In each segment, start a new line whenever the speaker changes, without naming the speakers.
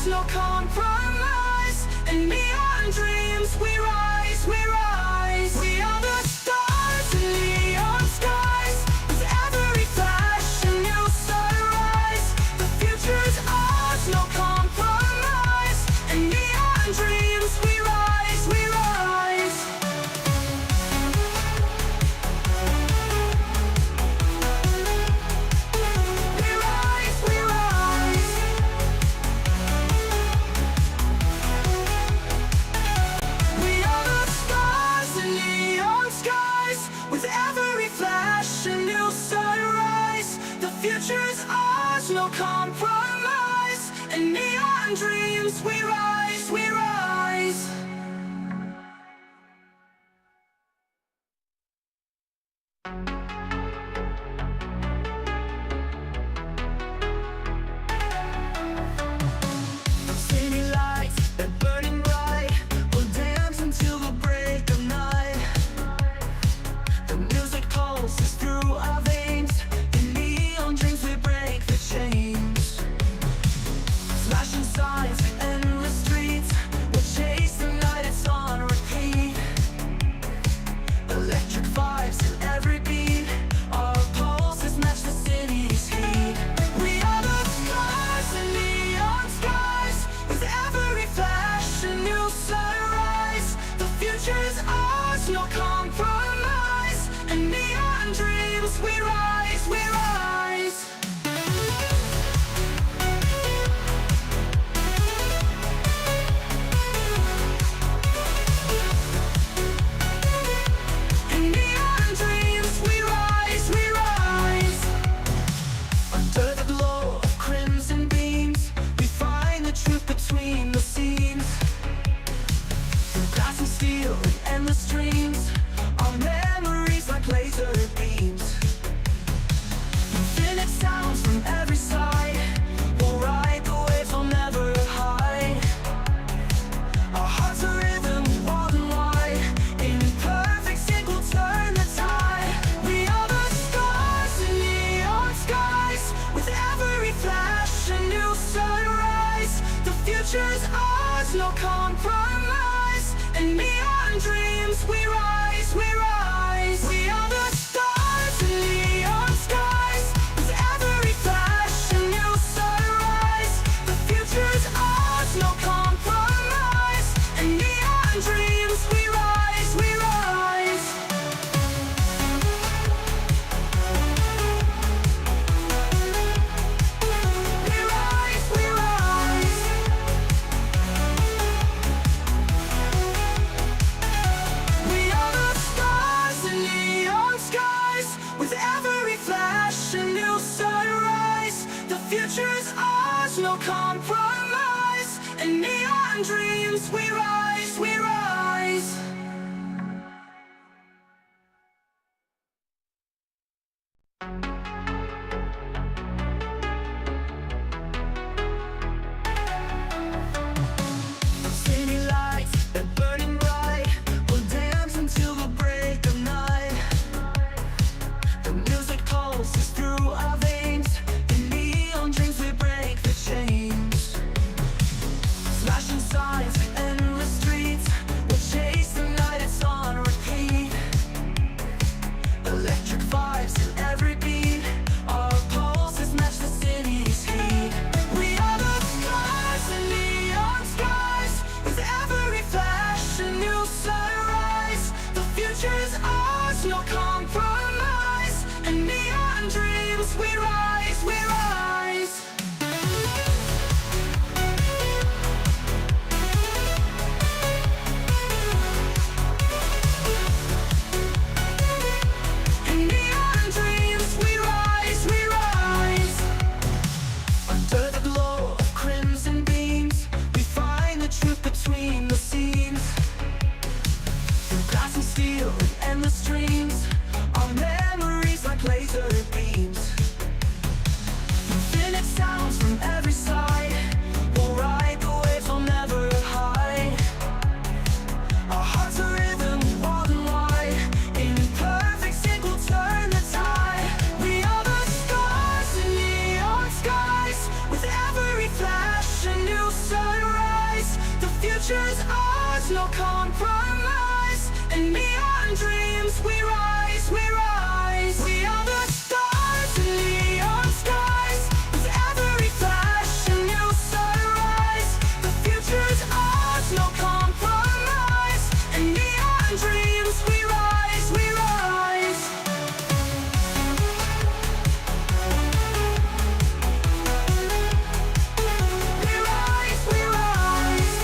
stars, no compromise. In neon dreams we rise, we rise. We are the stars in neon skies. With every flash a new sunrise. The future's ours, no compromise. In neon dreams we rise, we rise. We rise, we rise. We are the stars in neon skies. With every flash a new sunrise. The future's ours, no compromise. In neon dreams we rise, we rise. City lights, they're burning bright. We'll dance until the break of night. The music pulses through our veins. In neon dreams we break the chains. Flashing signs, endless streets. We'll chase the night, it's on repeat. Electric vibes in every beat. Our pulses match the city's heat. We are the stars in neon skies. With every flash a new sunrise. The future's ours, no compromise. In neon dreams we rise, we rise. In neon dreams we rise, we rise. Under the glow of crimson beams, we find the truth between the seams. Through glass and steel and endless dreams, our memories like laser beams. Infinite sounds from every side. We'll ride the waves, we'll never hide. Our hearts are rhythm, wild and wide. In perfect sync we'll turn the tide. We are the stars in neon skies. With every flash a new sunrise. The future's ours, no compromise. In neon dreams we rise, we rise. We are the stars in neon skies. With every flash a new sunrise. The future's ours, no compromise. In neon dreams we rise, we rise. We rise, we rise. We are the stars in neon skies. With every flash a new sunrise. The future's ours, no compromise. In neon dreams we rise, we rise. City lights, they're burning bright. We'll dance until the break of night. The music pulses through our veins. In neon dreams we break the chains. Flashing signs, endless streets. We'll chase the night, it's on repeat. Electric vibes in every beat. dreams, we rise, we rise. We are the stars in neon skies. With every flash, a new sunrise. The future's ours, no compromise. In neon dreams, we rise, we rise. We rise, we rise.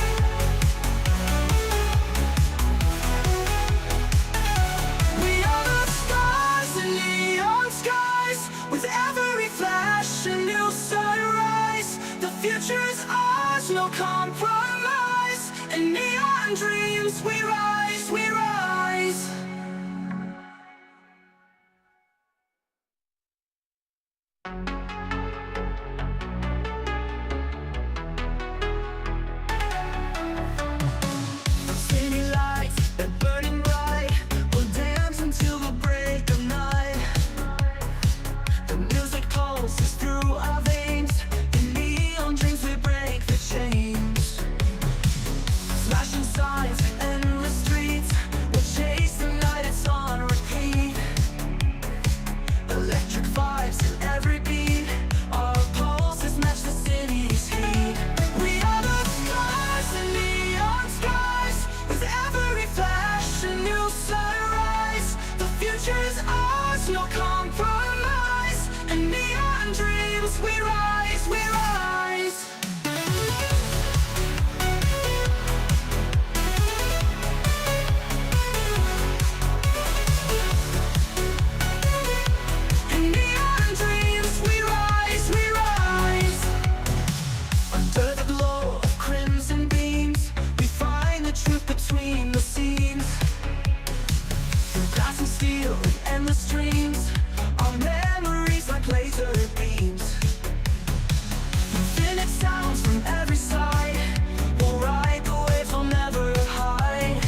We are the stars in neon skies. With every flash, a new sunrise. The future's ours, no compromise. In neon dreams, we rise, we rise. City lights that burning bright will dance until the break of night. The music pulses through our veins. In neon dreams we break the chains. Flashing signs, endless streets. We'll chase the night, it's on repeat. Electric vibes in every beat. Our pulses match the city's heat. We are the stars in neon skies. With every flash, a new sunrise. The future's ours, no compromise. In neon dreams, we rise, we rise. In neon dreams, we rise, we rise. Under the glow of crimson beams, we find the truth between the scenes. Through glass and steel and endless dreams, our memories like laser beams. Infinite sounds from every side. We'll ride the waves, we'll never hide.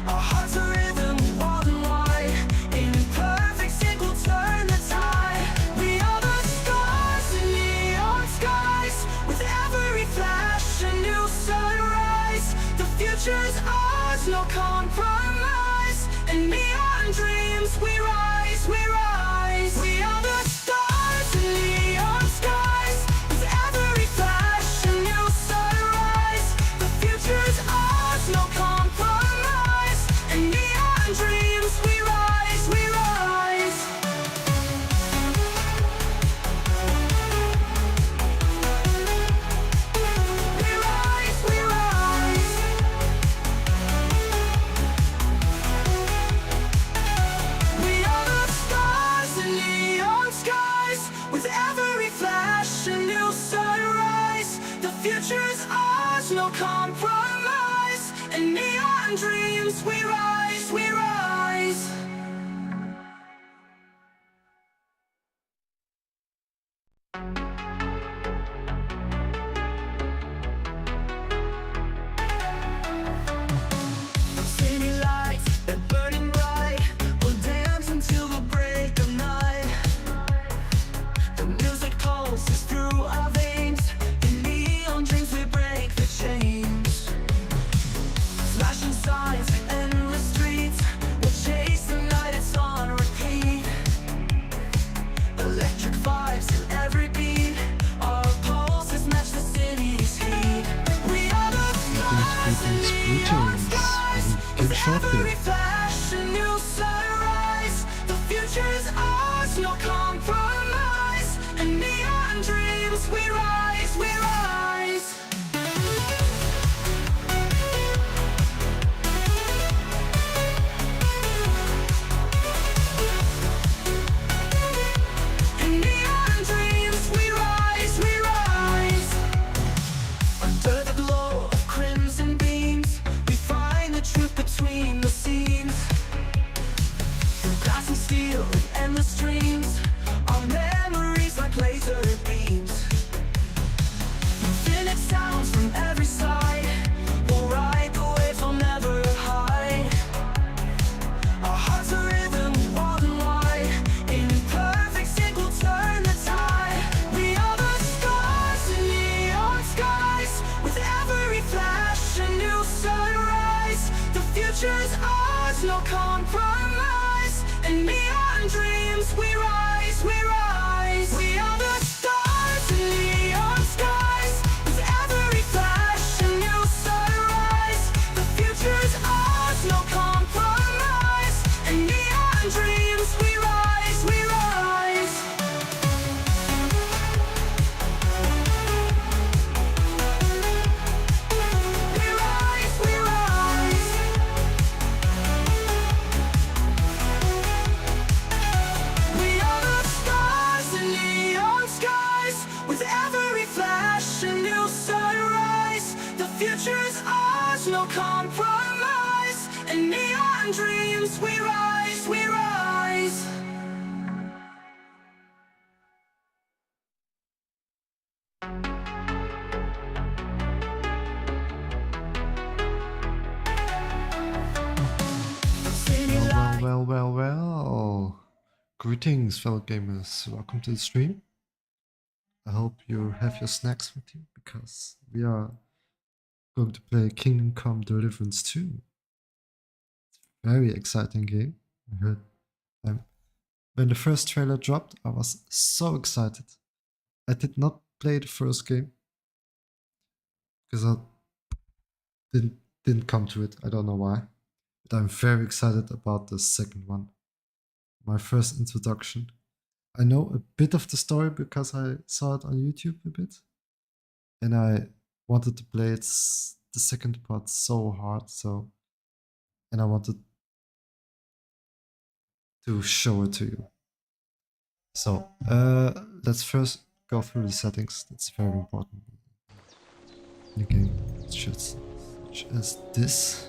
Our hearts are rhythm, wild and wide. In perfect sync, we'll turn the tide. We are the stars in neon skies. With every flash, a new sunrise. The future's ours, no compromise. In neon dreams, we rise, we rise. We are the stars in neon skies. With every flash, a new sunrise. The future's ours, no compromise. In neon dreams, we rise, we rise. We rise, we rise. We are the stars in neon skies. With every flash, a new sunrise. The future's ours, no compromise. In neon dreams, we rise, we rise. City lights that burning bright will dance until the break of night. The music pulses through our veins. In neon dreams we break the chains. Flashing signs, endless streets. We'll chase the night, it's on repeat. Electric vibes in every beat. Our pulses match the city's heat. We are the stars in neon skies. With every flash, a new sunrise. The future's ours, no compromise. In neon dreams, we rise, we rise. In neon dreams, we rise, we rise. Under the glow of crimson beams, we find the truth between the scenes. Through glass and steel and endless dreams, no compromise. And neon dreams, we rise, we rise.
Well. Greetings, fellow gamers. Welcome to the stream. I hope you have your snacks with you because we are going to play Kingdom Come Deliverance 2. Very exciting game. I heard when the first trailer dropped, I was so excited. I did not play the first game because I didn't come to it. I don't know why. But I'm very excited about the second one. My first introduction. I know a bit of the story because I saw it on YouTube a bit. And I wanted to play it, the second part, so hard. And I wanted to show it to you. So let's first go through the settings. That's very important. The game such as this.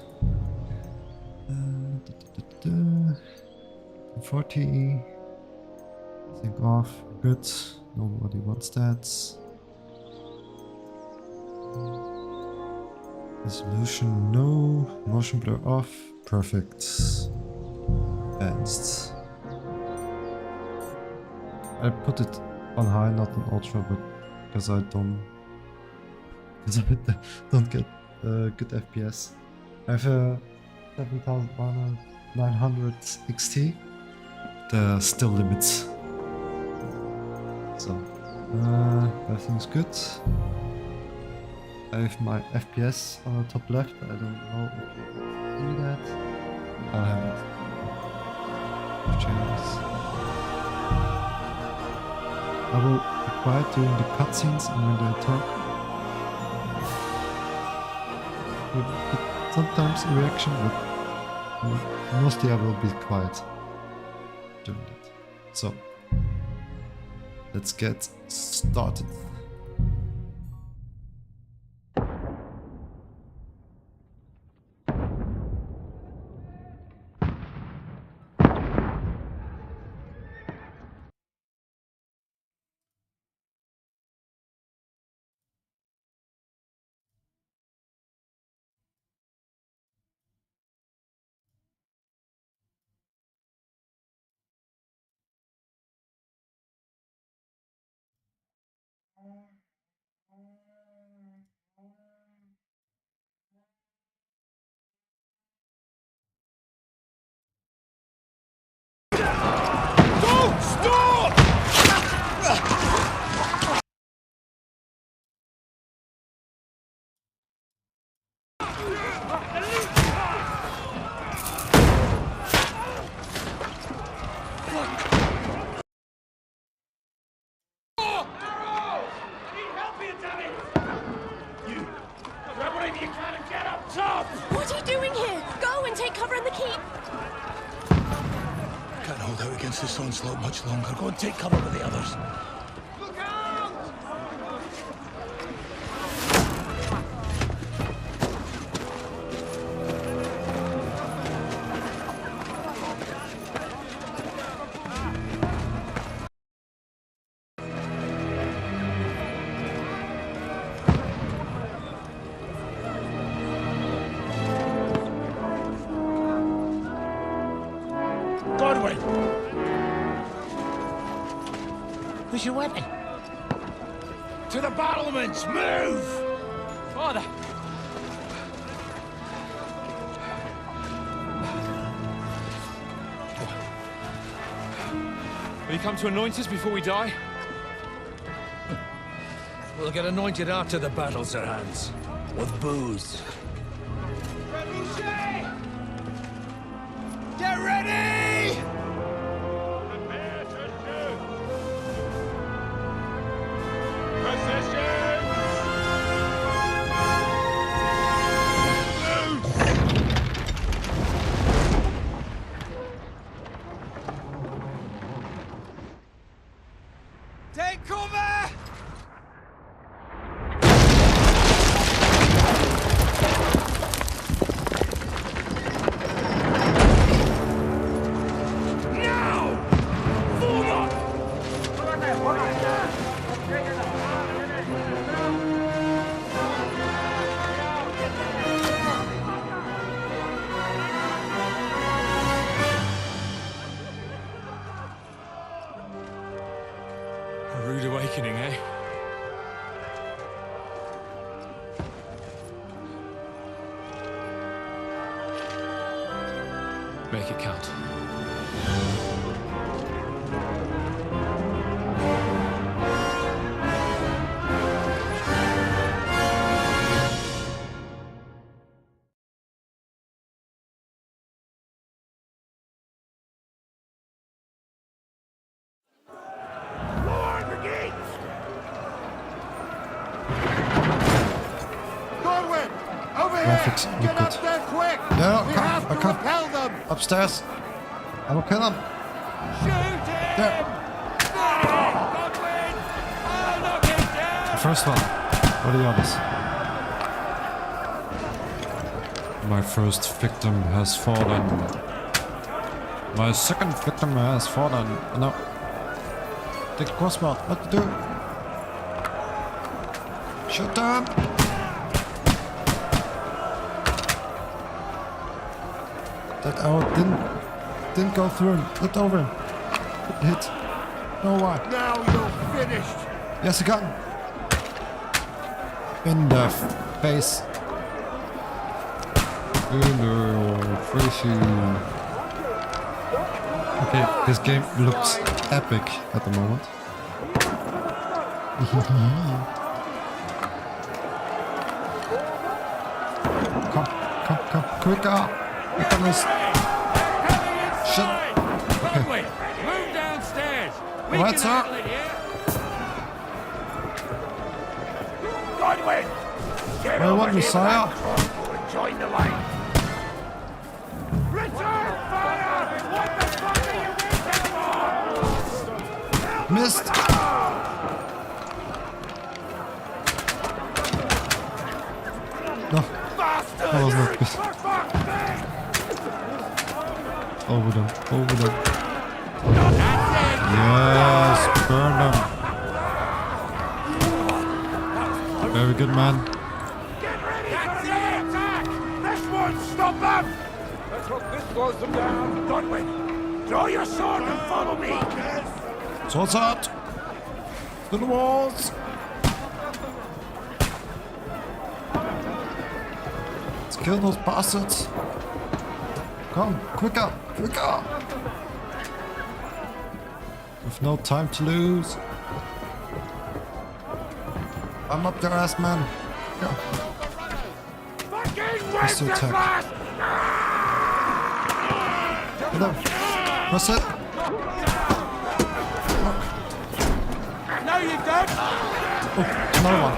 40. Sync off. Good. Nobody wants that. Resolution no. Motion blur off. Perfect. Advanced. I put it on high, not on ultra, but because I don't get good FPS. I have a 7900 XT. There are still limits. So everything's good. I have my FPS on the top left. I don't know if you can see that. I haven't changed. I will be quiet during the cutscenes and when they talk. With sometimes a reaction, but mostly I will be quiet during that. So, let's get started.
Don't stop!
What are you doing here? Go and take cover in the keep.
Can't hold out against this onslaught much longer. Go and take cover with the others.
Look out!
Godwin! Where's your weapon? To the battlements! Move!
Father! Will you come to anoint us before we die?
We'll get anointed after the battles are hands. With booze.
Get ready!
Prepare to shoot!
Take cover!
Rude awakening, eh? Make it count.
Graphics look good. Yeah, I come. Upstairs. I will kill him. There. The first one. What are the others? My first victim has fallen. My second victim has fallen. No. Take the crossbow. What to do? Shoot them. That arrow didn't go through him. Flipped over him. Hit. No why.
Now you're finished.
Yes, a gun. In the face. In the face. Okay, this game looks epic at the moment. Come, quicker! Shit.
Godwin, move downstairs. We
Right,
can
sir.
handle it here.
Godwin! Get
I
over
want
here
Messiah.
with that crossbow and join the line. Return fire! What the fuck are you waiting for?
Missed! No,
Bastard!
that was not good.
For fuck's sake!
Over them. Yes, burn them. Very good, man.
Get ready for the attack! This won't stop them! Let's hope this slows them down. Godwin, draw your sword and follow me!
Swords out! To the walls! Let's kill those bastards! Come, quicker! With no time to lose. I'm up your ass, man. Go.
Fucking
Press to attack. Kill them. Press it.
Now you're dead!
Oh, another one.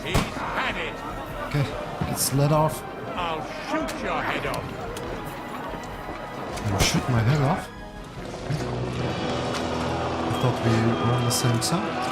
He's had it.
Okay, it's let off.
I'll shoot your head off.
And shoot my head off. I thought we were on the same side.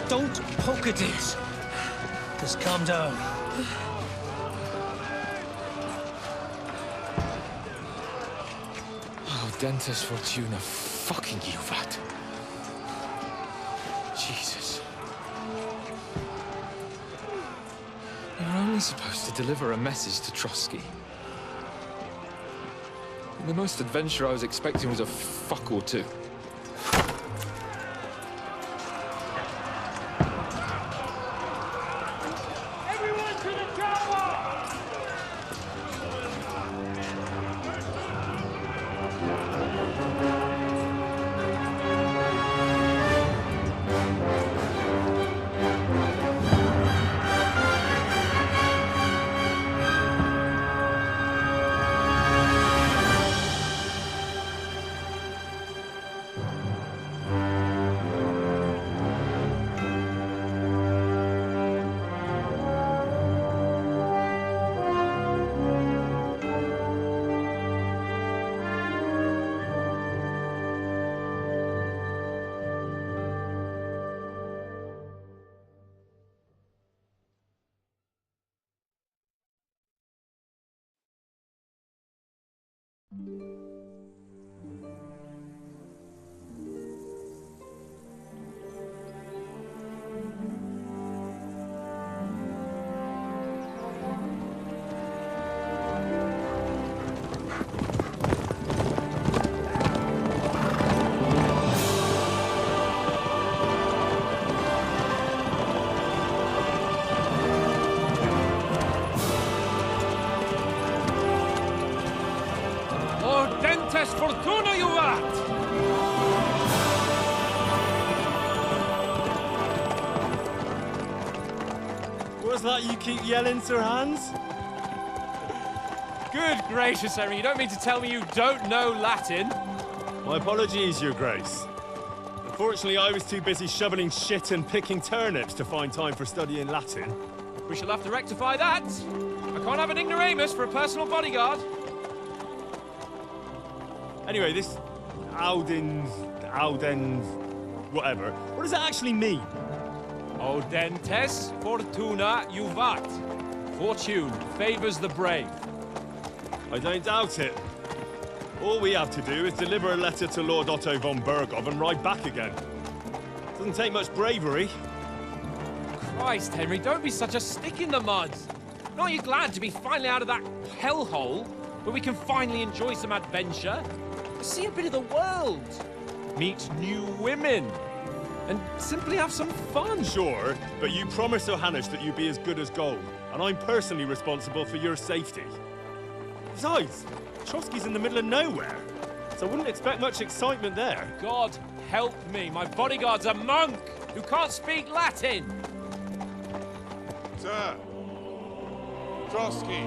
Don't poke at it. Just calm down.
Oh, Dentes Fortuna, fucking you, that. Jesus. You're only supposed to deliver a message to Trotsky. And the most adventure I was expecting was a fuck or two.
Ordentes fortuna juvat!
What's that you keep yelling, Sir Hans?
Good gracious, Henry, you don't mean to tell me you don't know Latin?
My apologies, Your Grace. Unfortunately, I was too busy shoveling shit and picking turnips to find time for studying Latin.
We shall have to rectify that. I can't have an ignoramus for a personal bodyguard.
Anyway, this Audens, whatever. What does that actually mean?
Audentes fortuna juvat. Fortune favors the brave.
I don't doubt it. All we have to do is deliver a letter to Lord Otto von Bergov and ride back again. Doesn't take much bravery.
Christ, Henry, don't be such a stick in the mud. Aren't you glad to be finally out of that hellhole where we can finally enjoy some adventure? See a bit of the world, meet new women, and simply have some fun.
Sure, but you promised Johannes that you'd be as good as gold, and I'm personally responsible for your safety. Besides, Trotsky's in the middle of nowhere, so I wouldn't expect much excitement there.
God help me, my bodyguard's a monk who can't speak Latin.
Sir. Trotsky.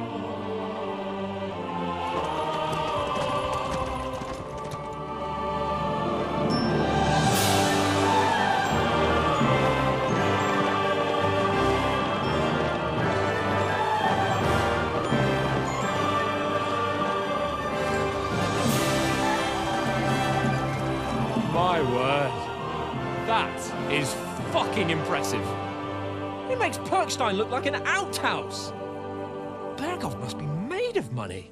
My word. That is fucking impressive. It makes Perkstein look like an outhouse. Bergov must be made of money.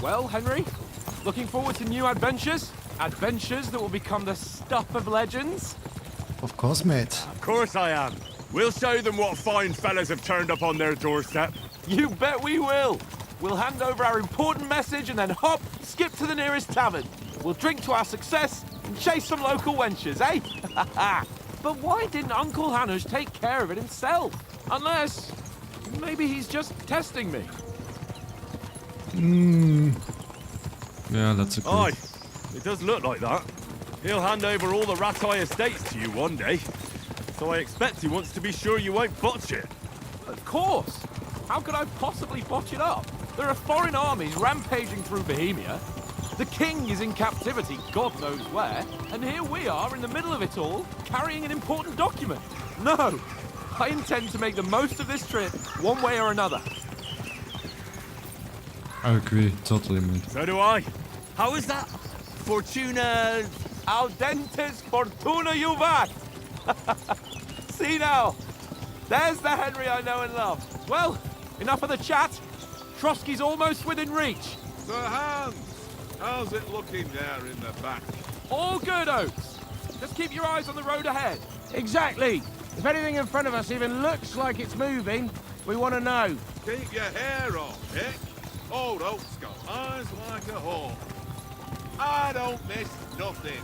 Well, Henry, looking forward to new adventures? Adventures that will become the stuff of legends?
Of course, mate.
Of course I am. We'll show them what fine fellas have turned up on their doorstep.
You bet we will. We'll hand over our important message and then hop, skip to the nearest tavern. We'll drink to our success and chase some local wenches, eh? But why didn't Uncle Hanush take care of it himself? Unless, maybe he's just testing me.
Yeah, that's a good.
Aye, it does look like that. He'll hand over all the Ratai estates to you one day. So I expect he wants to be sure you won't botch it.
Of course. How could I possibly botch it up? There are foreign armies rampaging through Bohemia. The king is in captivity, God knows where. And here we are in the middle of it all, carrying an important document. No, I intend to make the most of this trip, one way or another.
I agree, totally, mate.
So do I. How is that? Fortuna...
Audentes fortuna juvat! See now, there's the Henry I know and love. Well, enough of the chat. Trotsky's almost within reach.
Sir Hans, how's it looking there in the back?
All good, Oates. Just keep your eyes on the road ahead.
Exactly. If anything in front of us even looks like it's moving, we want to know.
Keep your hair on, Dick. Old Oak's got eyes like a hawk. I don't miss nothing.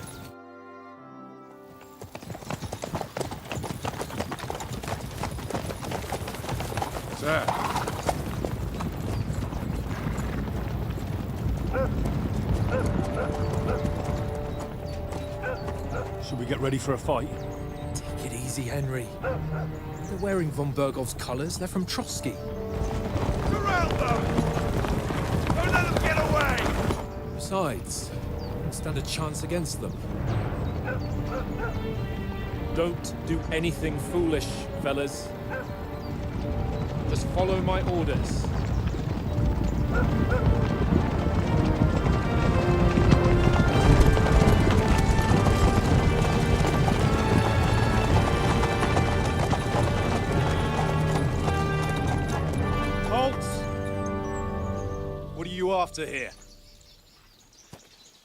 Sir.
Should we get ready for a fight?
Take it easy, Henry. They're wearing von Bergov's colours. They're from Trotsky.
Surround them! Don't let them get away!
Besides, we don't stand a chance against them. Don't do anything foolish, fellas. Just follow my orders.
Halt! What are you after here?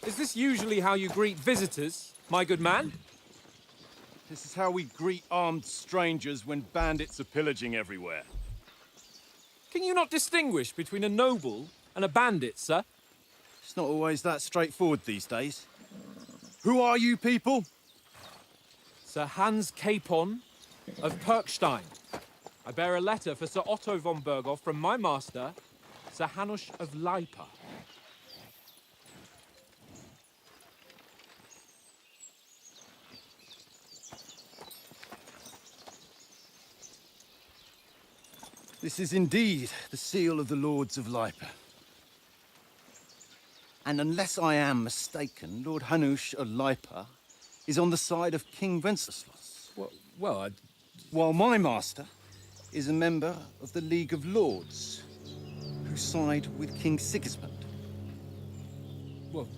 Is this usually how you greet visitors, my good man?
This is how we greet armed strangers when bandits are pillaging everywhere.
Can you not distinguish between a noble and a bandit, sir?
It's not always that straightforward these days. Who are you people?
Sir Hans Capon of Perkstein. I bear a letter for Sir Otto von Berghoff from my master, Sir Hanush of Lipa.
This is indeed the seal of the Lords of Lipa. And unless I am mistaken, Lord Hanush of Lipa is on the side of King Wenceslas.
Well,
While my master is a member of the League of Lords, who side with King Sigismund.
well,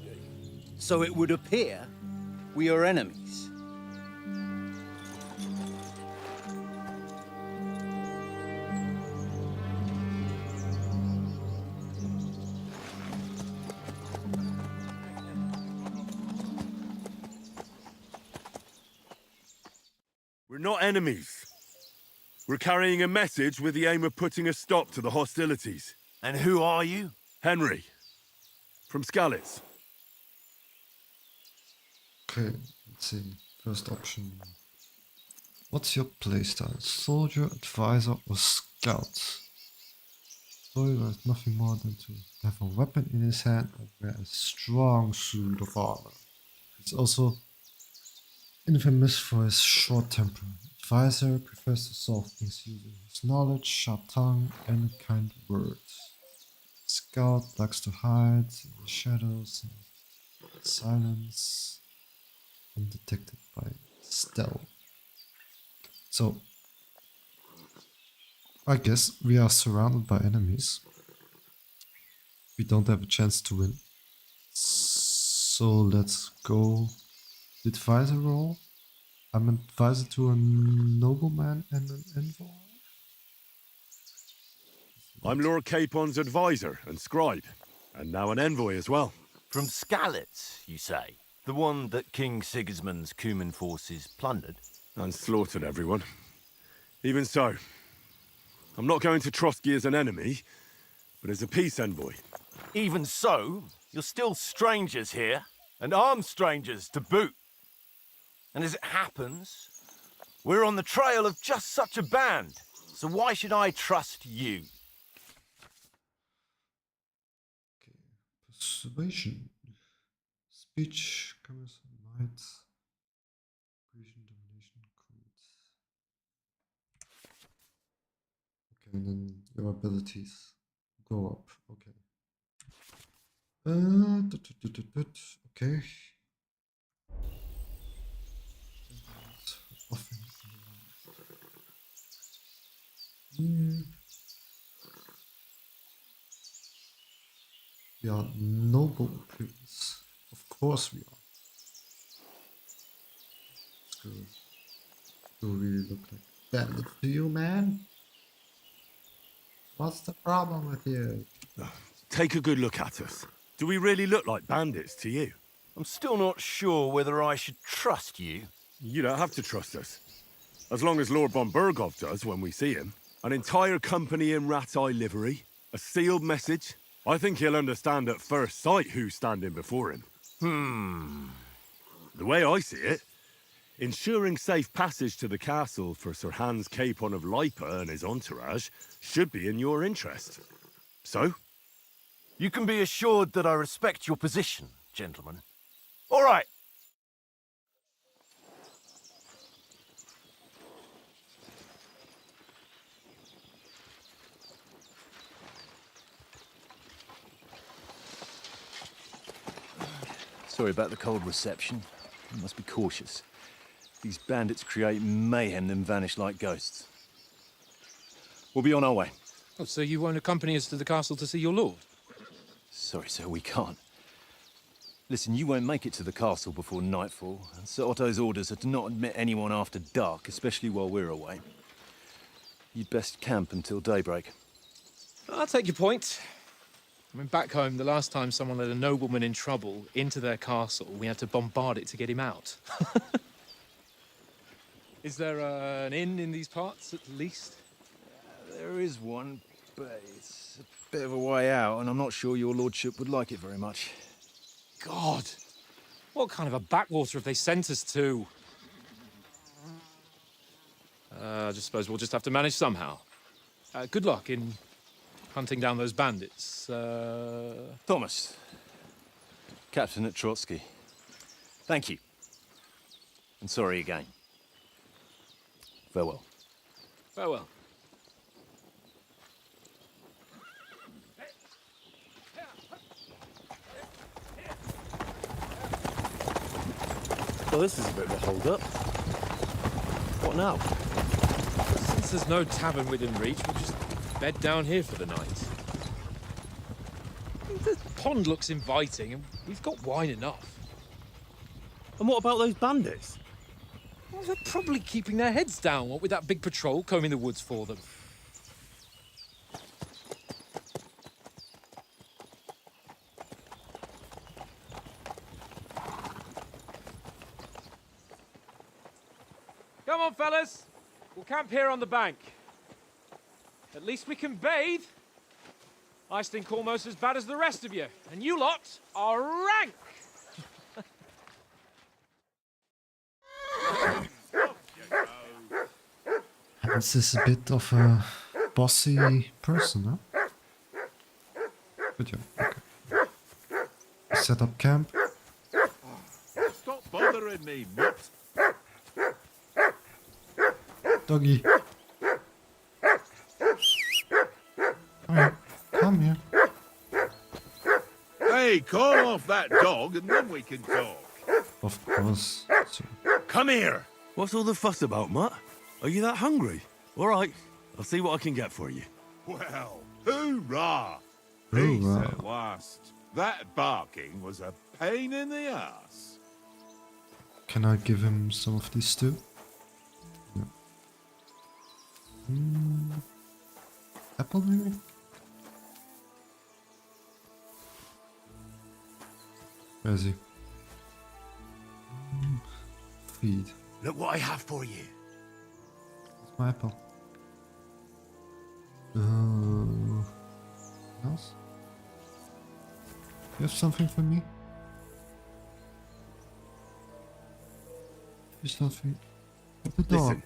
So it would appear we are enemies.
We're not enemies. We're carrying a message with the aim of putting a stop to the hostilities.
And who are you?
Henry, from Skalitz.
Okay, let's see. First option. What's your playstyle? Soldier, advisor, or scout? Soldier has nothing more than to have a weapon in his hand or wear a strong suit of armor. He's also infamous for his short temper. Advisor prefers to solve things using his knowledge, sharp tongue, and kind words. Scout likes to hide in the shadows and silence, undetected by stealth. So, I guess we are surrounded by enemies. We don't have a chance to win. So let's go the advisor role. I'm an advisor to a nobleman and an envoy.
I'm Lord Capon's advisor and scribe, and now an envoy as well.
From Skalitz, you say? The one that King Sigismund's Cuman forces plundered?
And slaughtered everyone. Even so, I'm not going to Trotsky as an enemy, but as a peace envoy.
Even so, you're still strangers here, and armed strangers to boot. And as it happens, we're on the trail of just such a band, so why should I trust you?
Okay. Persuasion. Speech, commerce, might, Grecian domination, code. Okay, and then your abilities go up. Okay. Okay. We are noble appearance. Of course we are. Let's go. Do we really look like bandits to you, man? What's the problem with you?
Take a good look at us. Do we really look like bandits to you?
I'm still not sure whether I should trust you.
You don't have to trust us. As long as Lord von Berghoff does when we see him. An entire company in rat-eye livery, a sealed message. I think he'll understand at first sight who's standing before him. The way I see it, ensuring safe passage to the castle for Sir Hans Capon of Lipa and his entourage should be in your interest. So?
You can be assured that I respect your position, gentlemen. All right.
Sorry about the cold reception. You must be cautious.
These bandits create mayhem, then vanish like ghosts. We'll be on our way.
Oh, so you won't accompany us to the castle to see your lord?
Sorry, sir, we can't. Listen, you won't make it to the castle before nightfall, and Sir Otto's orders are to not admit anyone after dark, especially while we're away. You'd best camp until daybreak.
I'll take your point. I mean, back home, the last time someone let a nobleman in trouble into their castle, we had to bombard it to get him out. Is there an inn in these parts, at least?
There is one, but it's a bit of a way out, and I'm not sure your lordship would like it very much.
God! What kind of a backwater have they sent us to? I just suppose we'll just have to manage somehow. Good luck in hunting down those bandits.
Thomas, captain at Trotsky. Thank you. And sorry again. Farewell.
Farewell.
Well, this is a bit of a hold-up. What now?
Since there's no tavern within reach, we'll just bed down here for the night. The pond looks inviting, and we've got wine enough.
And what about those bandits?
Well, they're probably keeping their heads down, what with that big patrol combing the woods for them. Come on, fellas. We'll camp here on the bank. At least we can bathe. I stink almost as bad as the rest of you, and you lot are rank.
Hans is a bit of a bossy person, huh? Good job. Okay. Set up camp.
Stop bothering me, mutt.
Doggy. Alright, come here.
Hey, call off that dog and then we can talk.
Of course. So,
Come here! What's all the fuss about, Mutt? Are you that hungry? All right, I'll see what I can get for you.
Well, hoorah!
Hoorah.
Peace at last. That barking was a pain in the ass.
can I give him some of these too? No. Apple maybe? Where is he? Feed.
Look what I have for you.
It's my apple. Else? You have something for me? There's nothing. The dog.
Listen,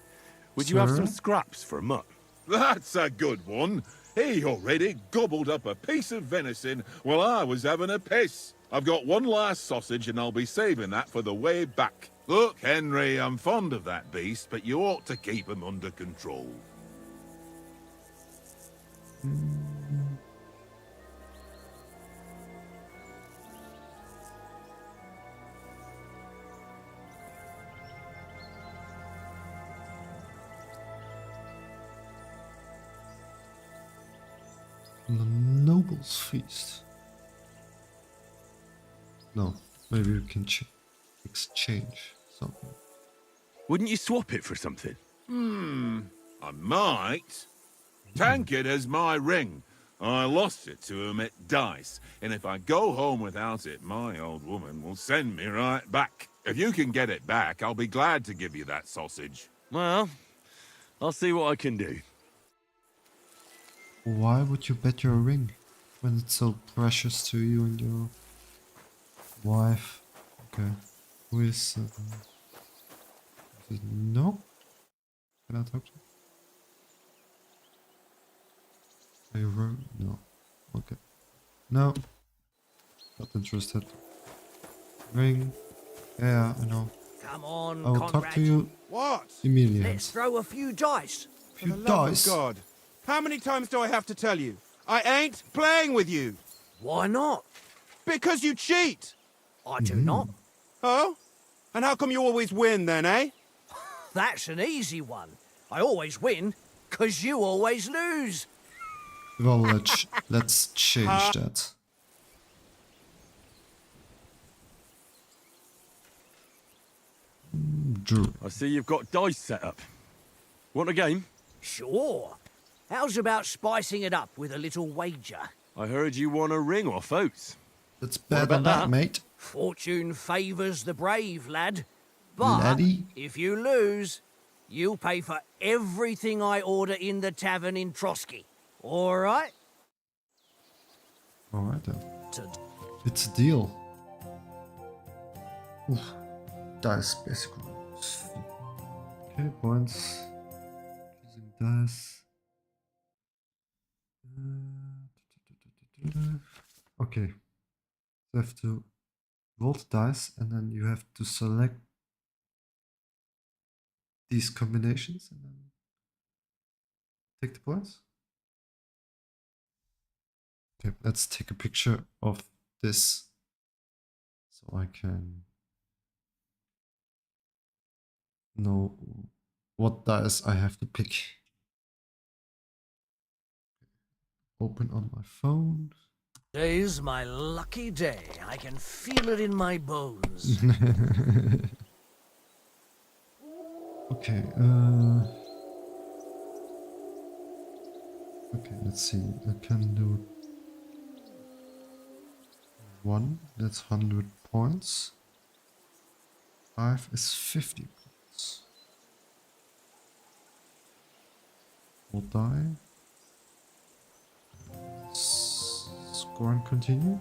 would you have
Sir?
some scraps for Mutt?
That's a good one. He already gobbled up a piece of venison while I was having a piss. I've got one last sausage and I'll be saving that for the way back. Look, Henry, I'm fond of that beast, but you ought to keep him under control.
The Noble's Feast. No, maybe we can exchange something.
Wouldn't you swap it for something?
I might. Tankard has my ring. I lost it to him at dice, and if I go home without it, my old woman will send me right back. If you can get it back, I'll be glad to give you that sausage.
Well, I'll see what I can do.
Why would you bet your ring when it's so precious to you and your wife? Okay. Who is it? No? Can I talk to him? Are you wrong? No. Okay. No. Not interested. Ring. Yeah, I know.
Come on,
I will
Conrad.
talk to you
What?
immediately.
Let's throw a few dice.
If you
For the love of
dice.
God. How many times do I have to tell you? I ain't playing with you.
Why not?
Because you cheat.
I do not.
Oh? And how come you always win then, eh?
That's an easy one. I always win, 'cause you always lose.
Well, let's change that. Drew.
I see you've got dice set up. Want a game?
Sure. How's about spicing it up with a little wager?
I heard you won a ring off Oates.
Let's
What
bet
about
on that,
that?
mate.
Fortune favours the brave, lad. But
Laddie?
if you lose, you'll pay for everything I order in the tavern in Trotsky. All right?
Alright then.
To
It's a deal. Oof. Dice, basically. Okay, points. Using dice. Okay. You have to roll the dice and then you have to select these combinations and then take the points. Okay, let's take a picture of this so I can know what dice I have to pick. Open on my phone.
Today's my lucky day. I can feel it in my bones.
Okay, okay, let's see. I can do 1, that's 100 points. 5 is 50 points. We'll die. Score and continue.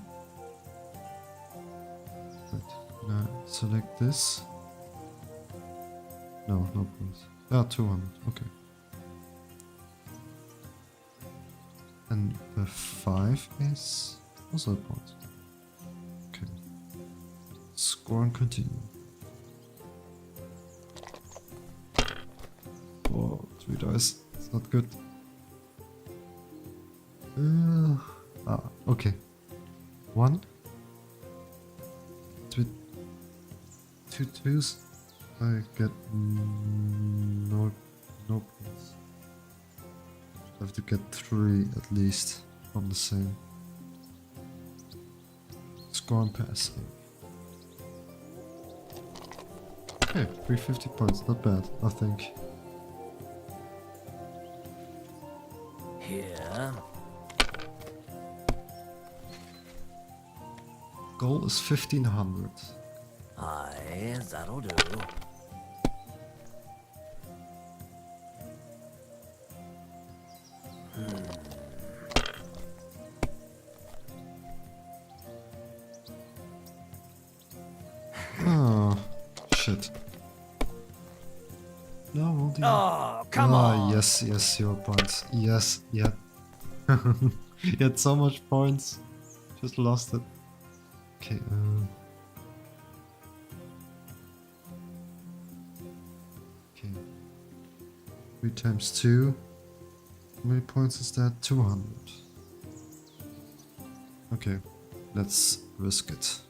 Right, now select this. No points. Ah, 200, okay. And the 5 is also a point. Okay. Score and continue. Oh, 3 dice. It's not good. Okay. 1. 2 twos. I get no points. I have to get 3 at least from the same. Score and pass. Okay, 350 points, not bad, I think.
Here.
Goal is 1500.
Aye, that'll do.
Oh, shit. No, won't you?
Oh, come on.
Yes, 0 points. Yes, yeah. He had so much points. Just lost it. Okay, okay. 3 times 2. How many points is that? 200. Okay, let's risk it.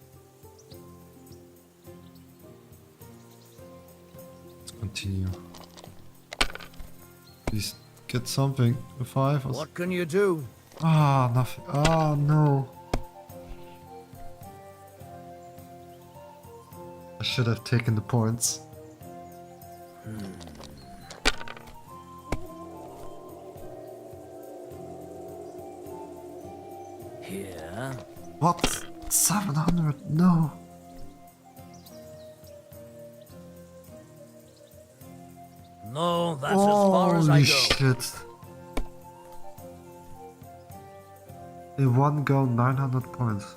Let's continue. Please get something. A 5 or
What can you do?
Ah, nothing. Ah, no. I should have taken the points.
Here.
What? 700? No.
No, that's as far as I
Holy
go.
shit. In one go, 900 points.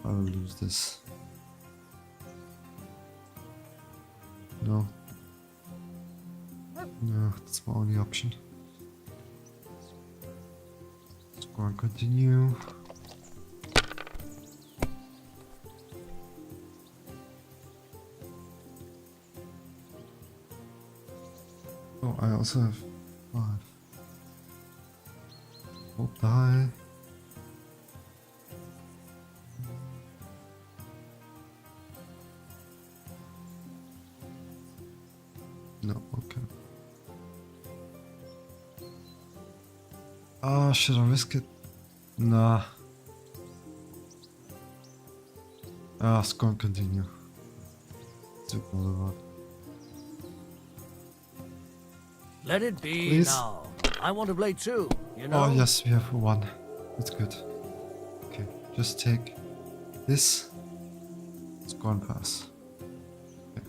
I will lose this. No. No, that's my only option. Score and continue. Oh, I also have 5. Hope die. Oh, should I risk it? Nah. Ah, score and continue. Super lot.
Let it be
Please?
now. I want to play too, you know?
Oh yes, we have one. That's good. Okay, just take this. Score and pass. Okay.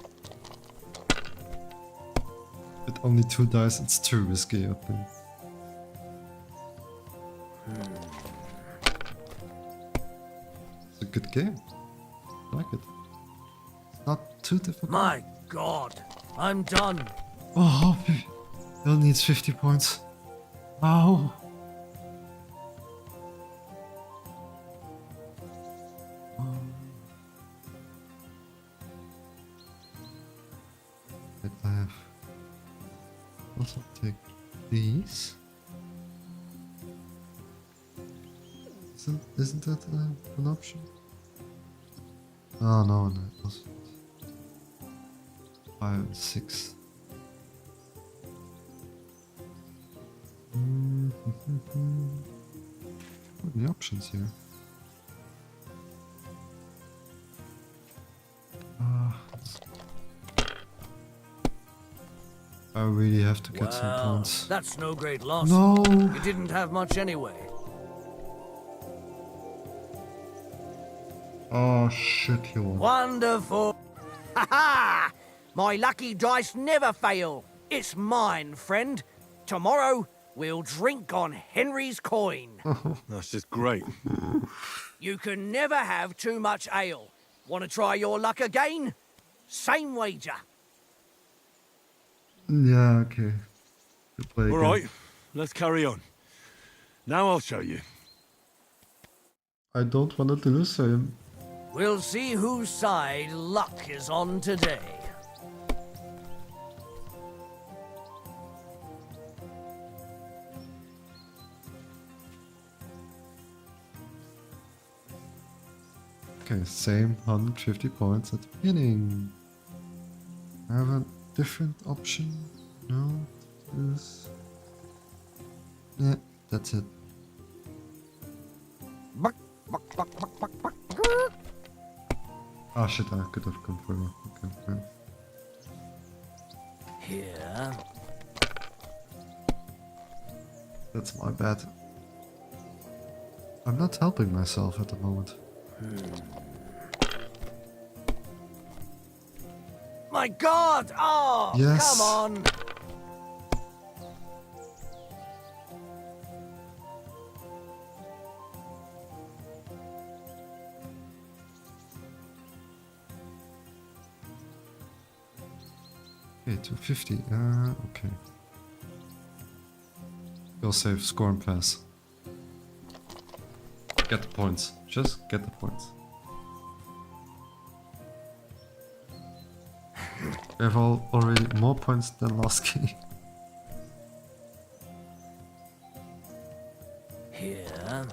With only 2 dice, it's too risky, I think. It's a good game. I like it. It's not too difficult.
My God, I'm done.
Oh, Bill needs 50 points. Ow. Wait, I have also take these. Isn't that an option? Oh no, no, it wasn't. 5 and 6. What are the options here? I really have to get some
Well,
points.
that's no great loss.
No!
You didn't have much anyway.
Oh shit, you won.
Wonderful. Ha ha! My lucky dice never fail. It's mine, friend. Tomorrow, we'll drink on Henry's coin.
That's just great.
You can never have too much ale. Want to try your luck again? Same wager.
Yeah, okay. Good play
All
again.
right, let's carry on. Now I'll show you.
I don't want to lose him.
We'll see whose side luck is on today.
Okay, same 150 points at the beginning. I have a different option. No, this. Yeah, that's it. Ah shit, I could have gone further. Okay, okay.
Here.
That's my bad. I'm not helping myself at the moment.
My God! Oh,
Yes.
come on!
Okay, 250. Okay. Go save, score and pass. Get the points. Just get the points. We have already more points than last game.
Here.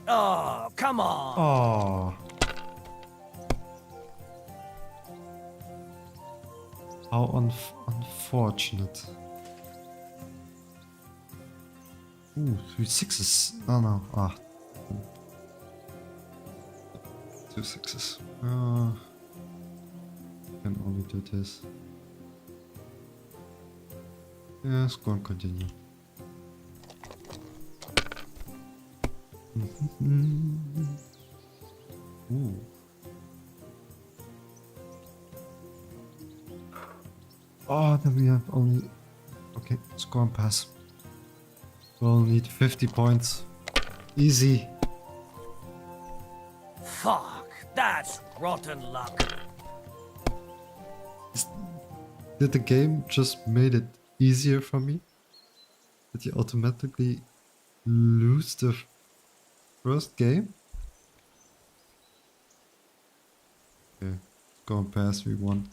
Oh, come on!
Oh. How unfortunate. Ooh, 3 sixes. Oh no. Ah. 2 sixes. Can only do this. Yes, go and continue. Ooh. Oh, then we have only... Okay, score and pass. We'll need 50 points. Easy.
Fuck, that's rotten luck.
Did the game just made it easier for me? Did you automatically lose the first game? Okay, go and pass, we won.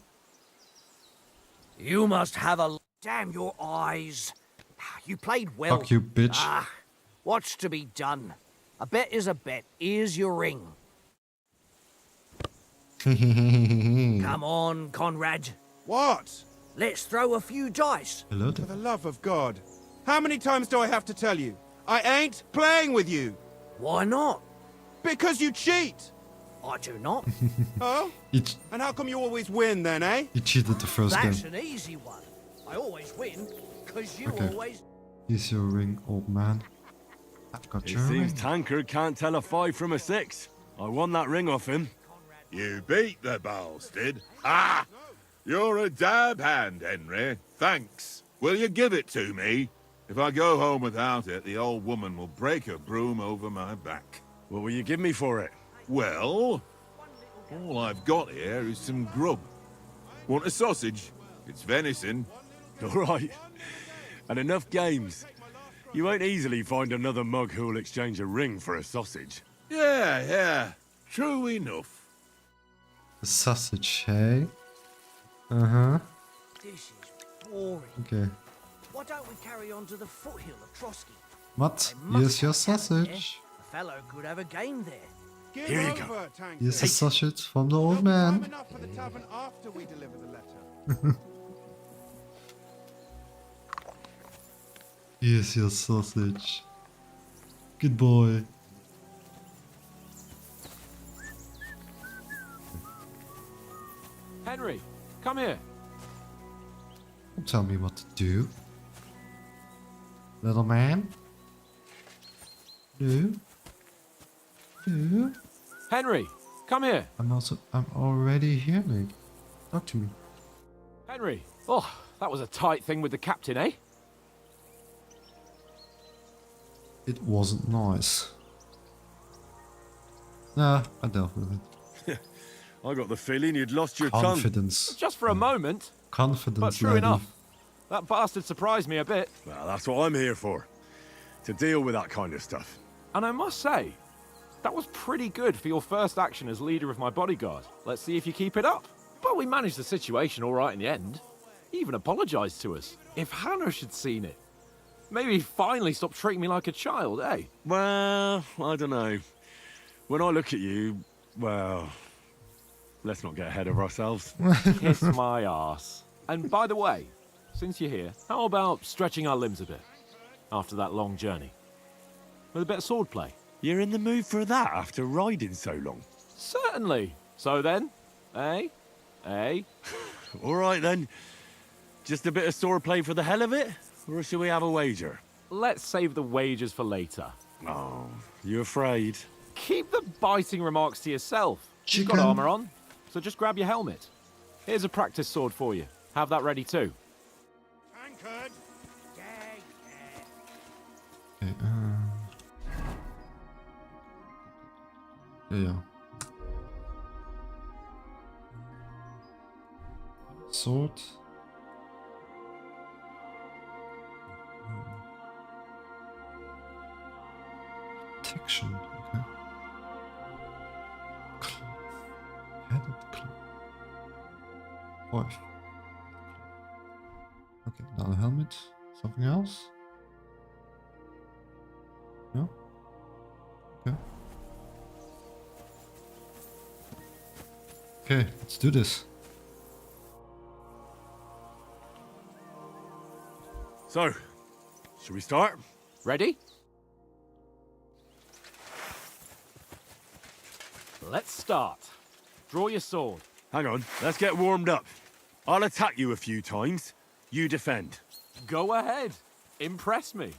You must have a... Damn your eyes. You played well.
Fuck you, bitch.
Ah, what's to be done? A bet is a bet. Here's your ring. Come on, Conrad.
What?
Let's throw a few dice.
Hello
For
there.
the love of God. How many times do I have to tell you? I ain't playing with you.
Why not?
Because you cheat.
I do not.
Oh?
He,
And how come you always win then, eh?
he cheated the first
That's
game.
an easy one. I always win, because you
Okay.
always...
Here's your ring, old man. I've got
It
your ring.
seems Tankard can't tell a 5 from a 6. I won that ring off him.
You beat the bastard. Ah! You're a dab hand, Henry. Thanks. Will you give it to me? If I go home without it, the old woman will break her broom over my back.
What will you give me for it?
Well, all I've got here is some grub. Want a sausage? It's venison.
All right. And enough games. You won't easily find another mug who'll exchange a ring for a sausage.
Yeah. True enough.
The sausage, hey? Uh-huh.
This is boring.
Okay.
Why don't we carry on to the foothill of Trotsky?
What?
They must
Here's your
have a cabin there.
sausage.
A fellow could have a game there.
Give
Here you
over,
go.
Tankard.
Here's the sausage from the
There'll
old
be time
man.
enough for the tavern after we deliver the letter.
Here's your sausage. Good boy.
Henry, come here.
Don't tell me what to do. Little man? No? No?
Henry, come here.
I'm already here, Nick. Talk to me.
Henry. Oh, that was a tight thing with the captain, eh?
It wasn't nice. Nah, I dealt with it.
I got the feeling you'd lost your tongue.
Confidence.
Just for a moment.
Confidence,
But true
lady.
enough. That bastard surprised me a bit.
Well, that's what I'm here for. To deal with that kind of stuff.
And I must say, that was pretty good for your first action as leader of my bodyguard. Let's see if you keep it up. But we managed the situation all right in the end. He even apologized to us. If Hanush had seen it, maybe he'd finally stop treating me like a child, eh?
Well, I don't know. When I look at you, well, let's not get ahead of ourselves.
Kiss my arse. And by the way, since you're here, how about stretching our limbs a bit after that long journey? With a bit of swordplay?
You're in the mood for that after riding so long?
Certainly. So then, eh? Eh?
All right then. Just a bit of swordplay for the hell of it? Or shall we have a wager?
Let's save the wagers for later.
Oh, you afraid?
Keep the biting remarks to yourself. You've got
Chicken.
armor on, so just grab your helmet. Here's a practice sword for you. Have that ready too.
Tankard.
Okay, yeah. Sword. Protection, okay. Club. Headed club. 5. Okay, now a helmet. Something else? No? Okay. Okay, let's do this.
So, should we start?
Ready? Let's start. Draw your sword.
Hang on, let's get warmed up. I'll attack you a few times. You defend.
Go ahead. Impress me.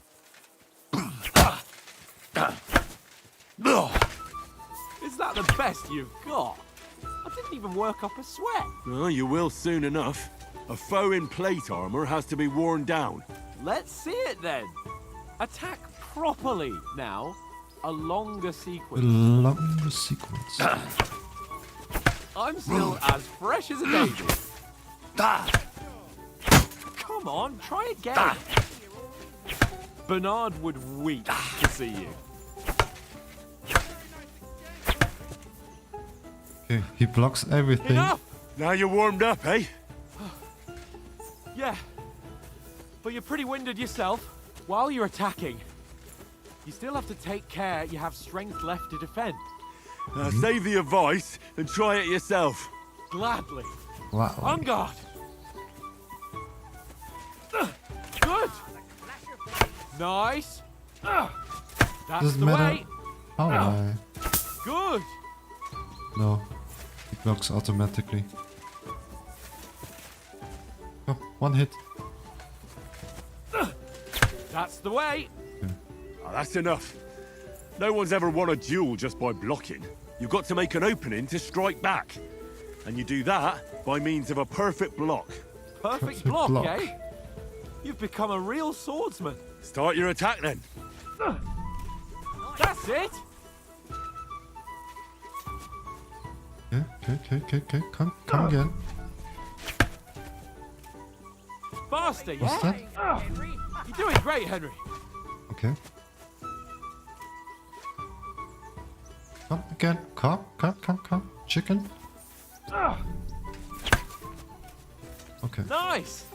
Is that the best you've got? I didn't even work up a sweat.
Well, you will soon enough. A foe in plate armor has to be worn down.
Let's see it then. Attack properly now. A longer
A
sequence.
longer sequence.
I'm still as fresh as a daisy. Come on, try again. Bernard would weep to see you.
Okay, he blocks everything.
Enough!
Now you're warmed up, eh?
Yeah, but you're pretty winded yourself. While you're attacking, you still have to take care you have strength left to defend.
Save the advice and try it yourself.
Gladly.
Wow.
On guard. Nice. That's
Doesn't
the
matter.
way.
How I?
Good.
No. He blocks automatically. Oh, one hit.
That's the way.
Oh, that's enough. No one's ever won a duel just by blocking. You've got to make an opening to strike back. And you do that by means of a perfect block.
Perfect block, eh? You've become a real swordsman.
Start your attack then.
That's it.
Okay. Come again.
Faster, yeah?
What's that?
You're doing great, Henry.
Okay. Come again. Come. Chicken. Okay.
Nice.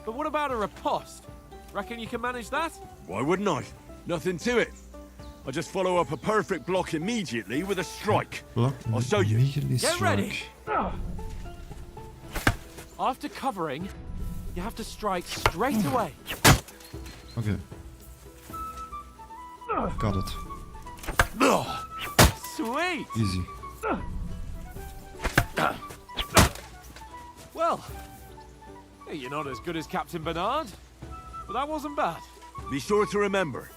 But what about a riposte? Reckon you can manage that?
Why wouldn't I? Nothing to it. I just follow up a perfect block immediately with a strike.
Block.
I'll show you.
Immediately
Get
strike.
ready. After covering, you have to strike straight away.
Okay. Got it.
Sweet.
Easy.
Well, you're not as good as Captain Bernard, but that wasn't bad.
Be sure to remember,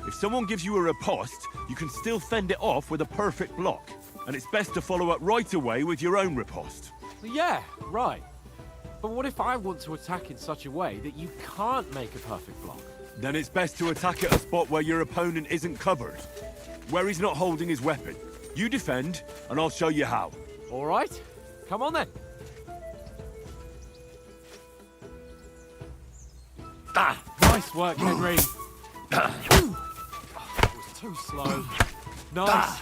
if someone gives you a riposte, you can still fend it off with a perfect block. And it's best to follow up right away with your own riposte.
Yeah, right. But what if I want to attack in such a way that you can't make a perfect block?
Then it's best to attack at a spot where your opponent isn't covered. Where he's not holding his weapon. You defend, and I'll show you how.
All right, come on then. Nice work, Henry. It was too slow. Nice.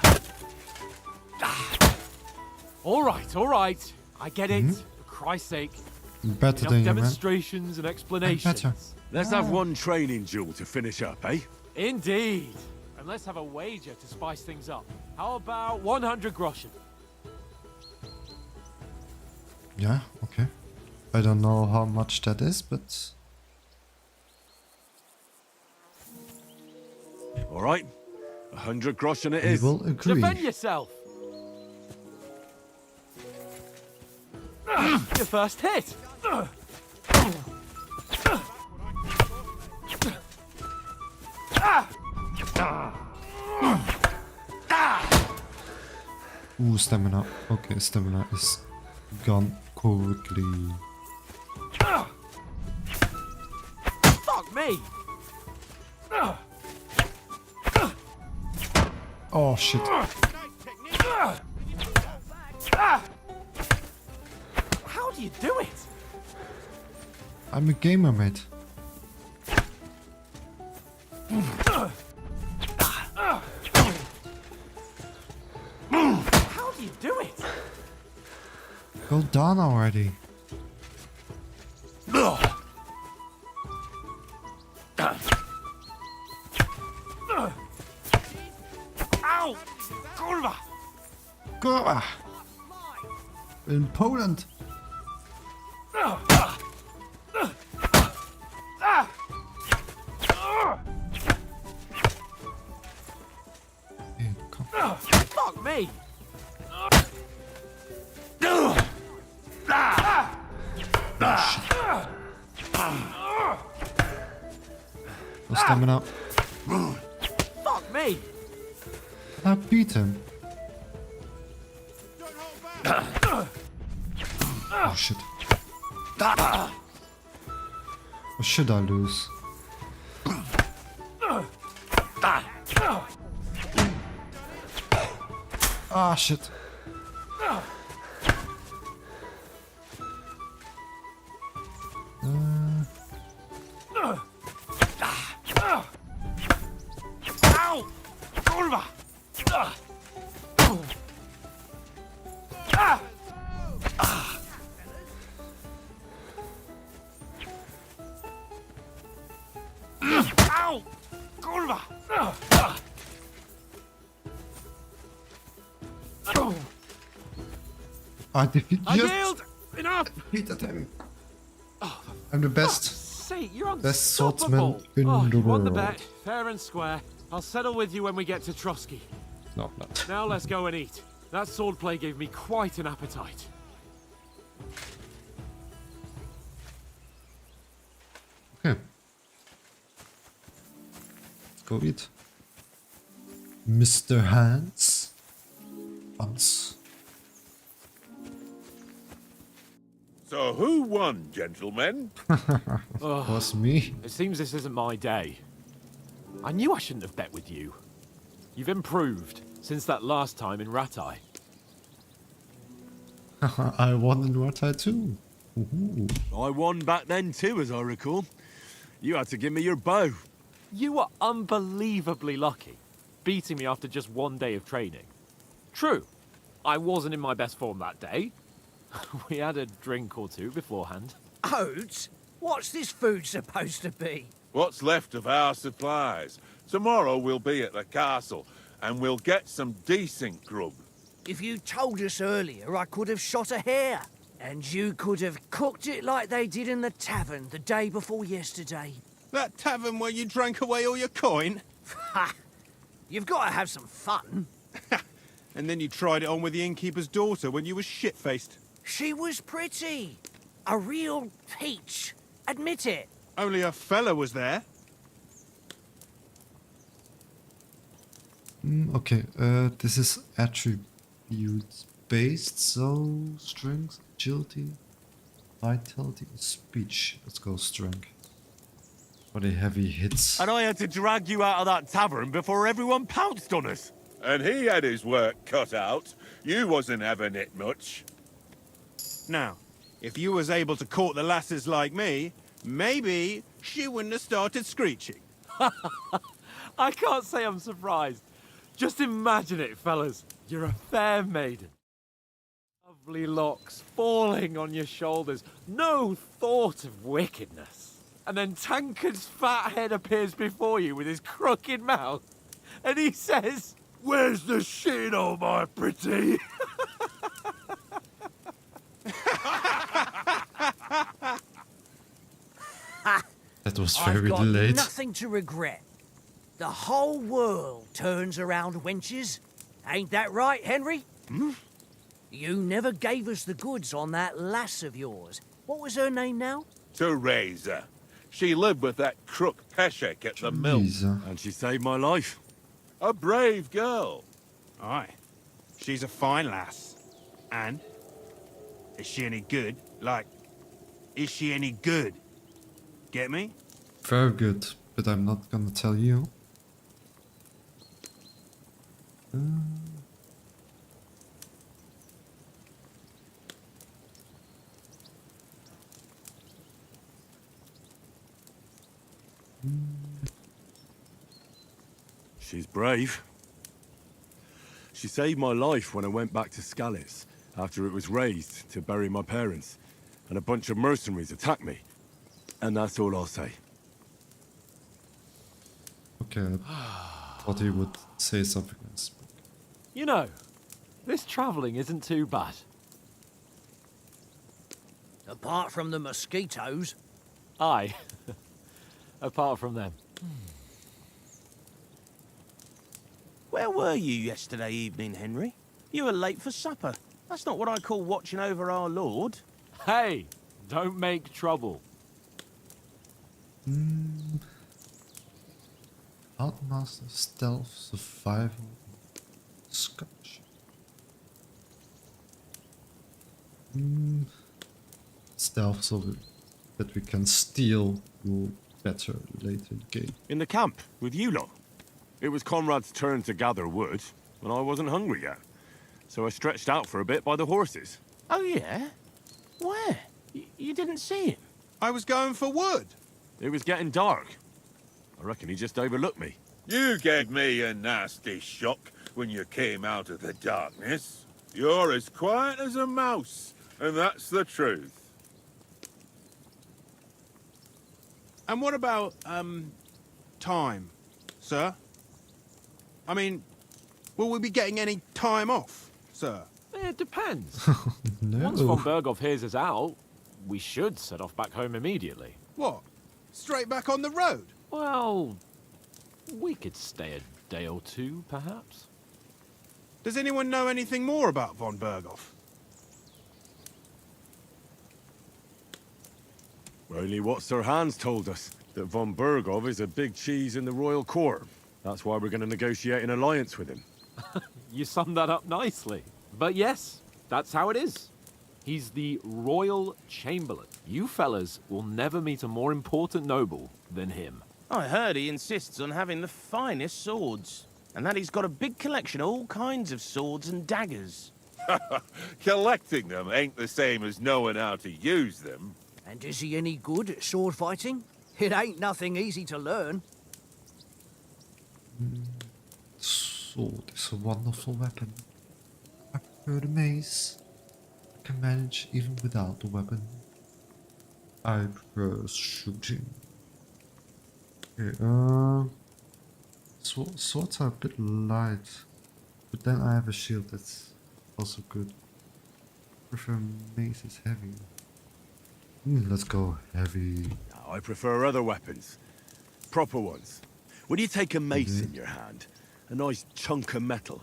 All right. I get it. For Christ's sake.
Better
Enough
than you, man.
demonstrations and explanations.
Let's have one training duel to finish up, eh?
Indeed. And let's have a wager to spice things up. How about 100 groschen?
Yeah, okay. I don't know how much that is, but...
All right. 100 groschen it
we
is.
will agree.
Defend yourself. Your first hit.
Ooh, stamina. Okay, stamina is gone quickly.
Fuck me.
Oh shit.
How do you do it?
I'm a gamer, mate.
How do you do it?
Go down already.
Ow! Kurwa!
Kurwa! In Poland. Hey, come.
Fuck me!
No stamina.
Fuck me!
I beat him. Oh shit. Or should I lose? Ah shit.
Ow! Kurwa! Ow! Kurwa!
I defeated
I yield! Enough!
defeated him. I'm the best.
Sake! great. You're
Best
unstoppable.
swordsman in the
You won the
world.
bet, fair and square. I'll settle with you when we get to Trotsky.
No, not.
Now let's go and eat. That swordplay gave me quite an appetite.
Okay. Let's go eat. Mr. Hans. Hans.
So who won, gentlemen?
Was me.
It seems this isn't my day. I knew I shouldn't have bet with you. You've improved since that last time in Ratai.
I won in Ratai too. Ooh.
I won back then too, as I recall. You had to give me your bow.
You were unbelievably lucky, beating me after just one day of training. True, I wasn't in my best form that day. We had a drink or two beforehand.
Oats? What's this food supposed to be?
What's left of our supplies? Tomorrow we'll be at the castle, and we'll get some decent grub.
If you told us earlier, I could have shot a hare. And you could have cooked it like they did in the tavern the day before yesterday.
That tavern where you drank away all your coin?
Ha! You've got to have some fun.
And then you tried it on with the innkeeper's daughter when you were shit-faced.
She was pretty. A real peach. Admit it.
Only a fella was there.
Okay, this is attributes based, so strength, agility, vitality, speech. Let's go strength. For the heavy hits.
And I had to drag you out of that tavern before everyone pounced on us.
And he had his work cut out. You wasn't having it much.
Now, if you was able to court the lasses like me, maybe she wouldn't have started screeching.
I can't say I'm surprised. Just imagine it, fellas. You're a fair maiden. Lovely locks falling on your shoulders. No thought of wickedness. And then Tankard's fat head appears before you with his crooked mouth. And he says, "Where's the shit, oh my pretty?"
That was
I've
very
got
delayed.
nothing to regret. The whole world turns around wenches. Ain't that right, Henry? You never gave us the goods on that lass of yours. What was her name now?
Teresa. She lived with that crook Peshek at the mill.
Teresa.
And she saved my life.
A brave girl.
Aye. She's a fine lass. And? Is she any good? Like, is she any good? Get me?
Very good, but I'm not gonna tell you.
She's brave. She saved my life when I went back to Skalitz after it was razed to bury my parents, and a bunch of mercenaries attacked me. And that's all I'll say.
Okay, I thought he would say something else.
You know, this travelling isn't too bad.
Apart from the mosquitoes.
Aye. Apart from them.
Where were you yesterday evening, Henry? You were late for supper. That's not what I call watching over our lord.
Hey, don't make trouble.
Outmaster, stealth, survival, Scotch. Stealth, so that we can steal better later in the game.
In the camp, with you lot. It was Conrad's turn to gather wood, and I wasn't hungry yet. So I stretched out for a bit by the horses.
Oh, yeah? Where? You didn't see him?
I was going for wood.
It was getting dark. I reckon he just overlooked me.
You gave me a nasty shock when you came out of the darkness. You're as quiet as a mouse, and that's the truth.
And what about, time, sir? I mean, will we be getting any time off, sir?
It depends.
No.
Once von Berghoff hears us out, we should set off back home immediately.
What?
Straight back on the road?
Well, we could stay a day or two, perhaps.
Does anyone know anything more about von Berghoff?
Only what Sir Hans told us, that von Berghoff is a big cheese in the royal court. That's why we're going to negotiate an alliance with him.
You summed that up nicely. But yes, that's how it is. He's the Royal Chamberlain. You fellas will never meet a more important noble than him.
I heard he insists on having the finest swords, and that he's got a big collection of all kinds of swords and daggers.
Collecting them ain't the same as knowing how to use them.
And is he any good at sword fighting? It ain't nothing easy to learn.
Sword is a wonderful weapon. I prefer the mace. I can manage even without the weapon. I prefer shooting. Okay, swords are a bit light, but then I have a shield that's also good. I prefer mace is heavy. Let's go heavy.
I prefer other weapons. Proper ones. When you take a mace in your hand, a nice chunk of metal,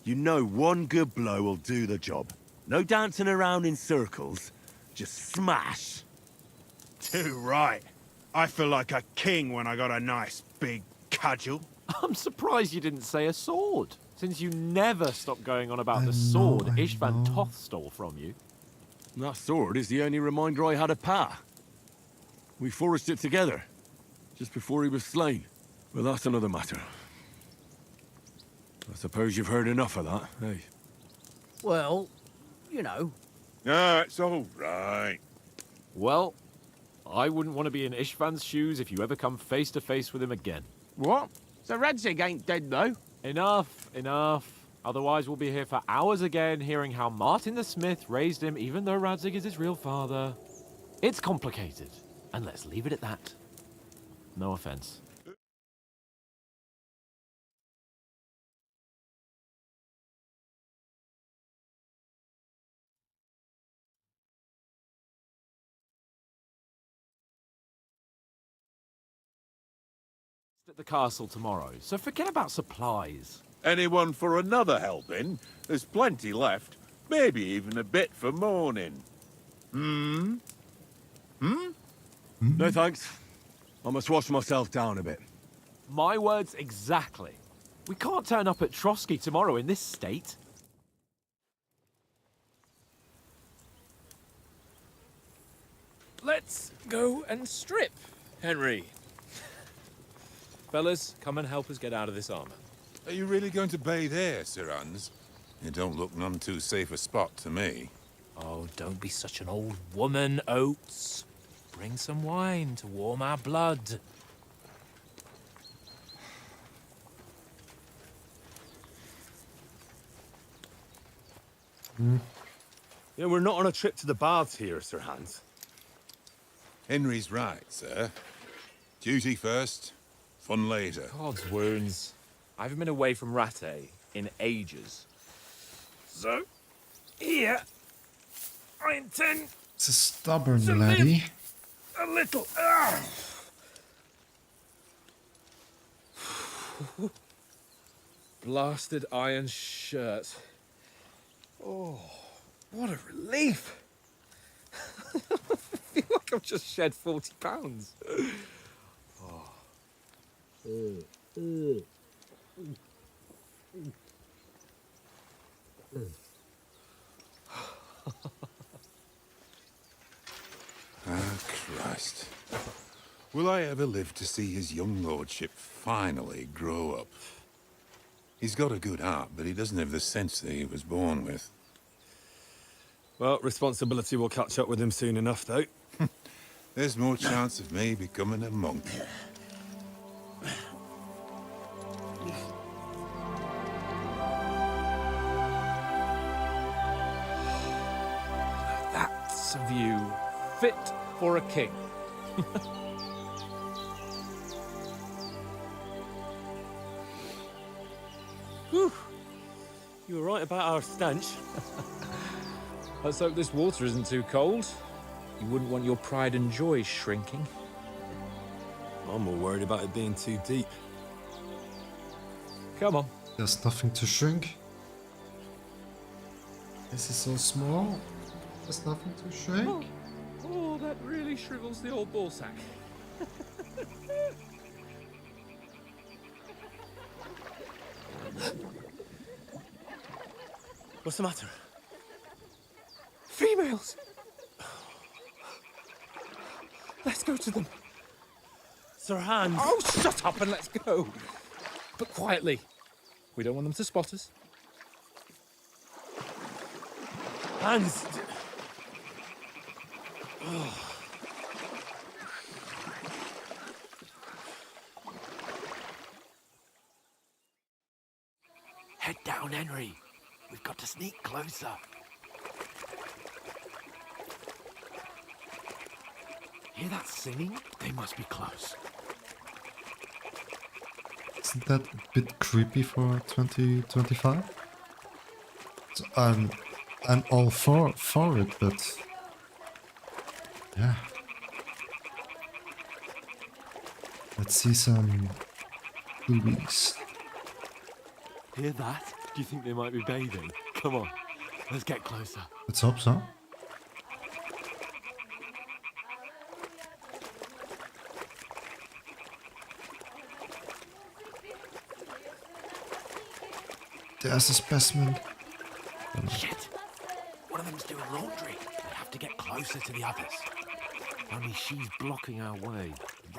you know one good blow will do the job. No dancing around in circles, just smash.
Too right. I feel like a king when I got a nice big cudgel.
I'm surprised you didn't say a sword, since you never stop going on about the sword Ishvan Toth stole from you.
That sword is the only reminder I had of Pa. We forged it together, just before he was slain. But that's another matter. I suppose you've heard enough of that, eh?
Well, you know.
No, it's all right.
Well, I wouldn't want to be in Ishvan's shoes if you ever come face to face with him again.
What? So Radzig ain't dead, though?
Enough, enough. Otherwise we'll be here for hours again hearing how Martin the Smith raised him even though Radzig is his real father. It's complicated, and let's leave it at that. No offense. At the castle tomorrow, so forget about supplies.
Anyone for another helping? There's plenty left. Maybe even a bit for morning.
No thanks. I must wash myself down a bit.
My words exactly. We can't turn up at Trotsky tomorrow in this state.
Let's go and strip, Henry. Fellas, come and help us get out of this armor.
Are you really going to bathe here, Sir Hans? It don't look none too safe a spot to me.
Oh, don't be such an old woman, Oates. Bring some wine to warm our blood.
Yeah, we're not on a trip to the baths here, Sir Hans.
Henry's right, sir. Duty first, fun later.
God's wounds. I haven't been away from Rattay in ages. So, here, I intend
It's a stubborn
to
laddie.
live a little. Blasted iron shirt. Oh, what a relief. I feel like I've just shed 40 pounds.
Ah, Christ. Will I ever live to see his young lordship finally grow up? He's got a good heart, but he doesn't have the sense that he was born with.
Well, responsibility will catch up with him soon enough, though.
There's more chance of me becoming a monk.
That's a view fit for a king.
Whew. You were right about our stench.
Let's hope this water isn't too cold. You wouldn't want your pride and joy shrinking. I'm more worried about it being too deep. Come on.
There's nothing to shrink. This is so small. There's nothing to shrink.
Oh, that really shrivels the old ballsack.
What's the matter?
Females! Let's go to them.
Sir Hans.
Oh, shut up and let's go. But quietly. We don't want them to spot us.
Hans.
Head down, Henry. We've got to sneak closer. Hear that singing? They must be close.
Isn't that a bit creepy for 2025? So I'm all for it, but yeah. Let's see some boobies.
Hear that? Do you think they might be bathing? Come on, let's get closer.
Let's hope so. There's a specimen.
Shit! One of them's doing laundry. We have to get closer to the others. Only she's blocking our way,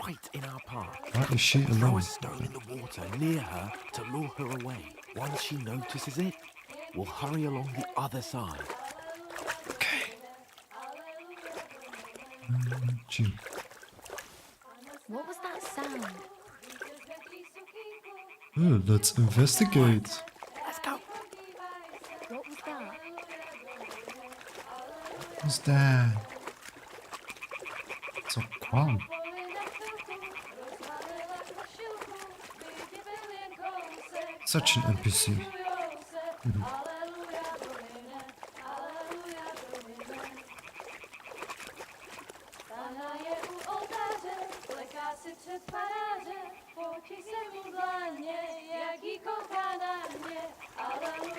right in our path.
Why is she
Throw
alone?
a stone in the water near her to lure her away. Once she notices it, we'll hurry along the other side.
Okay. Gee.
What was that sound?
Oh, let's investigate.
Let's go.
What was that?
What's that? So calm. Such an NPC.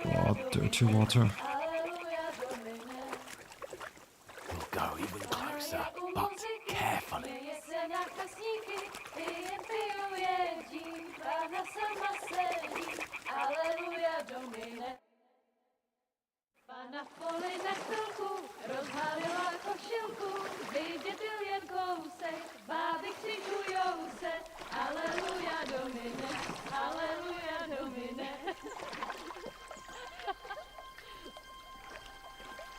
Oh, dirty water.
We'll go even closer, but carefully.
Pana v poli na chvilku rozhalila košilku, vidět byl jen kousek, báby křičujou se, aleluja domine, aleluja domine.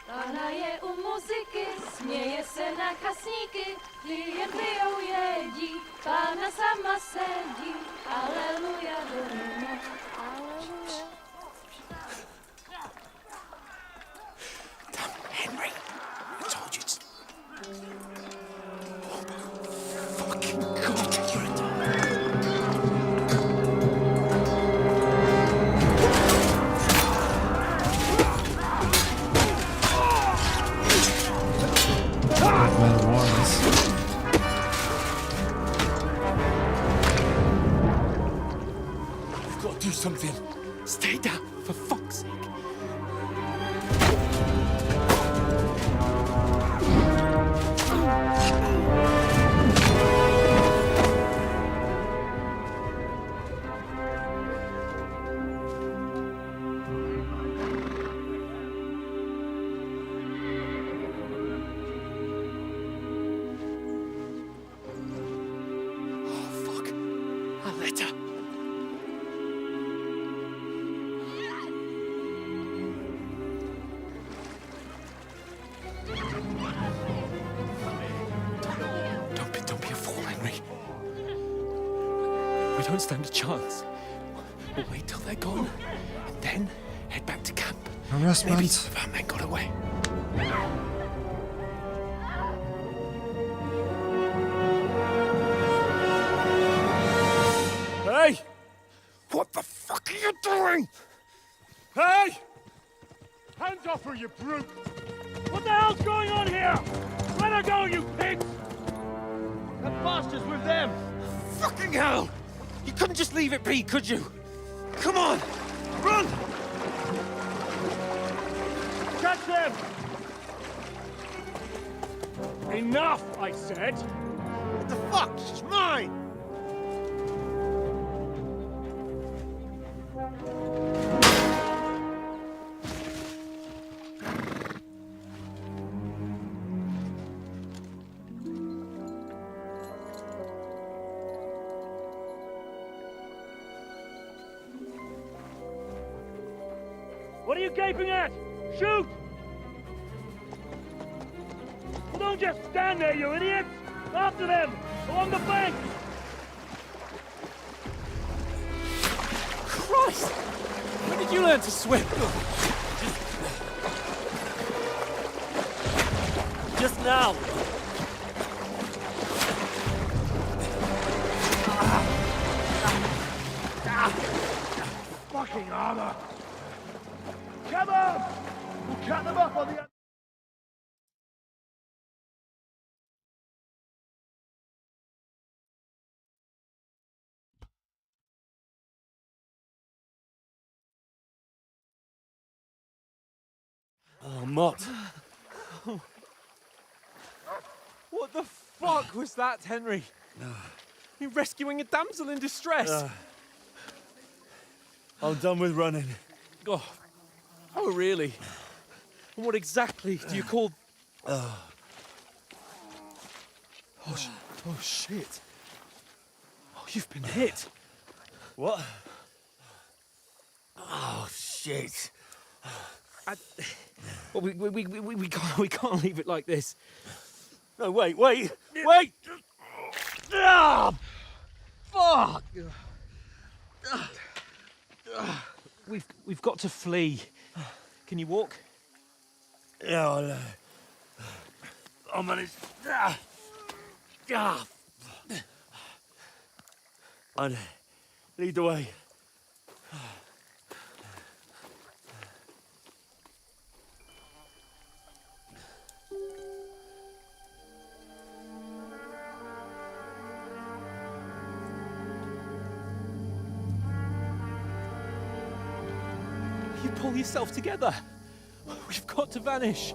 Pana je u muziky, směje se na kasníky, klienty ją jedí, Pána sama sedí, aleluja domine, aleluja.
Henry, I told you to... Fucking God, you're a
Man warns.
We've got to do something. Stay down, for fuck's sake. We don't stand a chance. We'll wait till they're gone, and then head back to camp.
Harassment.
Maybe some of our men got away.
Hey! What the fuck are you doing? Hey! Hands off her, you brute! What the hell's going on here? Let her go, you pigs! That bastard's with them!
Fucking hell! You couldn't just leave it be, could you? Come on! Run!
Catch them! Enough, I said!
What the fuck? It's mine!
What are you gaping at? Shoot! Well, don't just stand there, you idiots! After them! Along the bank!
Christ! When did you learn to swim?
Just now! Fucking armor! Come on! We'll cut them up on the other...
Oh, Mott. What the fuck was that, Henry? You rescuing a damsel in distress?
I'm done with running.
Oh, really? And what exactly do you call... Oh, shit. Oh, you've been hit.
What?
Oh, shit.
Well, we can't leave it like this.
No, wait! Ah! Fuck!
We've got to flee. Can you walk?
Yeah, I'll manage. I'd lead the way.
You pull yourself together. We've got to vanish.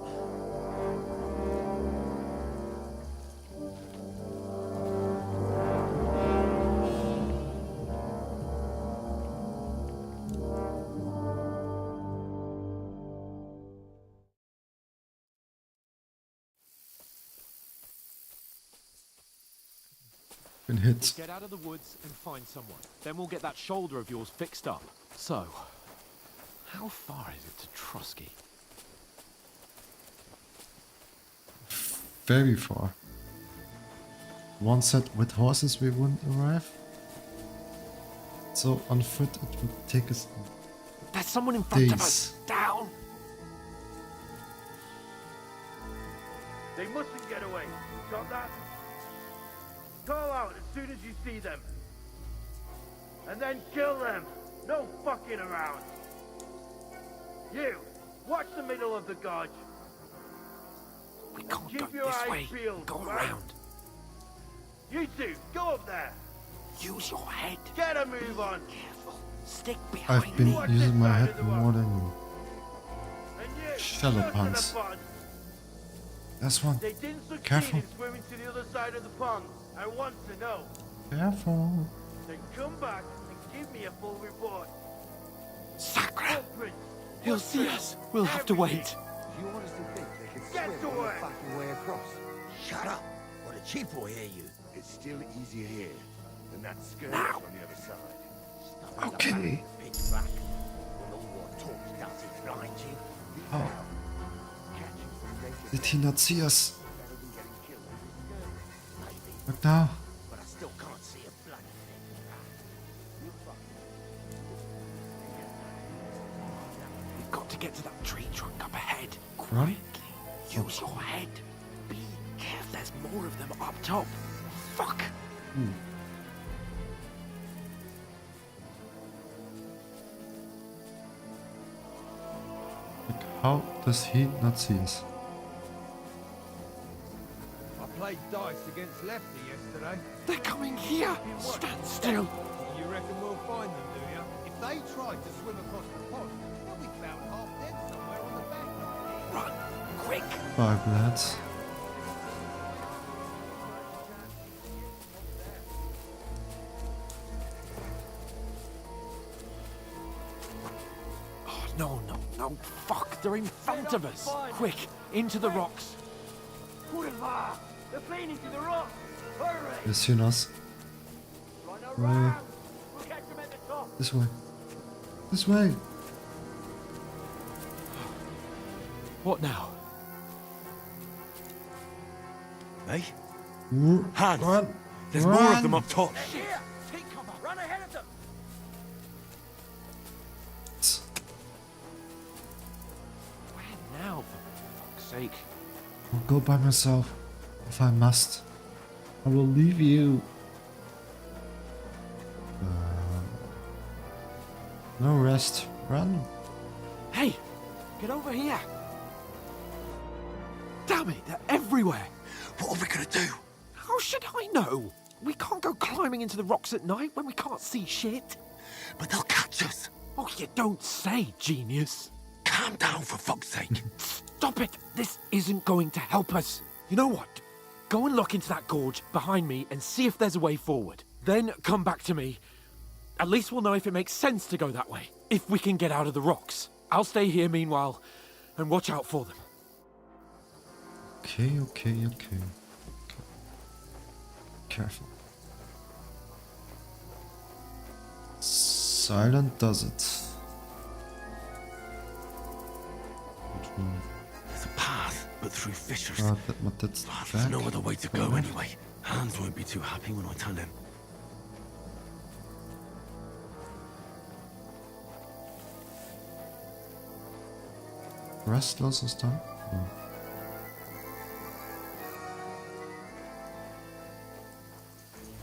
Been hit.
Get out of the woods and find someone. Then we'll get that shoulder of yours fixed up. So, how far is it to Trusky?
Very far. One said with horses we wouldn't arrive. So on foot it would take us
There's someone in front of
days.
us. Down!
They mustn't get away. Got that? Call out as soon as you see them. And then kill them. No fucking around. You, watch the middle of the gorge.
We can't
Keep
go
your
this
eyes
way.
peeled,
Go
right?
around.
You two, go up there.
Use your head.
Get a move on.
Careful. Stick behind
I've been
me.
using my head more than you.
And you,
Shallow
go to the
ponds.
pond.
That's one.
They didn't succeed
Careful.
in swimming to the other side of the pond. I want to know.
Careful.
Then come back and give me a full report.
Sacre!
Footprints,
He'll see us. We'll have to wait.
You honestly think they could
Get
swim
to
all the
work.
fucking way across?
Shut up, or the chief will hear you.
It's still easier here than that skirmish
Now.
on the other side.
Okay.
Pitch back. When all your talk does is blind you.
Oh. Did he not see us? Look now.
But I still can't see a bloody
We've got to get to that tree trunk up ahead.
Run.
Use your head. Be careful. There's more of them up top. Fuck.
Like, how does he not see us?
I played dice against Lefty yesterday.
They're coming here! Stand still!
You reckon we'll find them, do you? If they tried to swim across the pond, they'll be found half dead somewhere on the bank.
Run! Quick!
Bye, lads.
Oh, no, no, no. Fuck, they're in front of us. Quick, into the rocks.
They're playing into the rock. Hurry!
They've seen us. This way. This way.
What now?
Hey?
Run.
Hans! There's
Run.
more of them up top.
Here! Take cover! Run ahead of them!
Where now, for fuck's sake?
I'll go by myself if I must. I will leave you. No rest. Run.
Hey! Get over here! Damn it, they're everywhere!
What are we gonna do?
How should I know? We can't go climbing into the rocks at night when we can't see shit.
But they'll catch us.
Oh, you don't say, genius.
Calm down, for fuck's sake.
Stop it! This isn't going to help us. You know what? Go and look into that gorge behind me and see if there's a way forward. Then come back to me. At least we'll know if it makes sense to go that way. If we can get out of the rocks. I'll stay here meanwhile and watch out for them.
Okay. Careful. Silent does it.
There's a path, but through fissures.
That's
There's no other way to go anyway. Hans won't be too happy when I tell him.
Restless this time? No.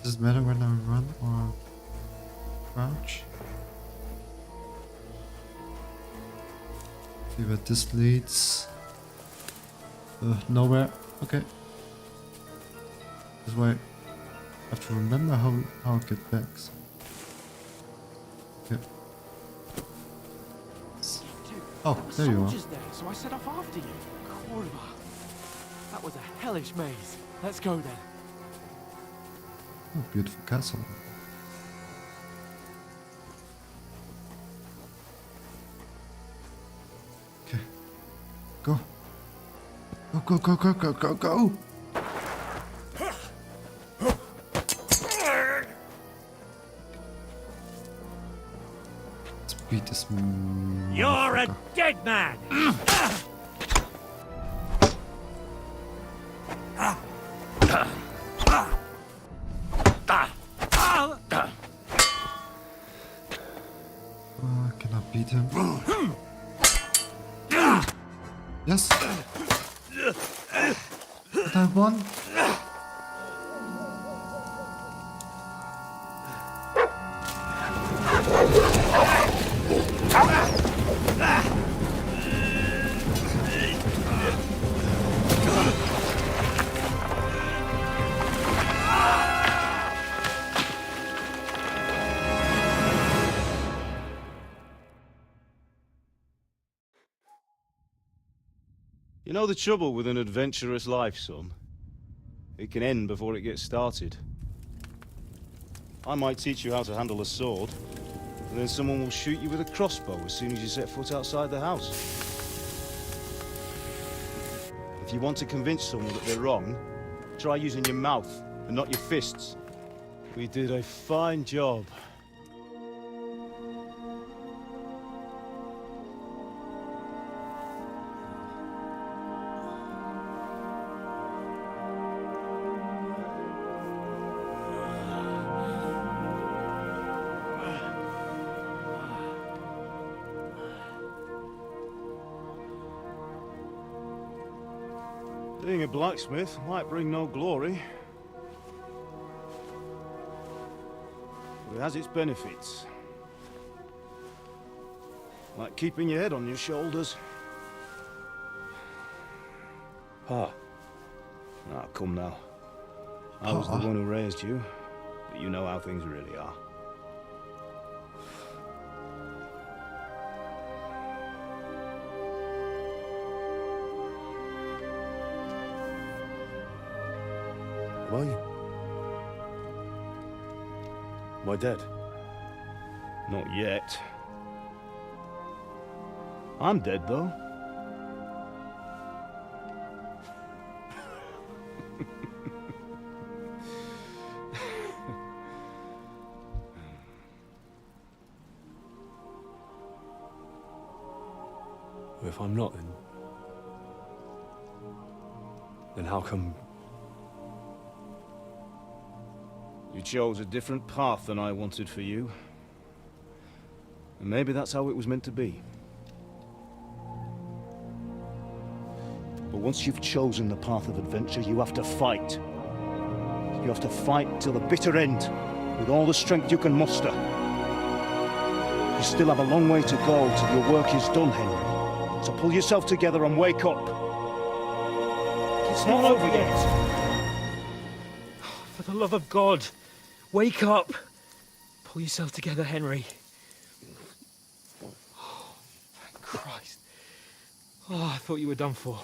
Does it matter when I run or crouch? See where this leads. Nowhere. Okay. This way. I have to remember how to get back. So. Okay. Oh, there you are.
There, so I set off after you. Kurva. That was a hellish maze. Let's go then.
Oh, beautiful castle. Okay. Go. Go. Let's beat this.
You're a dead man!
Can I beat him? Yes. But I won.
You know the trouble with an adventurous life, son? It can end before it gets started. I might teach you how to handle a sword, and then someone will shoot you with a crossbow as soon as you set foot outside the house. If you want to convince someone that they're wrong, try using your mouth and not your fists. We did a fine job. Being a blacksmith might bring no glory, but it has its benefits. Like keeping your head on your shoulders. Pa. Ah, come now. I was the one who raised you.
that you know how things really are.
Am I? Am I dead?
Not yet. I'm dead, though.
If I'm not, then how come...
You chose a different path than I wanted for you. And maybe that's how it was meant to be. But once you've chosen the path of adventure, you have to fight. You have to fight till the bitter end, with all the strength you can muster. You still have a long way to go till your work is done, Henry. So pull yourself together and wake up. It's not over yet.
For the love of God, wake up. Pull yourself together, Henry. Oh, thank Christ. Oh, I thought you were done for.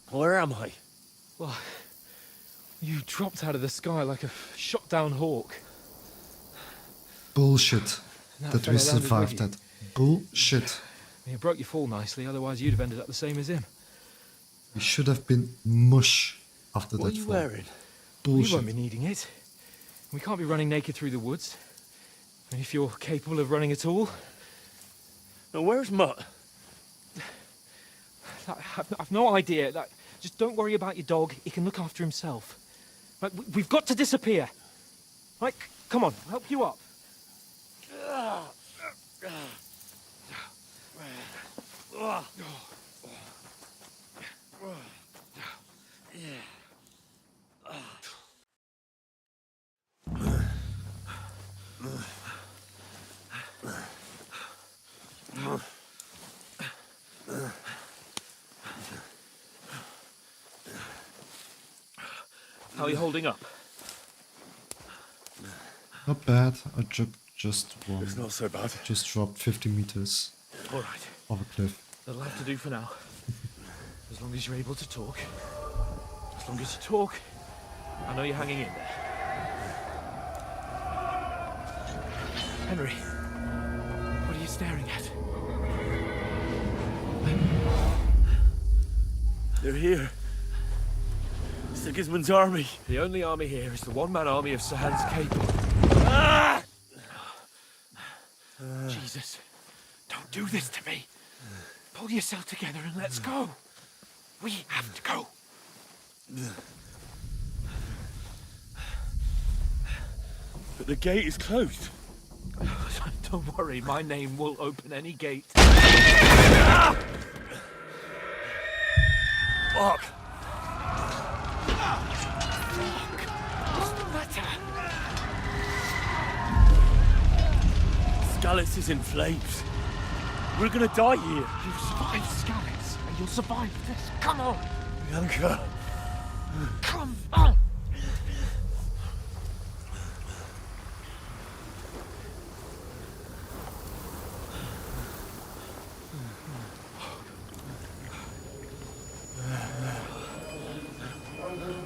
Where am I?
Well, you dropped out of the sky like a shot-down hawk.
Bullshit
That
that
fella
we
landed
survived
with you.
that. Bullshit.
You broke your fall nicely, otherwise you'd have ended up the same as him.
We should have been mush after
What
that
are you
fall.
wearing?
Bullshit.
You won't be needing it. We can't be running naked through the woods. And if you're capable of running at all...
Now, where's Mutt?
I've no idea. Just don't worry about your dog. He can look after himself. We've got to disappear. Right, come on, I'll help you up. How are you holding up?
Not bad. I just won.
It's not so bad.
Just dropped 50 meters
All right.
off a cliff.
That'll have to do for now. As long as you're able to talk. As long as you talk, I know you're hanging in there. Henry, what are you staring at?
They're here. Sigismund's army.
The only army here is the one-man army of Sahan's Cape.
Ah!
Jesus, don't do this to me. Pull yourself together and let's go. We have to go.
But the gate is closed.
Don't worry, my name will open any gate.
Fuck.
What's the matter?
Skalitz is in flames. We're gonna die here.
You've survived Skalitz, and you'll survive this. Come on.
Bianca.
Come on.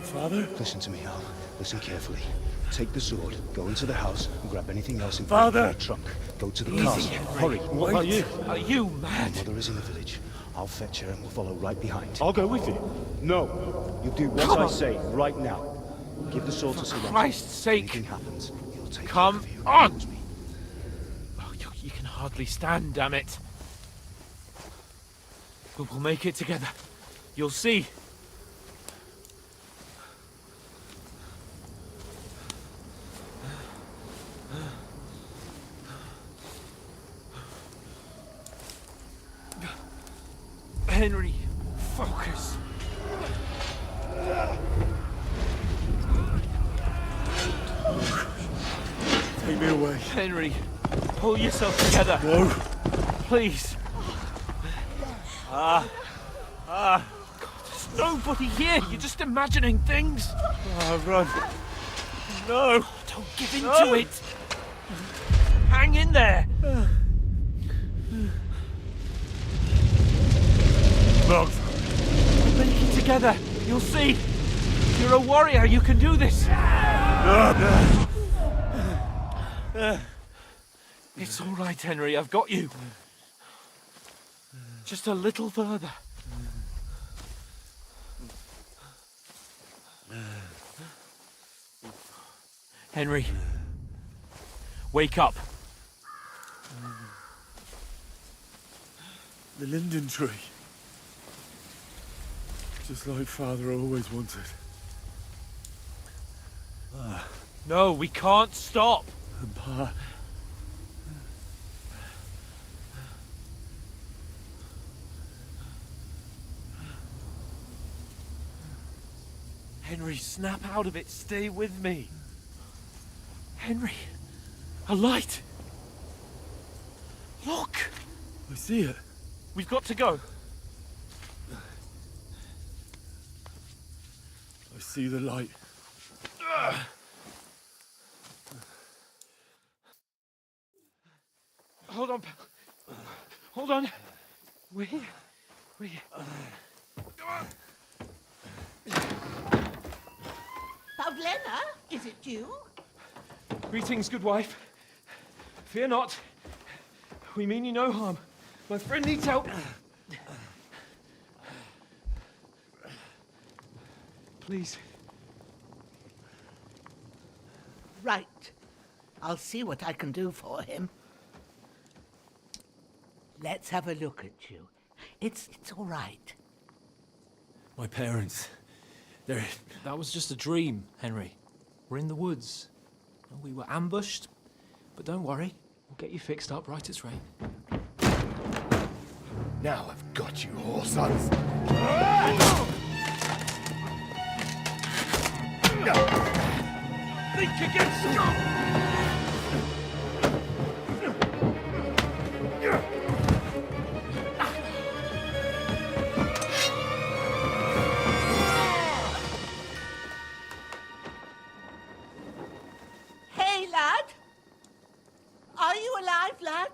Father?
Listen to me, Al. Listen carefully. Take the sword, go into the house, and grab anything else in
Father!
your trunk. Go to the
Easy,
castle.
Henry.
Hurry.
What about you? Are you
My
mad?
mother is in the village. I'll fetch her and we'll follow right behind.
I'll go with you.
No. You do what
Come
I
on.
say right now. Give the sword to Sir
Christ's sake.
Anything happens, he'll take
Come
care of you.
on.
Promise me.
Oh, you can hardly stand, damn it. But we'll make it together. You'll see. Henry, focus.
Take me away.
Henry, pull yourself together.
No.
Please. nobody here. You're just imagining things.
Oh, run. No.
Don't give in to it. Hang in there.
Mugs.
Make it together. You'll see. You're a warrior. You can do this. It's all right, Henry. I've got you. Just a little further. Henry, wake up.
The linden tree. Just like Father always wanted.
No, we can't stop.
And Pa...
Henry, snap out of it. Stay with me. Henry, a light. Look.
I see it.
We've got to go.
I see the light.
Hold on, pal. Hold on. We're here. We're here. Come on.
Pavlena, is it you?
Greetings, good wife. Fear not. We mean you no harm. My friend needs help. Please.
Right. I'll see what I can do for him. Let's have a look at you. It's all right.
My parents.
That was just a dream, Henry. We're in the woods. We were ambushed, but don't worry. We'll get you fixed up right as rain.
Now I've got you, whoresons.
Think against
Hey, lad! Are you alive, lad?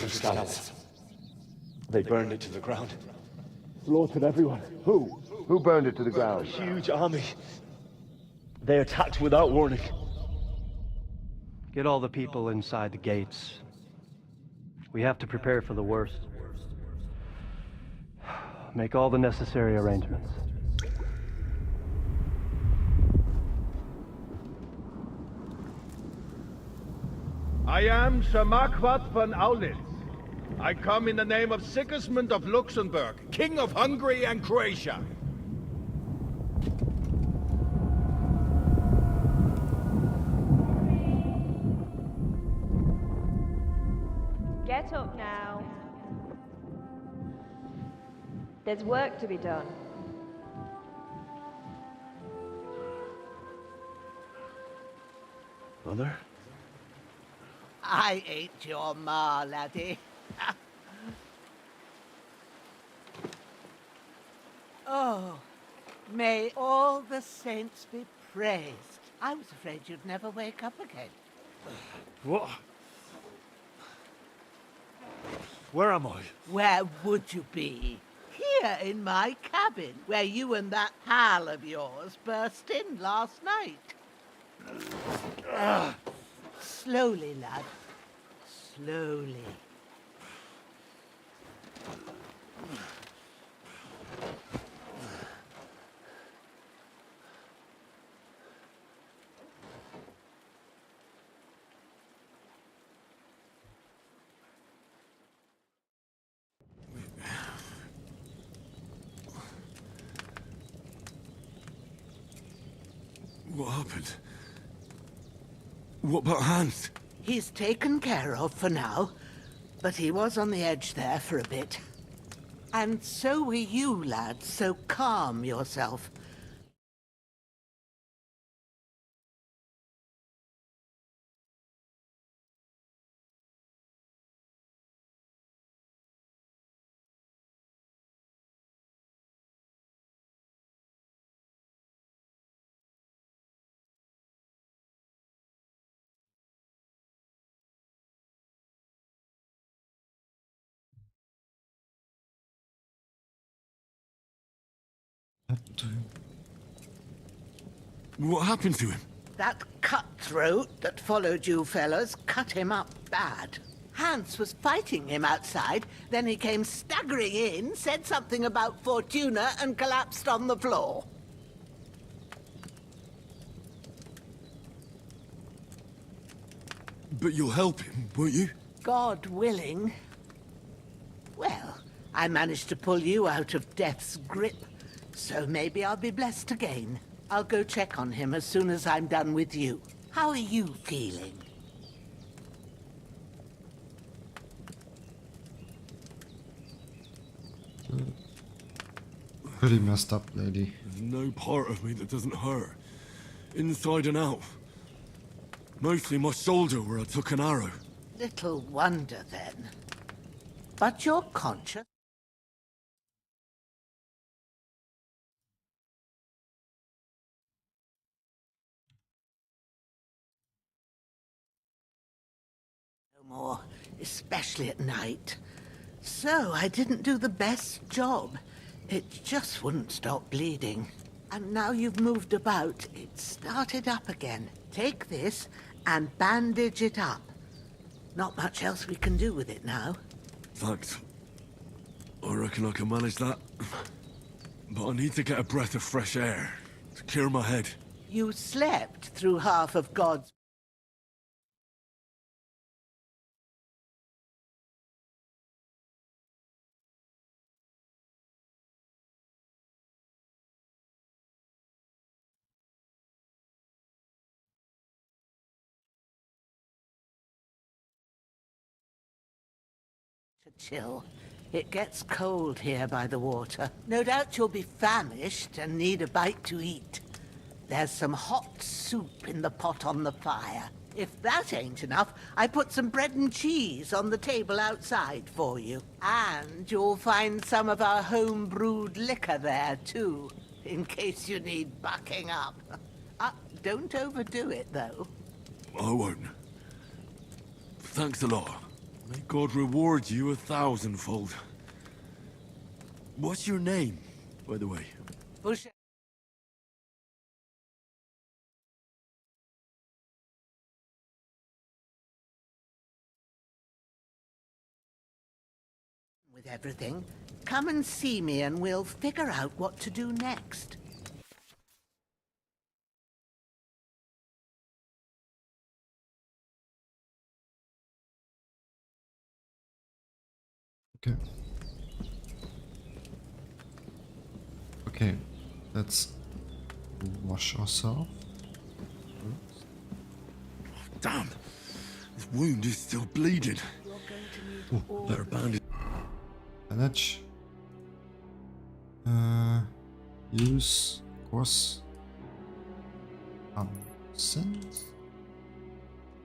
Scouts. They burned it to the ground.
Slaughtered everyone. Who? Who burned it to the
A
ground?
huge army. They attacked without warning.
Get all the people inside the gates. We have to prepare for the worst. Make all the necessary arrangements.
I am Sir Marquardt von Aulitz. I come in the name of Sigismund of Luxembourg, King of Hungary and Croatia.
Get up now. There's work to be done.
Mother?
I ain't your ma, laddie. Oh, may all the saints be praised. I was afraid you'd never wake up again.
What? Where am I?
Where would you be? Here in my cabin, where you and that pal of yours burst in last night. Slowly, lad. Slowly.
What happened? What about Hans?
He's taken care of for now, but he was on the edge there for a bit. And so were you, lad, so calm yourself.
What happened to him?
That cutthroat that followed you fellas cut him up bad. Hans was fighting him outside, then he came staggering in, said something about Fortuna, and collapsed on the floor.
But you'll help him, won't you?
God willing. Well, I managed to pull you out of death's grip, so maybe I'll be blessed again. I'll go check on him as soon as I'm done with you. How are you feeling?
Pretty messed up, lady.
There's no part of me that doesn't hurt. Inside and out. Mostly my shoulder where I took an arrow.
Little wonder then. But you're conscious. No more, especially at night. So I didn't do the best job. It just wouldn't stop bleeding. And now you've moved about, it started up again. Take this and bandage it up. Not much else we can do with it now.
Thanks. I reckon I can manage that. But I need to get a breath of fresh air to clear my head.
You slept through half of God's... Chill. It gets cold here by the water. No doubt you'll be famished and need a bite to eat. There's some hot soup in the pot on the fire. If that ain't enough, I put some bread and cheese on the table outside for you. And you'll find some of our home-brewed liquor there, too, in case you need bucking up. Don't overdo it, though.
I won't. Thanks a lot. May God reward you 1,000-fold. What's your name, by the way?
Bush. With everything, come and see me and we'll figure out what to do next.
Okay. Okay, let's wash ourselves.
Damn! This wound is still bleeding. Better bandage.
Bandage. Use course. Sense.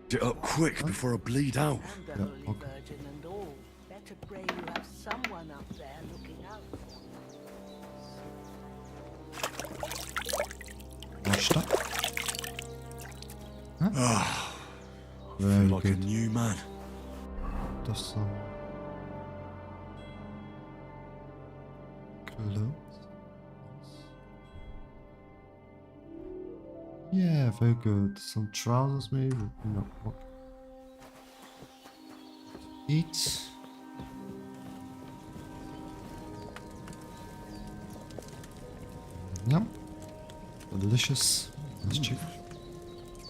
Get up quick before I bleed out.
And the Holy Virgin and all. Better pray you have someone up there looking out for you.
Washed up. Huh?
Ah, I
Very
feel like
good.
a new man.
Just some clothes. Yeah, very good. Some trousers maybe? No. What? Eat. Yum. Delicious. Nice chicken.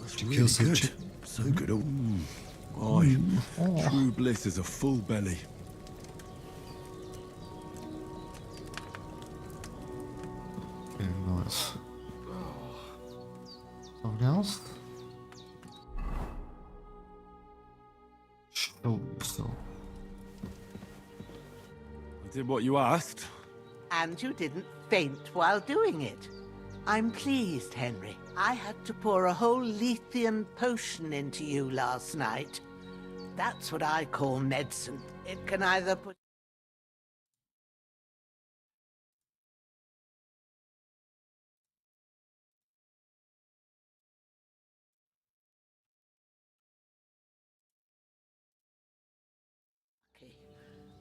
That's
Did you
really
kill some
good.
chicken?
So good. Aye. True bliss is a full belly.
Okay, nice. Something else? So.
I did what you asked.
And you didn't faint while doing it. I'm pleased, Henry. I had to pour a whole Lethean potion into you last night. That's what I call medicine. It can either put...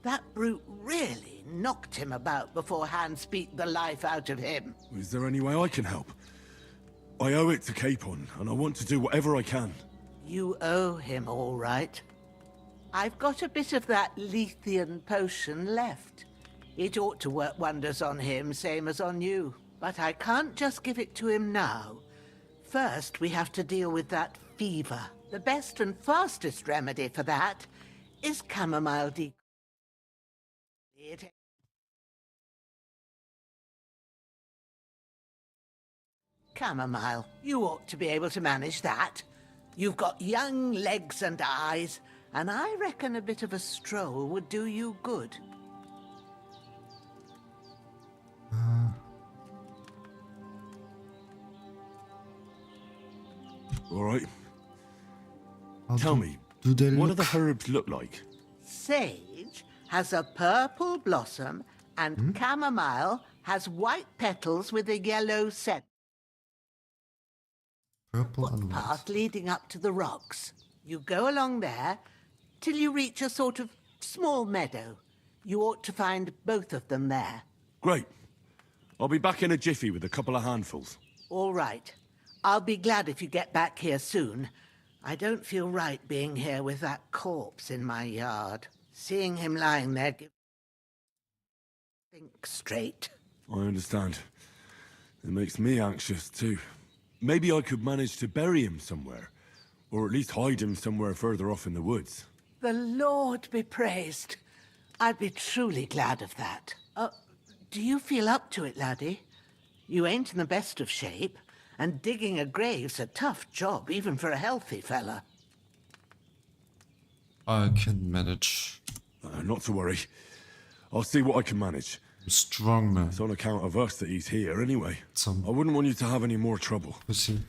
That brute really knocked him about before Hans beat the life out of him.
Is there any way I can help? I owe it to Capon, and I want to do whatever I can.
You owe him, all right. I've got a bit of that Lethean potion left. It ought to work wonders on him, same as on you. But I can't just give it to him now. First, we have to deal with that fever. The best and fastest remedy for that is chamomile decoction. Chamomile. You ought to be able to manage that. You've got young legs and eyes, and I reckon a bit of a stroll would do you good.
All right.
Tell
me,
what
do the herbs look like?
Sage has a purple blossom, and chamomile has white petals with a yellow scent.
Purple and white.
Path leading up to the rocks. You go along there till you reach a sort of small meadow. You ought to find both of them there.
Great. I'll be back in a jiffy with a couple of handfuls.
All right. I'll be glad if you get back here soon. I don't feel right being here with that corpse in my yard. Seeing him lying there think straight.
I understand. It makes me anxious too. Maybe I could manage to bury him somewhere. Or at least hide him somewhere further off in the woods.
The Lord be praised. I'd be truly glad of that. Do you feel up to it, laddie? You ain't in the best of shape, and digging a grave's a tough job, even for a healthy fella.
I can manage.
Not to worry. I'll see what I can manage.
I'm strong, man.
It's on account of us that he's here anyway.
Some...
I wouldn't want you to have any more trouble.
Pussy.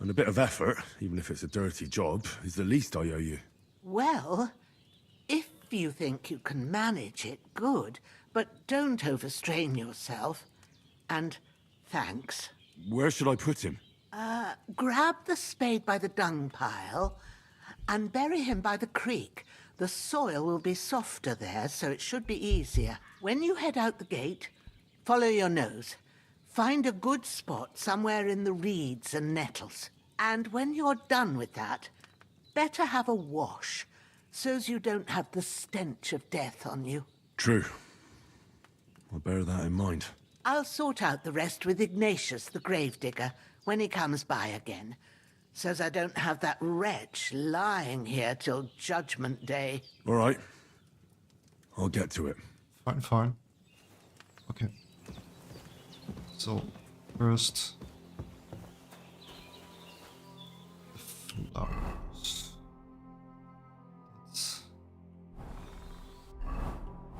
And a bit of effort, even if it's a dirty job, is the least I owe you.
Well, if you think you can manage it, good. But don't overstrain yourself. And thanks.
Where should I put him?
Grab the spade by the dung pile and bury him by the creek. The soil will be softer there, so it should be easier. When you head out the gate, follow your nose. Find a good spot somewhere in the reeds and nettles. And when you're done with that, better have a wash, so's you don't have the stench of death on you.
True. I'll bear that in mind.
I'll sort out the rest with Ignatius, the gravedigger, when he comes by again, so's I don't have that wretch lying here till Judgment Day.
All right. I'll get to it.
Fine, fine. Okay. So, first... the flowers. That's...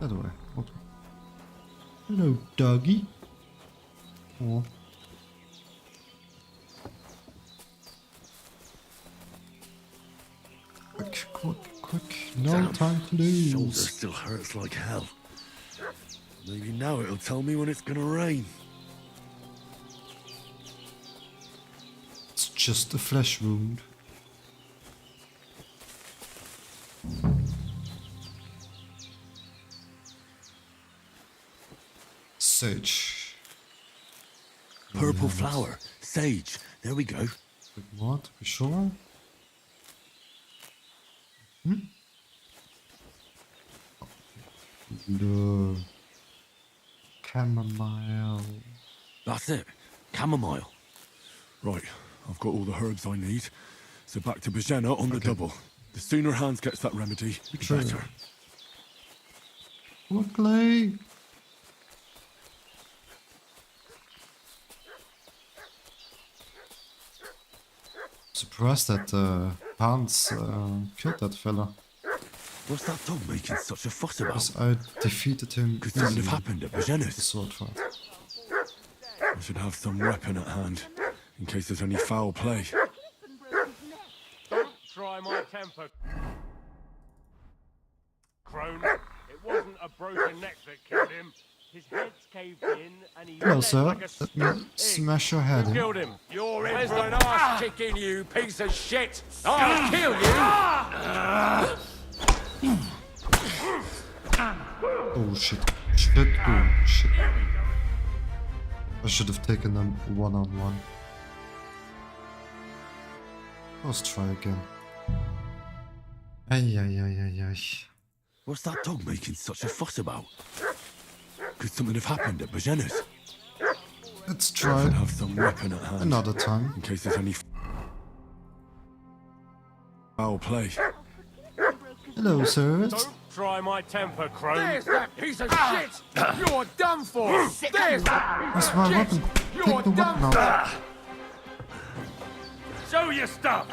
That way. Okay. Hello, doggy. Oh. Quick, quick, quick. No
Damn.
time to lose.
Shoulder still hurts like hell. Maybe now it'll tell me when it's gonna rain.
It's just a flesh wound. Sage.
Purple flower. sage. There we go.
A bit more to be sure. The chamomile.
That's it. Chamomile. Right, I've got all the herbs I need. So back to Bajena on the double. The sooner Hans gets that remedy, the better.
Quickly! Surprised that Hans killed that fella.
What's that dog making such a fuss about?
Because I defeated him.
Could something have happened at Bajena's?
Sword fight.
I should have some weapon at hand, in case there's any foul play.
Don't try my temper, crone. It wasn't a broken neck that killed him. His head's caved in, and he
Hello,
led
sir.
like a
Let me smash your head
Who
in.
killed him?
You're in for an ass kicking, you piece of shit! I'll kill you!
Oh shit. Shit. Oh shit. I should have taken them one-on-one. Let's try again. Ay.
What's that dog making such a fuss about? Could something have happened at Bajena's?
Let's
I
try
should have some weapon at hand.
another time.
In case there's any foul play.
Hello, sir.
Don't try my temper, crone.
There's that piece of shit! You're done for! There's that
That's
piece
my
of
weapon.
shit!
Take
You're
the
done
weapon out.
Show your stuff.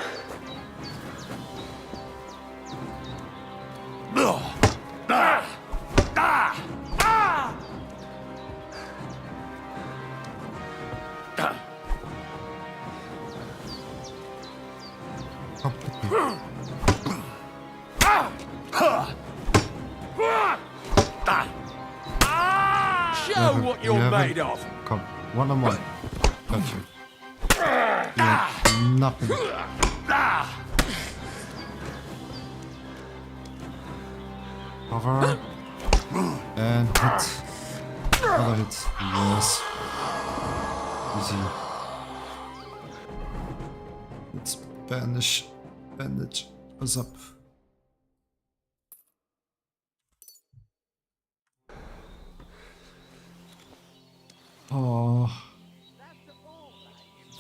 Show what you're made of!
Come, one-on-one. Got you. You're nothing. Cover. And hit. Another hit. Yes. Easy. Let's bandage us up. Oh,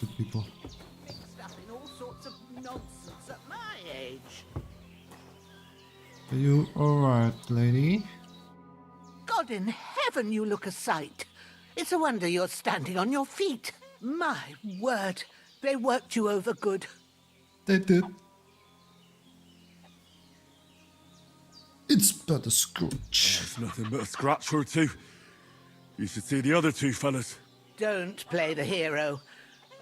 good people.
Mixed up in all sorts of nonsense at my age.
Are you alright, lady?
God in heaven, you look a sight. It's a wonder you're standing on your feet. My word, they worked you over good.
They did. It's but a scratch.
It's nothing but a scratch or two. You should see the other two fellas.
Don't play the hero.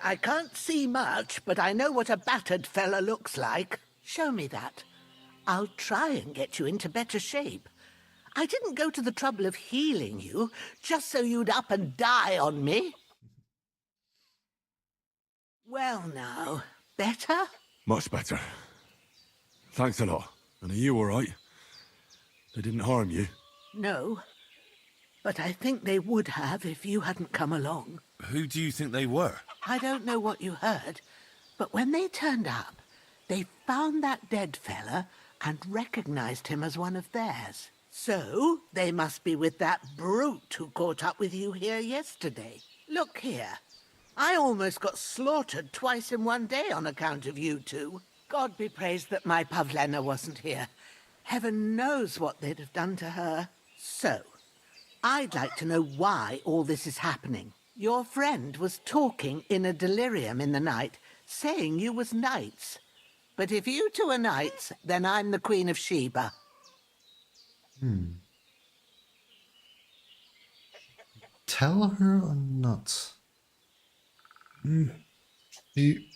I can't see much, but I know what a battered fella looks like. Show me that. I'll try and get you into better shape. I didn't go to the trouble of healing you just so you'd up and die on me. Well now, better?
Much better. Thanks a lot. And are you all right? They didn't harm you?
No, but I think they would have if you hadn't come along.
Who do you think they were?
I don't know what you heard, but when they turned up, they found that dead fella and recognized him as one of theirs. So, they must be with that brute who caught up with you here yesterday. Look here. I almost got slaughtered twice in one day on account of you two. God be praised that my Pavlena wasn't here. Heaven knows what they'd have done to her. So, I'd like to know why all this is happening. Your friend was talking in a delirium in the night, saying you was knights. But if you two are knights, then I'm the Queen of Sheba.
Tell her or not? He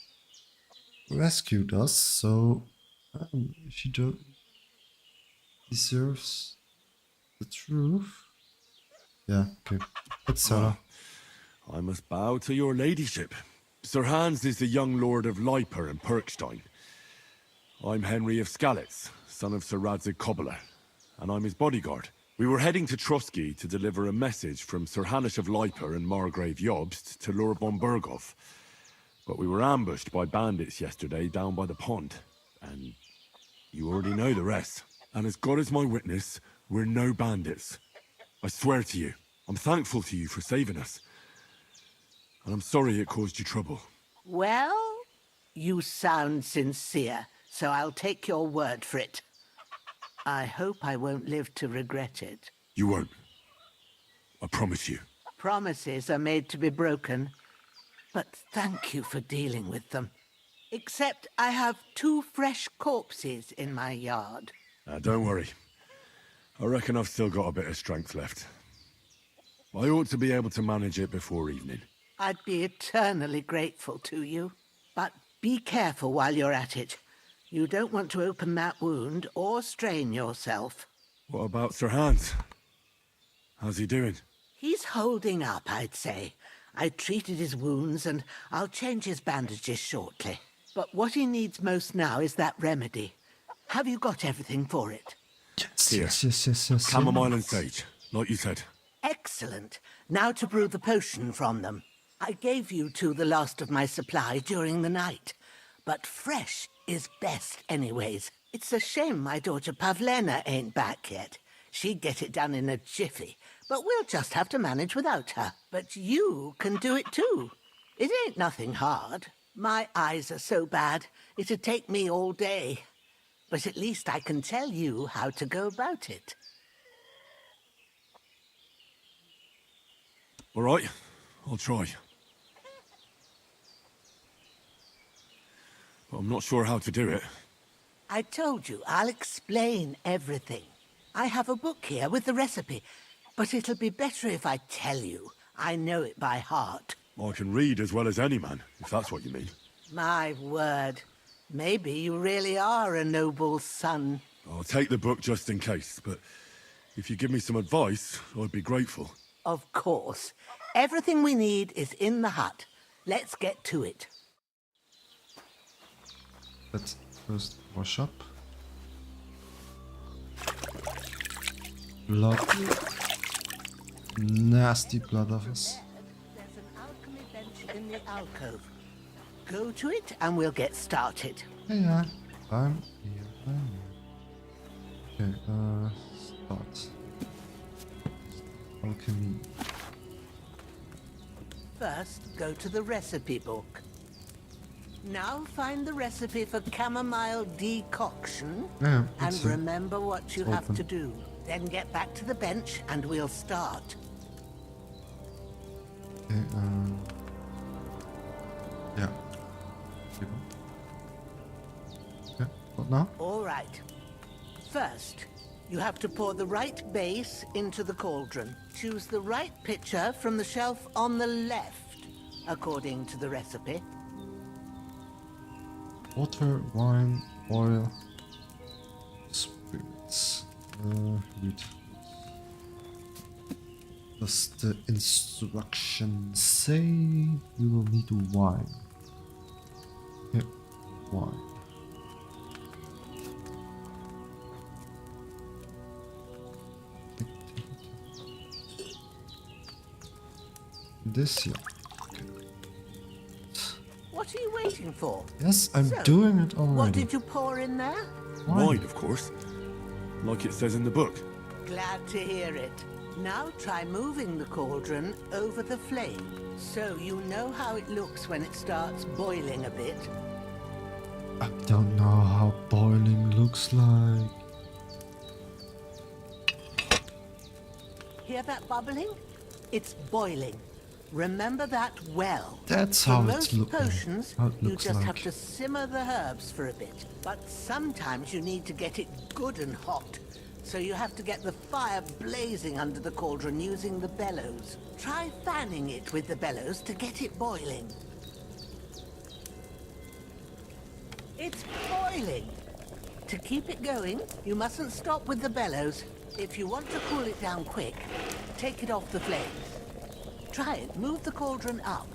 rescued us, so she deserves the truth. Yeah, okay. Let's tell her.
I must bow to your ladyship. Sir Hans is the young lord of Leiper and Perkstein. I'm Henry of Skalitz, son of Sir Radzig Cobbler, and I'm his bodyguard. We were heading to Trotsky to deliver a message from Sir Hanush of Leiper and Margrave Jobst to Lord von Burgov. But we were ambushed by bandits yesterday down by the pond. And you already know the rest. And as God is my witness, we're no bandits. I swear to you, I'm thankful to you for saving us. And I'm sorry it caused you trouble.
Well, you sound sincere, so I'll take your word for it. I hope I won't live to regret it.
You won't. I promise you.
Promises are made to be broken, but thank you for dealing with them. Except I have 2 fresh corpses in my yard.
Don't worry. I reckon I've still got a bit of strength left. I ought to be able to manage it before evening.
I'd be eternally grateful to you. But be careful while you're at it. You don't want to open that wound or strain yourself.
What about Sir Hans? How's he doing?
He's holding up, I'd say. I treated his wounds and I'll change his bandages shortly. But what he needs most now is that remedy. Have you got everything for it?
Here.
Yes.
Chamomile and sage, like you said.
Excellent. Now to brew the potion from them. I gave you 2 the last of my supply during the night. But fresh is best anyways. It's a shame my daughter Pavlena ain't back yet. She'd get it done in a jiffy. But we'll just have to manage without her. But you can do it too. It ain't nothing hard. My eyes are so bad, it'd take me all day. But at least I can tell you how to go about it.
All right, I'll try. But I'm not sure how to do it.
I told you, I'll explain everything. I have a book here with the recipe, but it'll be better if I tell you. I know it by heart.
I can read as well as any man, if that's what you mean.
My word. Maybe you really are a noble son.
I'll take the book just in case, but if you give me some advice, I'd be grateful.
Of course. Everything we need is in the hut. Let's get to it.
Let's first wash up. Blood. Nasty blood of us.
There's an alchemy bench in the alcove. Go to it and we'll get started.
Yeah, I'm here. Okay, start. Alchemy.
First, go to the recipe book. Now find the recipe for chamomile decoction
Yeah,
and remember what you have
open.
to do. Then get back to the bench and we'll start.
Okay, yeah. Okay, what now?
All right. First, you have to pour the right base into the cauldron. Choose the right pitcher from the shelf on the left, according to the recipe.
Water, wine, oil, spirits. Read. Does the instruction say we will need wine? Yeah, wine. This here.
What are you waiting for?
Yes, I'm
So,
doing it already.
What did you pour in there?
Wine, of course. Like it says in the book.
Glad to hear it. Now try moving the cauldron over the flame, so you know how it looks when it starts boiling a bit.
I don't know how boiling looks like.
Hear that bubbling? It's boiling. Remember that well.
That's
For
how
most
it looks.
potions,
How it
you
looks
just
like.
have to simmer the herbs for a bit. But sometimes you need to get it good and hot. So you have to get the fire blazing under the cauldron using the bellows. Try fanning it with the bellows to get it boiling. It's boiling. To keep it going, you mustn't stop with the bellows. If you want to cool it down quick, take it off the flames. Try it. Move the cauldron up.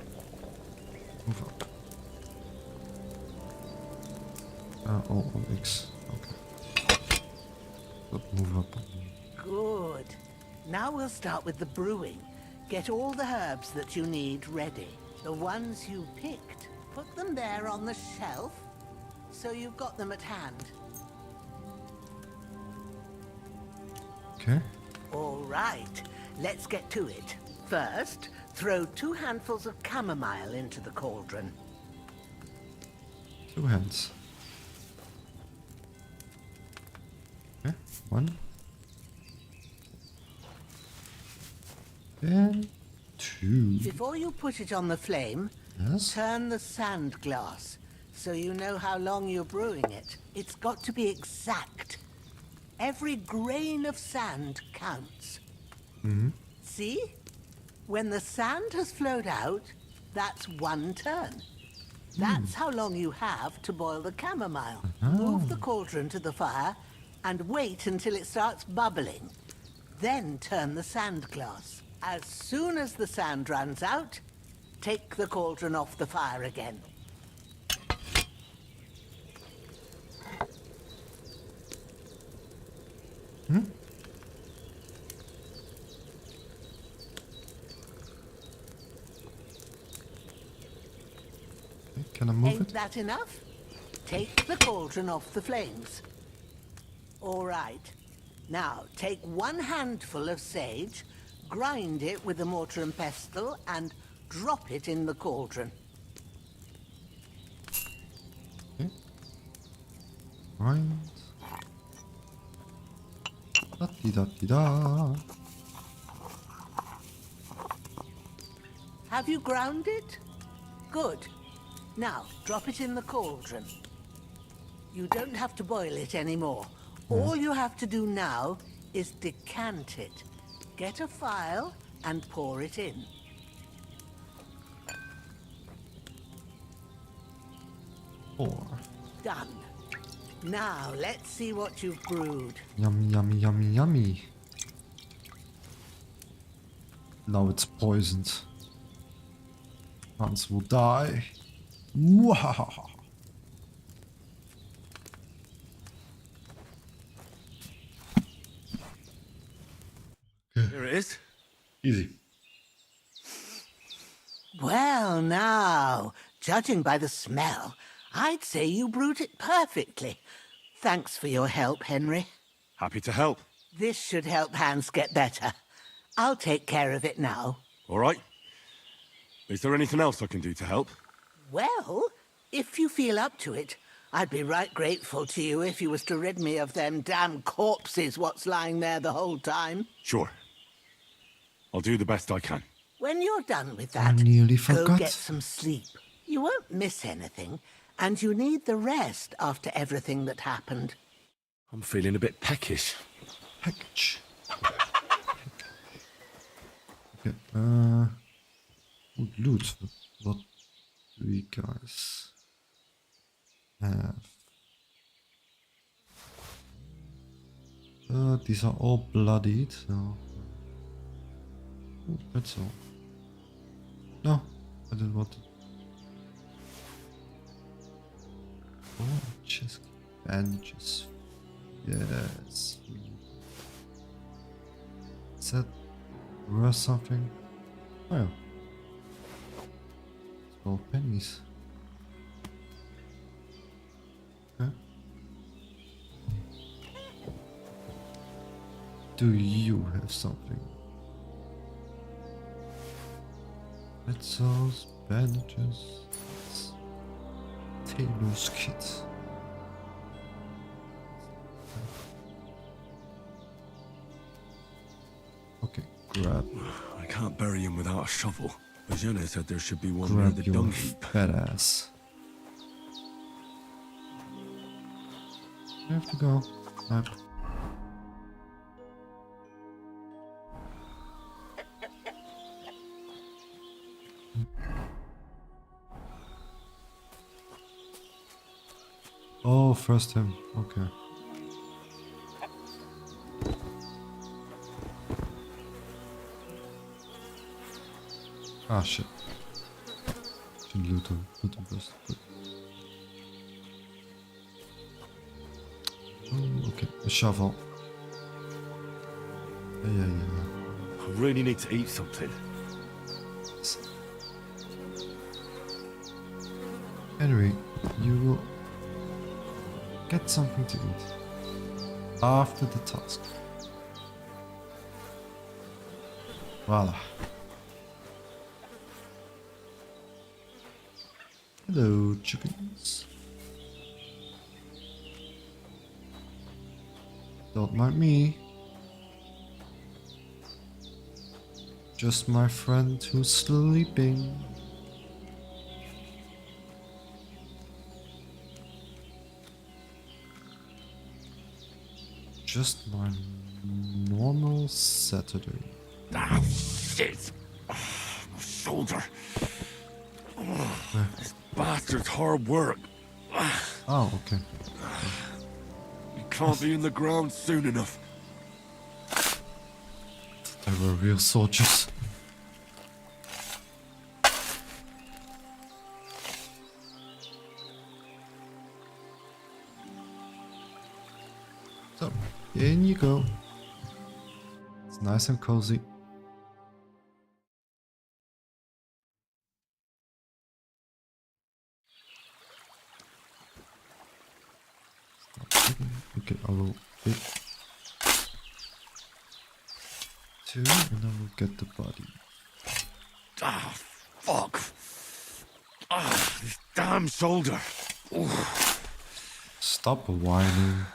Move up. On X. Okay. But move up.
Good. Now we'll start with the brewing. Get all the herbs that you need ready. The ones you picked. Put them there on the shelf, so you've got them at hand.
Okay.
All right, let's get to it. First, throw 2 handfuls of chamomile into the cauldron.
2 hands. Okay, 1. And 2.
Before you put it on the flame,
Yes.
turn the sand glass so you know how long you're brewing it. It's got to be exact. Every grain of sand counts.
Mm-hmm.
See? When the sand has flowed out, that's 1 turn. That's how long you have to boil the chamomile. Move the cauldron to the fire and wait until it starts bubbling. Then turn the sand glass. As soon as the sand runs out, take the cauldron off the fire again.
Hmm? Okay, can I move
Ain't
it?
that enough? Take the cauldron off the flames. All right. Now, take 1 handful of sage, grind it with a mortar and pestle, and drop it in the cauldron.
Right. Da-dee-da-dee-da.
Have you ground it? Good. Now, drop it in the cauldron. You don't have to boil it anymore. All you have to do now is decant it. Get a phial and pour it in.
Four.
Done. Now, let's see what you've brewed.
Yummy, yummy, yummy, yummy. Now it's poisoned. Hans will die. Mwahaha.
Here it is.
Easy.
Well, now, judging by the smell, I'd say you brewed it perfectly. Thanks for your help, Henry.
Happy to help.
This should help Hans get better. I'll take care of it now.
All right. Is there anything else I can do to help?
Well, if you feel up to it, I'd be right grateful to you if you was to rid me of them damn corpses what's lying there the whole time.
Sure. I'll do the best I can.
When you're done with
I
that,
nearly
go
forgot.
get some sleep. You won't miss anything, and you need the rest after everything that happened.
I'm feeling a bit peckish.
Package. Okay, good loot. What do we guys have? These are all bloodied, so... Oh, that's all. No, I didn't want it. Oh, just bandages. Yes. Is that worth something? Oh yeah. 12 pennies. Okay. Do you have something? Pretzels, bandages, Taylor's kit. Okay, grab.
I can't bury him without a shovel. Eugenia said there should be one near
Grab
the
your
dung heap.
fat ass. I have to go. Yep. Oh, first him. Okay. Ah, shit. Should loot him first. Oh, okay. A shovel. Yeah.
I really need to eat something.
Henry, you will get something to eat after the task. Voila. Hello, chickens. Don't mind me. Just my friend who's sleeping. Just my normal Saturday.
Ah, shit! Oh, my shoulder. Oh, this bastard's hard work.
Oh, okay.
You can't be in the ground soon enough.
They were real soldiers. So, in you go. It's nice and cozy. Okay, I will pick 2 and I will get the body.
Ah, fuck. Ah, this damn shoulder. Oof.
Stop whining.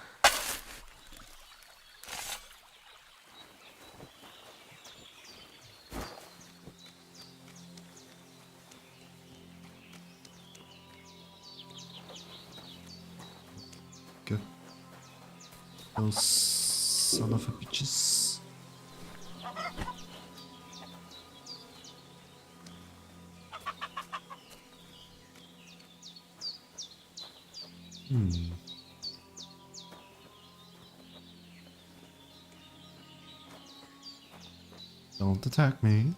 Get those son of a bitches. Don't attack me.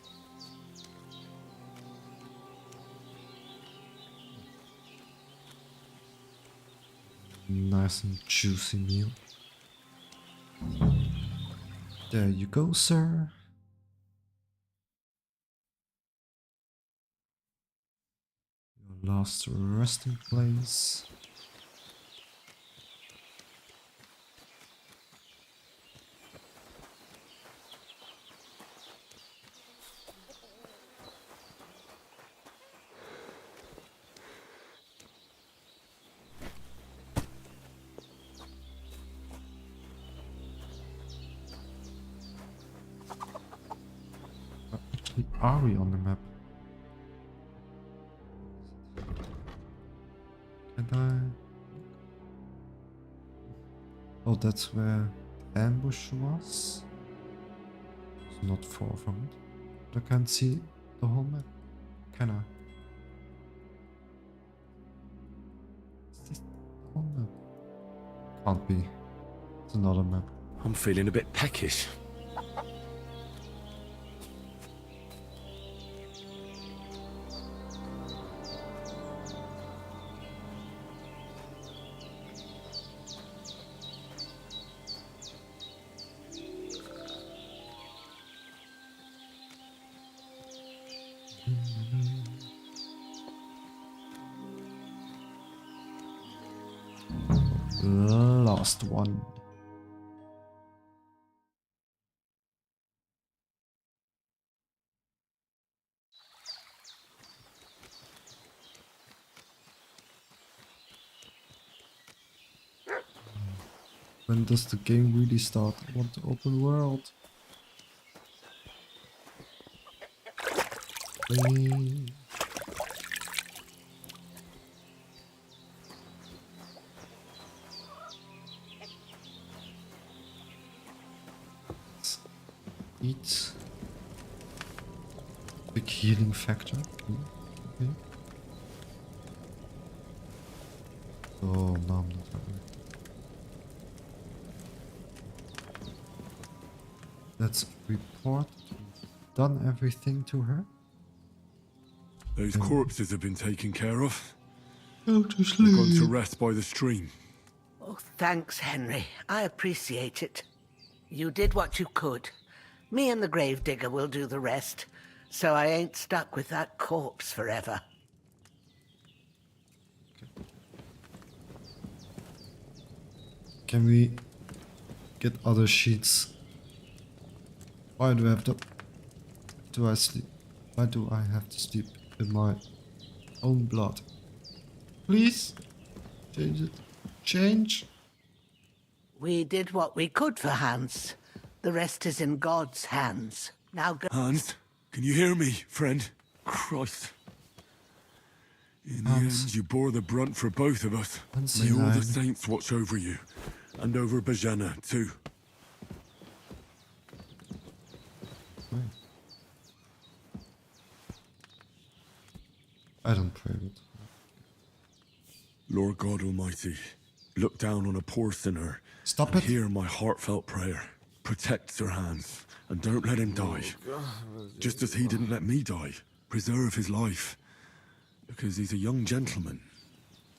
Nice and juicy meal. There you go, sir. Your last resting place. Actually, are we on the map? Can I? Oh, that's where the ambush was. It's not far from it. But I can't see the whole map. Can I? Is this the whole map? Can't be. It's another map.
I'm feeling a bit peckish.
Last one. When does the game really start? I want the open world. Please. Let's eat. Big healing factor. Okay. Oh, no, I'm not happy. Let's report. We've done everything to her.
Those corpses have been taken care of.
Go to
They've
sleep.
gone to rest by the stream.
Oh, thanks, Henry. I appreciate it. You did what you could. Me and the gravedigger will do the rest, so I ain't stuck with that corpse forever.
Can we get other sheets? Why do I have to... Do I sleep? Why do I have to sleep in my own blood? Please? Change it. Change?
We did what we could for Hans. The rest is in God's hands. Now go...
Hans, can you hear me, friend? Christ. In the end, you bore the brunt for both of us. May all the saints watch over you. And over Bajana, too.
I don't pray with.
Lord God Almighty, look down on a poor sinner.
Stop it.
Hear my heartfelt prayer. Protect Sir Hans, and don't let him die. Just as he didn't let me die. Preserve his life. Because he's a young gentleman.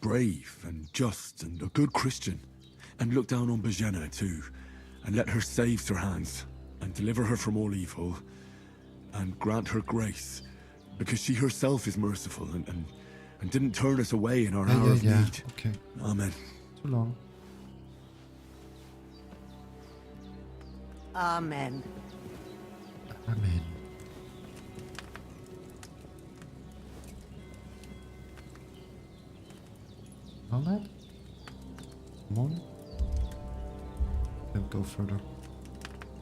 Brave and just and a good Christian. And look down on Bajena too. And let her save Sir Hans. And deliver her from all evil. And grant her grace. Because she herself is merciful and didn't turn us away in our hour of need.
Okay.
Amen.
Too long.
Amen.
Amen. All that? Come on. Can't go further.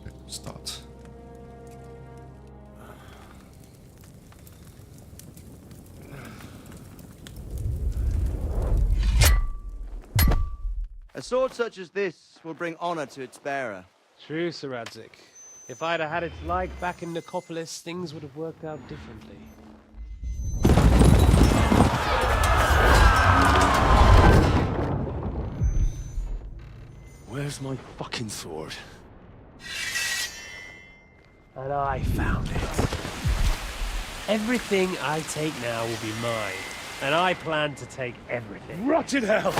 Okay, start.
A sword such as this will bring honor to its bearer.
True, Sir Radzik. If I'd have had its like back in Nicopolis, things would have worked out differently.
Where's my fucking sword?
And I found it. Everything I take now will be mine. And I plan to take everything.
Rot in hell!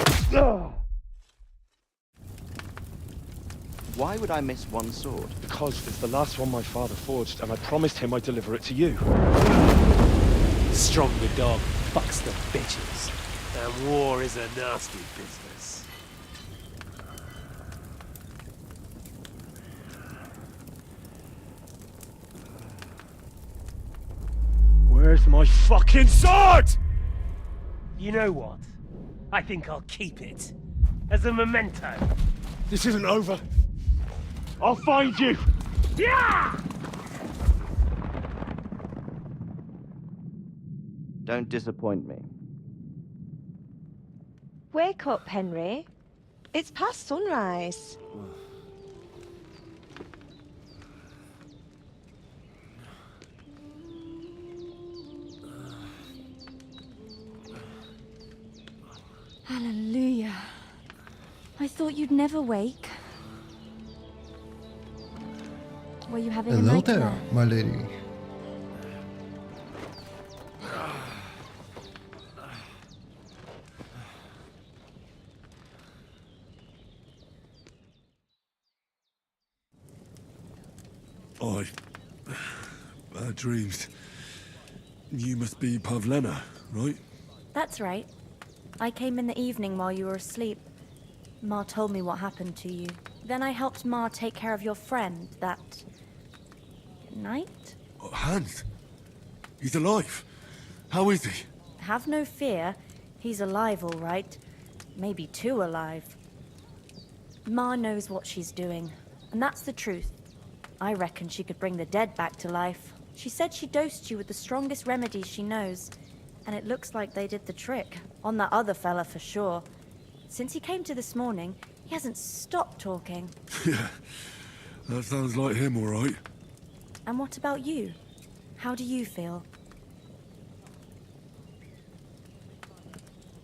Why would I miss one sword?
Because it's the last one my father forged, and I promised him I'd deliver it to you.
Stronger dog fucks the bitches. And war is a nasty business.
Where's my fucking sword?
You know what? I think I'll keep it. As a memento.
This isn't over. I'll find you!
Yeah!
Don't disappoint me.
Wake up, Henry. It's past sunrise.
Hallelujah. I thought you'd never wake. Were you having a
Hello
nightmare?
there, my lady.
Bad dreams. You must be Pavlena, right?
That's right. I came in the evening while you were asleep. Ma told me what happened to you. Then I helped Ma take care of your friend that night?
Oh, Hans? He's alive. How is he?
Have no fear. He's alive, all right. Maybe too alive. Ma knows what she's doing, and that's the truth. I reckon she could bring the dead back to life. She said she dosed you with the strongest remedies she knows, and it looks like they did the trick. On that other fella for sure. Since he came to this morning, he hasn't stopped talking.
Yeah, that sounds like him, all right.
And what about you? How do you feel?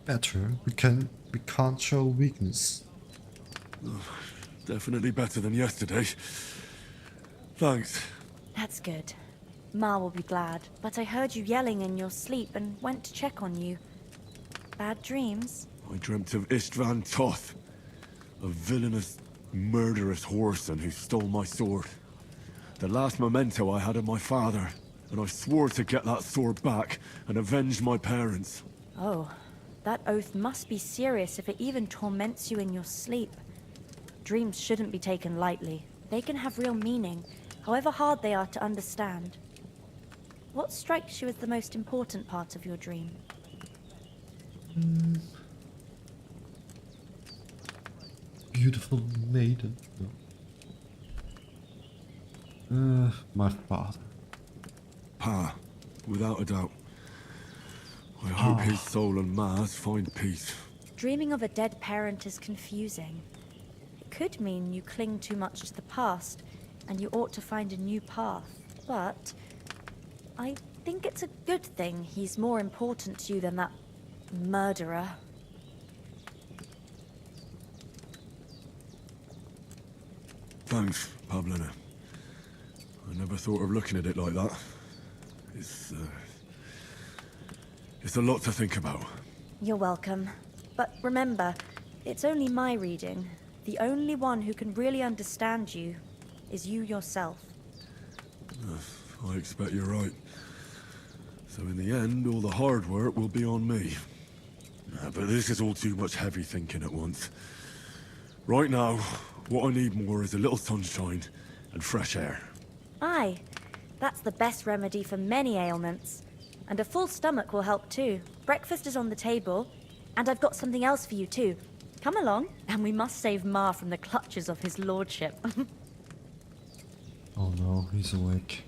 Better. We can't show weakness.
Definitely better than yesterday. Thanks.
That's good. Ma will be glad, but I heard you yelling in your sleep and went to check on you. Bad dreams?
I dreamt of Istvan Toth, a villainous, murderous whoreson who stole my sword. The last memento I had of my father, and I swore to get that sword back and avenge my parents.
Oh, that oath must be serious if it even torments you in your sleep. Dreams shouldn't be taken lightly. They can have real meaning, however hard they are to understand. What strikes you as the most important part of your dream?
Beautiful maiden. No. My father.
Pa, without a doubt. I hope his soul and Ma's find peace.
Dreaming of a dead parent is confusing. It could mean you cling too much to the past, and you ought to find a new path. But I think it's a good thing he's more important to you than that murderer.
Thanks, Pablina. I never thought of looking at it like that. It's a lot to think about.
You're welcome. But remember, it's only my reading. The only one who can really understand you is you yourself.
I expect you're right. So in the end, all the hard work will be on me. But this is all too much heavy thinking at once. Right now, what I need more is a little sunshine and fresh air.
Aye, that's the best remedy for many ailments. And a full stomach will help too. Breakfast is on the table, and I've got something else for you too. Come along, and we must save Ma from the clutches of his lordship.
Oh no, he's awake.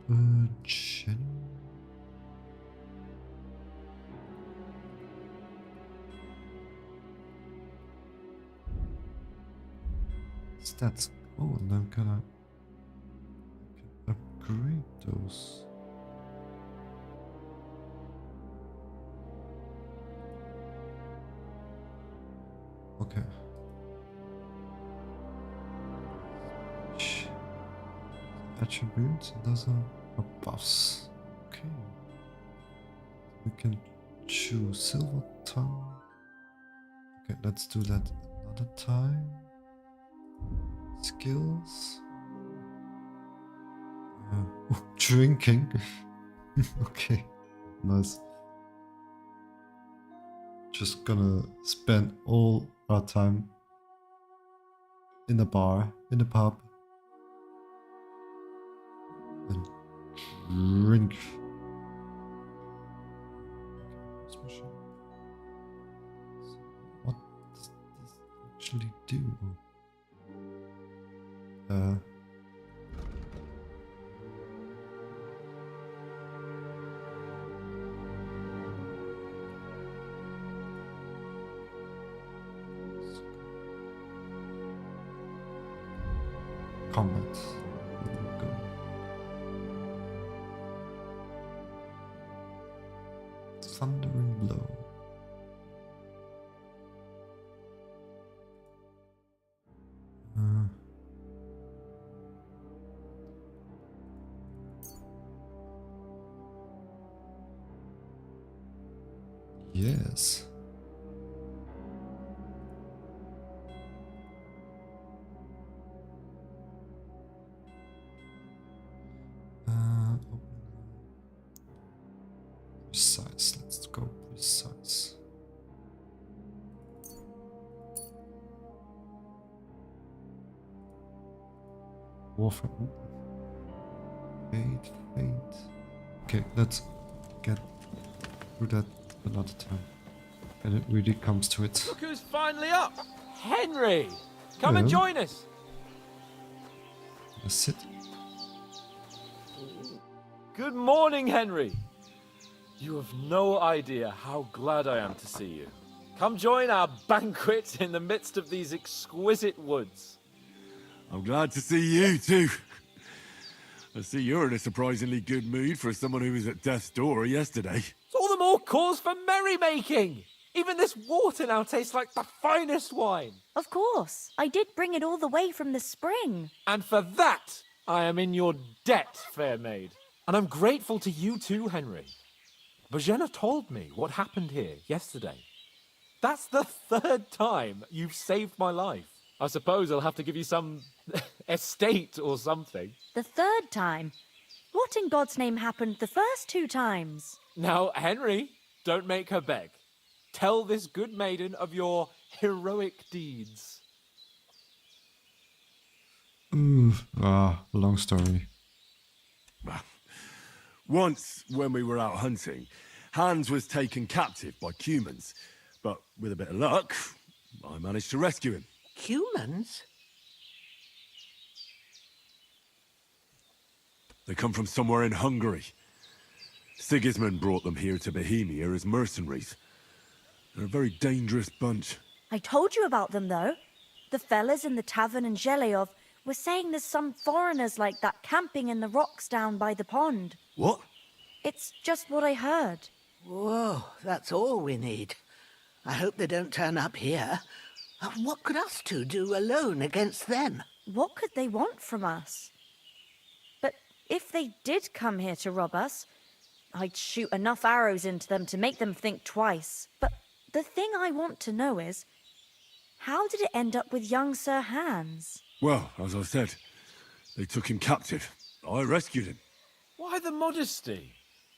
Urgent. Stats. Oh, and I'm gonna upgrade those. Okay. Attributes, those are buffs. Okay. We can choose silver tongue. Okay, let's do that another time. Skills. Drinking. Okay, nice. Just gonna spend all our time in the bar, in the pub, and drink. What does this actually do? Combat. There we go. Thundering blow. Yes. Precise. Let's go precise. Warfare. Fate. Okay, let's get through that another time. And it really comes to it.
Look who's finally up! Henry! Come and join us!
Let's sit.
Good morning, Henry! You have no idea how glad I am to see you. Come join our banquet in the midst of these exquisite woods.
I'm glad to see you too. I see you're in a surprisingly good mood for someone who was at death's door yesterday.
It's all the more cause for merrymaking! Even this water now tastes like the finest wine.
Of course. I did bring it all the way from the spring.
And for that, I am in your debt, fair maid. And I'm grateful to you too, Henry. Bojena told me what happened here yesterday. That's the third time you've saved my life. I suppose I'll have to give you some estate or something.
The third time? What in God's name happened the first 2 times?
Now, Henry, don't make her beg. Tell this good maiden of your heroic deeds.
Ooh, long story.
Once, when we were out hunting, Hans was taken captive by humans. But with a bit of luck, I managed to rescue him.
Humans?
They come from somewhere in Hungary. Sigismund brought them here to Bohemia as mercenaries. They're a very dangerous bunch.
I told you about them, though. The fellas in the tavern in Zheleov were saying there's some foreigners like that camping in the rocks down by the pond.
What?
It's just what I heard.
Whoa, that's all we need. I hope they don't turn up here. What could us two do alone against them?
What could they want from us? But if they did come here to rob us, I'd shoot enough arrows into them to make them think twice. But the thing I want to know is, how did it end up with young Sir Hans?
Well, as I said, they took him captive. I rescued him.
Why the modesty?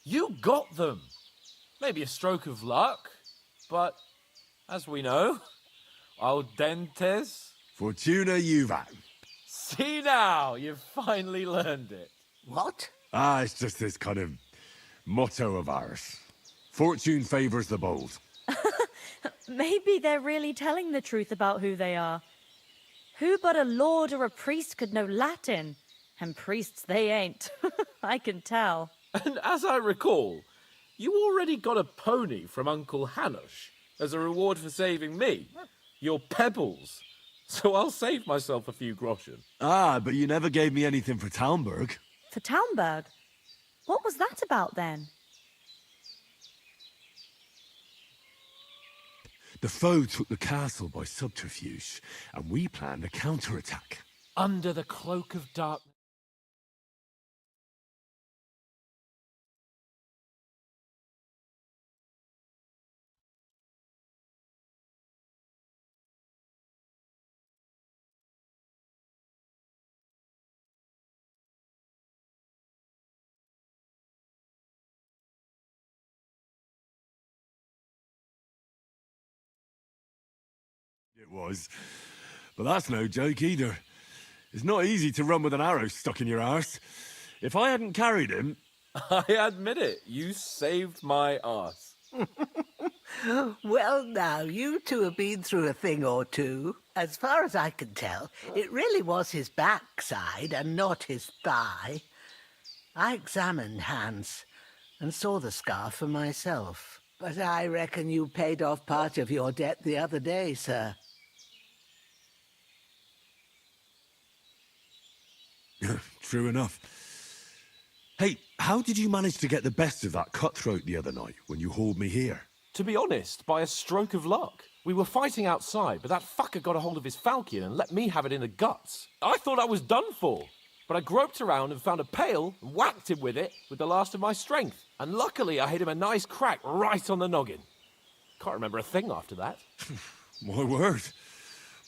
You got them. Maybe a stroke of luck, but as we know, al dentes.
Fortuna juvat.
See now, you've finally learned it.
What?
It's just this kind of motto of ours. Fortune favors the bold.
Maybe they're really telling the truth about who they are. Who but a lord or a priest could know Latin? And priests they ain't. I can tell.
And as I recall, you already got a pony from Uncle Hanush as a reward for saving me. Your pebbles. So I'll save myself a few groschen.
But you never gave me anything for Talmberg.
For Talmberg? What was that about then?
The foe took the castle by subterfuge, and we planned a counterattack.
Under the cloak of darkness.
It was. But that's no joke either. It's not easy to run with an arrow stuck in your arse. If I hadn't carried him...
I admit it, you saved my arse.
Well, now, you two have been through a thing or two. As far as I can tell, it really was his backside and not his thigh. I examined Hans and saw the scar for myself. But I reckon you paid off part of your debt the other day, sir.
True enough. Hey, how did you manage to get the best of that cutthroat the other night when you hauled me here?
To be honest, by a stroke of luck. We were fighting outside, but that fucker got a hold of his falchion and let me have it in the guts. I thought I was done for, but I groped around and found a pail and whacked him with it with the last of my strength. And luckily I hit him a nice crack right on the noggin. Can't remember a thing after that.
My word.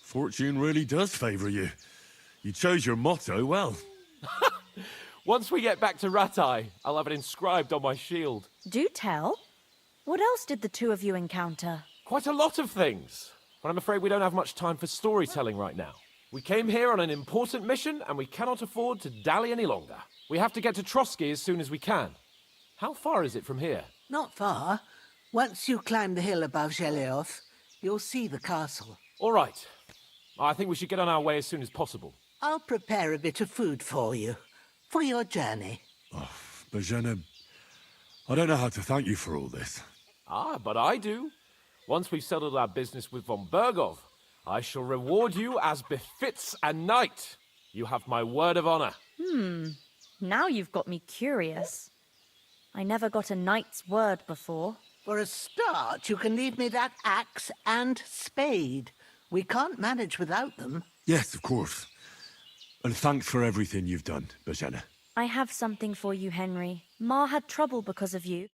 Fortune really does favour you. You chose your motto well.
Once we get back to Ratai, I'll have it inscribed on my shield.
Do tell. What else did the two of you encounter?
Quite a lot of things, but I'm afraid we don't have much time for storytelling right now. We came here on an important mission, and we cannot afford to dally any longer. We have to get to Trotsky as soon as we can. How far is it from here?
Not far. Once you climb the hill above Zheleov, you'll see the castle.
All right. I think we should get on our way as soon as possible.
I'll prepare a bit of food for you, for your journey.
Bozhena, I don't know how to thank you for all this.
But I do. Once we've settled our business with von Bergov, I shall reward you as befits a knight. You have my word of honor.
Now you've got me curious. I never got a knight's word before.
For a start, you can leave me that axe and spade. We can't manage without them.
Yes, of course. And thanks for everything you've done, Bozhena.
I have something for you, Henry. Ma had trouble because of you.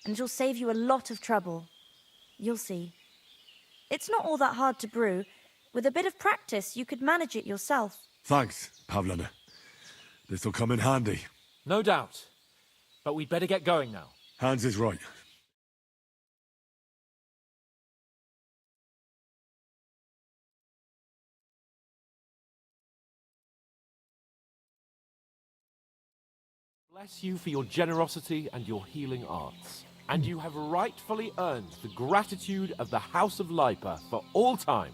and it'll save you a lot of trouble. You'll see. It's not all that hard to brew. With a bit of practice, you could manage it yourself.
Thanks, Pavlana. This'll come in handy.
No doubt. But we'd better get going now.
Hans is right.
Bless you for your generosity and your healing arts. And you have rightfully earned the gratitude of the House of Lipa for all time.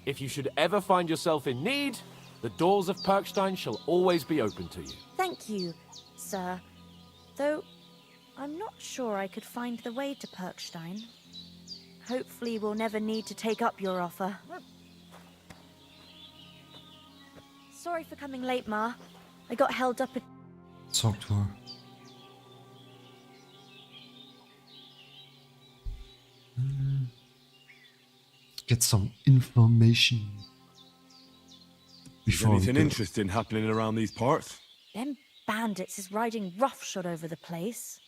If you should ever find yourself in need, the doors of Perkstein shall always be open to you.
Thank you, sir. Though, I'm not sure I could find the way to Perkstein. Hopefully we'll never need to take up your offer. Sorry for coming late, Ma. I got held up at...
Talk to her. Get some information.
Is anything interesting happening around these parts?
Them bandits is riding roughshod over the place.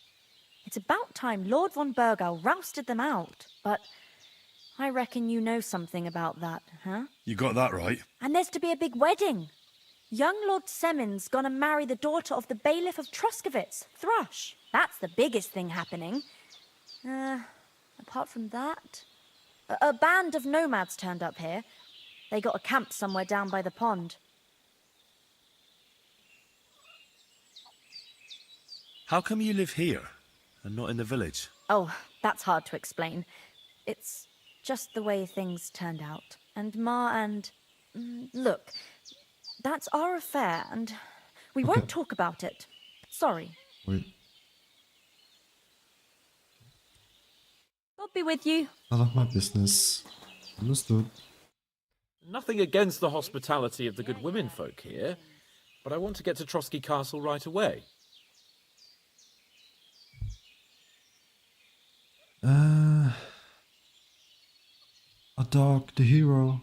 It's about time Lord von Burgau rousted them out. But I reckon you know something about that, huh?
You got that right.
And there's to be a big wedding. Young Lord Semon's gonna marry the daughter of the bailiff of Troskovitz, Thrush. That's the biggest thing happening. Apart from that... A band of nomads turned up here. They got a camp somewhere down by the pond.
How come you live here and not in the village?
Oh, that's hard to explain. It's just the way things turned out. And Ma and... Look, that's our affair, and we won't talk about it. Sorry.
Wait.
God be with you.
None of my business. Understood.
Nothing against the hospitality of the good women folk here, but I want to get to Trotsky Castle right away.
A dog, the hero.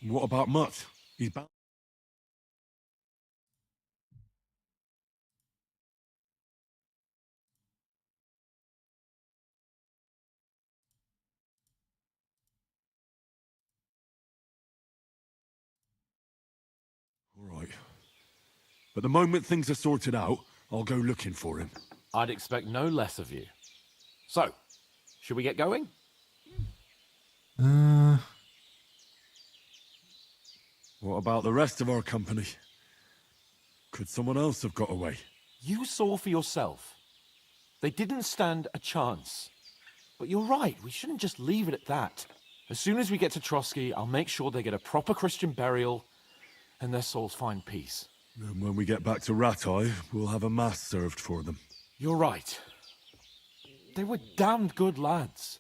What about Mutt? He's bound. All right. But the moment things are sorted out, I'll go looking for him.
I'd expect no less of you. So, should we get going?
What about the rest of our company? Could someone else have got away?
You saw for yourself. They didn't stand a chance. But you're right, we shouldn't just leave it at that. As soon as we get to Trotsky, I'll make sure they get a proper Christian burial and their souls find peace.
And when we get back to Ratai, we'll have a mass served for them.
You're right. They were damned good lads.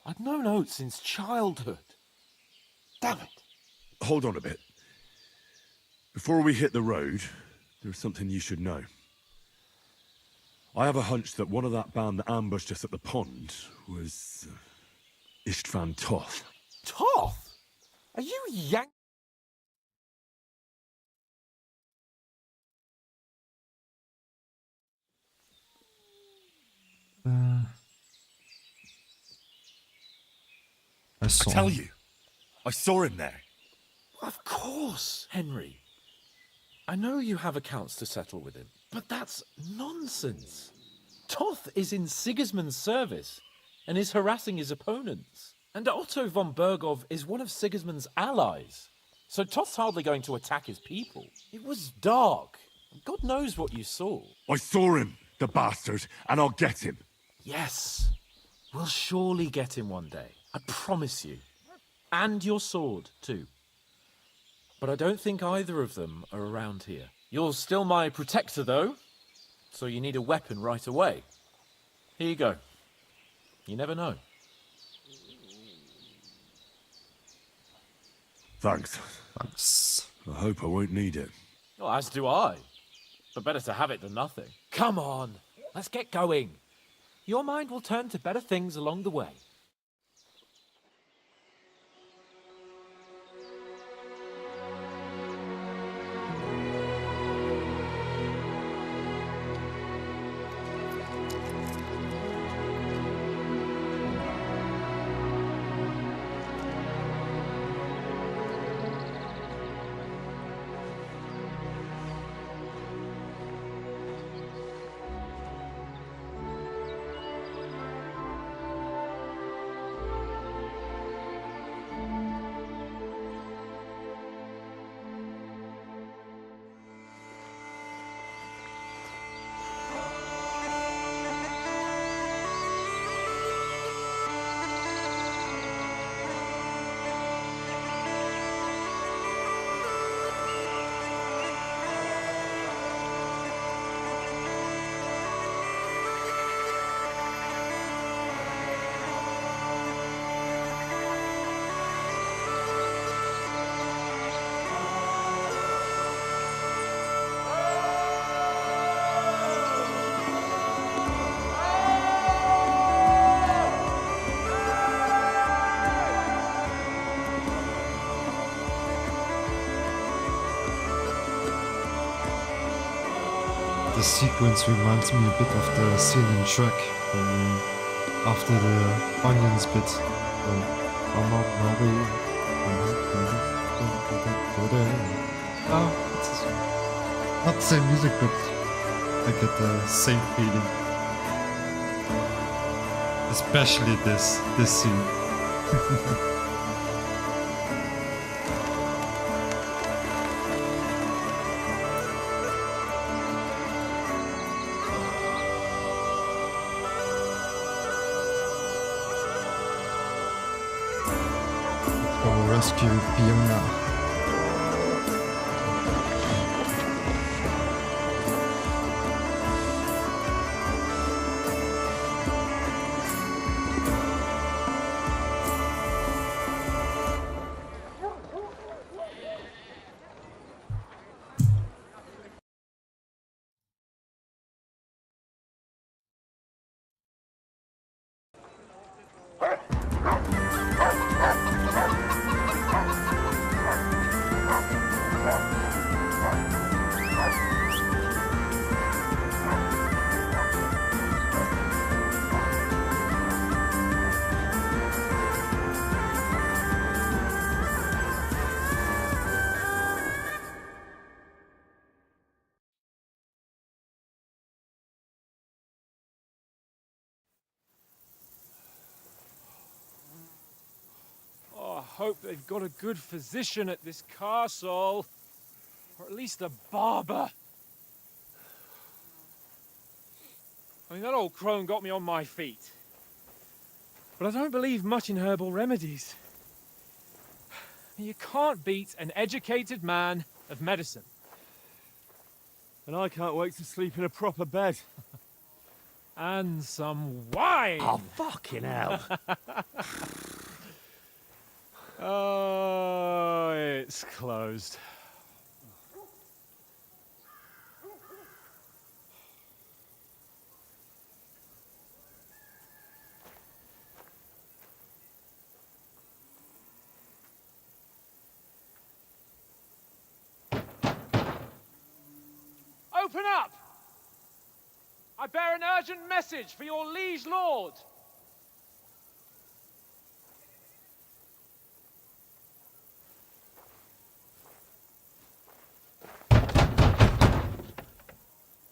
I'd known Oates since childhood. Damn it.
Hold on a bit. Before we hit the road, there's something you should know. I have a hunch that one of that band that ambushed us at the pond was... Istvan Toth.
Toth? Are you yank...
I
tell you, I saw him there.
Of course, Henry. I know you have accounts to settle with him, but that's nonsense. Toth is in Sigismund's service and is harassing his opponents. And Otto von Bergov is one of Sigismund's allies. So Toth's hardly going to attack his people. It was dark. God knows what you saw.
I saw him, the bastard, and I'll get him.
Yes. We'll surely get him one day. I promise you. And your sword, too. But I don't think either of them are around here. You're still my protector, though. So you need a weapon right away. Here you go. You never know.
Thanks. I hope I won't need it.
Well, as do I. But better to have it than nothing. Come on, let's get going. Your mind will turn to better things along the way.
The sequence reminds me a bit of the scene in Shrek when after the onions bit. It's not the same music, but I get the same feeling. Especially this scene. Go rescue Fiona.
Oh, I hope they've got a good physician at this castle. Or at least a barber. I mean, that old crone got me on my feet. But I don't believe much in herbal remedies. You can't beat an educated man of medicine.
And I can't wait to sleep in a proper bed.
And some wine!
Oh, fucking hell.
Oh, it's closed. Open up! I bear an urgent message for your liege lord.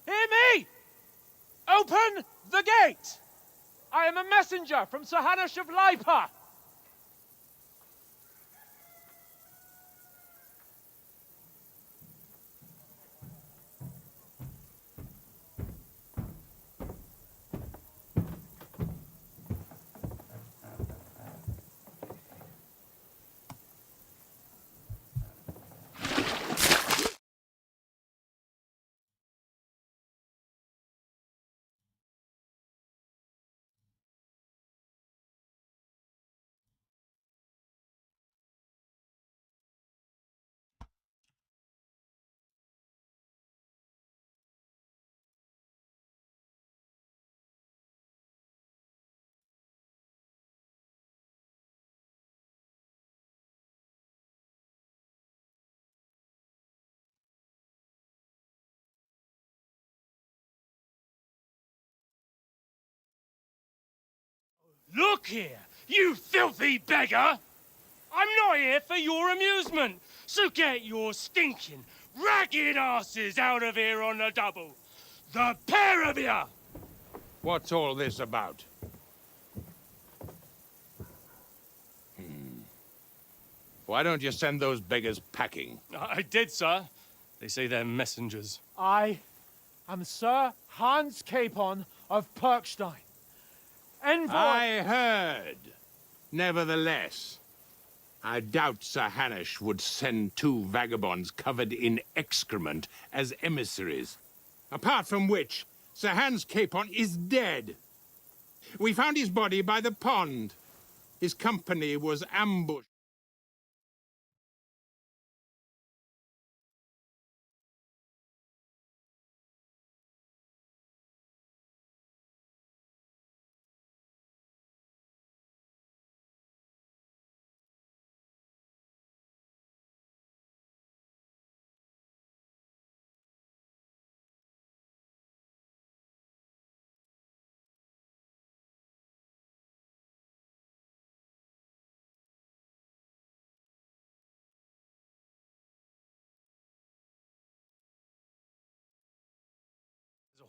Hear me! Open the gate! I am a messenger from Sir Hanush of Lipa.
Look here, you filthy beggar! I'm not here for your amusement, so get your stinking, ragged asses out of here on the double. The pair of you!
What's all this about? Why don't you send those beggars packing?
I did, sir. They say they're messengers.
I am Sir Hans Capon of Perkstein. Envoy...
I heard. Nevertheless, I doubt Sir Hanush would send two vagabonds covered in excrement as emissaries. Apart from which, Sir Hans Capon is dead. We found his body by the pond. His company was ambushed.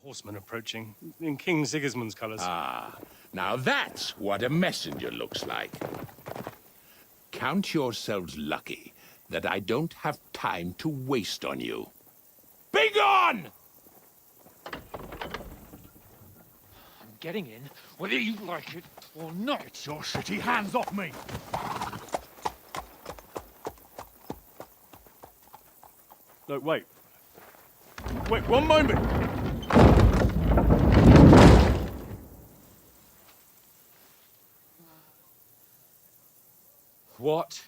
Horsemen approaching, in King Sigismund's colours.
Ah, now that's what a messenger looks like. Count yourselves lucky that I don't have time to waste on you. Be gone!
I'm getting in, whether you like it or not. Get your shitty hands off me!
No, wait. Wait, one moment!
What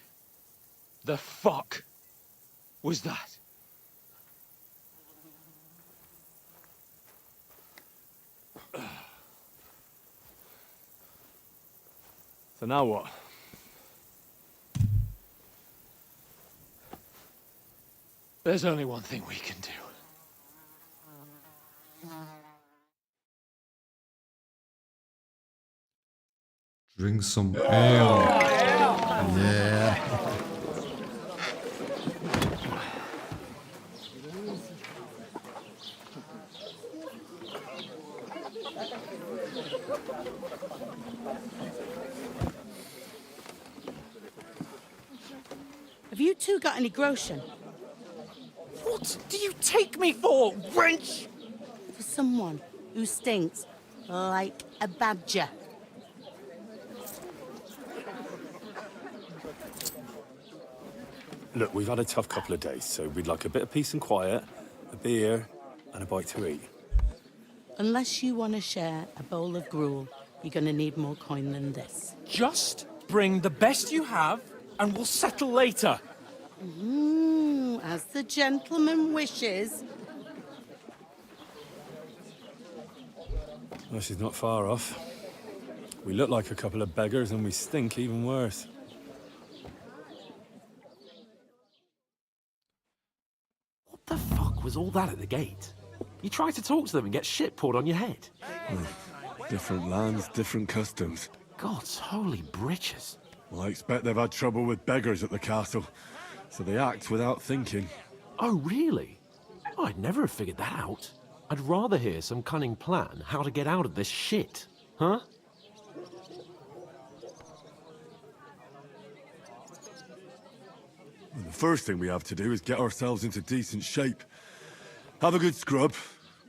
the fuck was that?
So now what?
There's only one thing we can do.
Drink some ale. Yeah.
Have you two got any groschen?
What do you take me for, wench?
For someone who stinks like a badger.
Look, we've had a tough couple of days, so we'd like a bit of peace and quiet, a beer, and a bite to eat.
Unless you want to share a bowl of gruel, you're going to need more coin than this.
Just bring the best you have, and we'll settle later.
As the gentleman wishes.
Well, she's not far off. We look like a couple of beggars, and we stink even worse.
What the fuck was all that at the gate? You try to talk to them and get shit poured on your head.
Different lands, different customs.
God's holy britches.
Well, I expect they've had trouble with beggars at the castle, so they act without thinking.
Oh, really? I'd never have figured that out. I'd rather hear some cunning plan how to get out of this shit. Huh?
Well, the first thing we have to do is get ourselves into decent shape. Have a good scrub,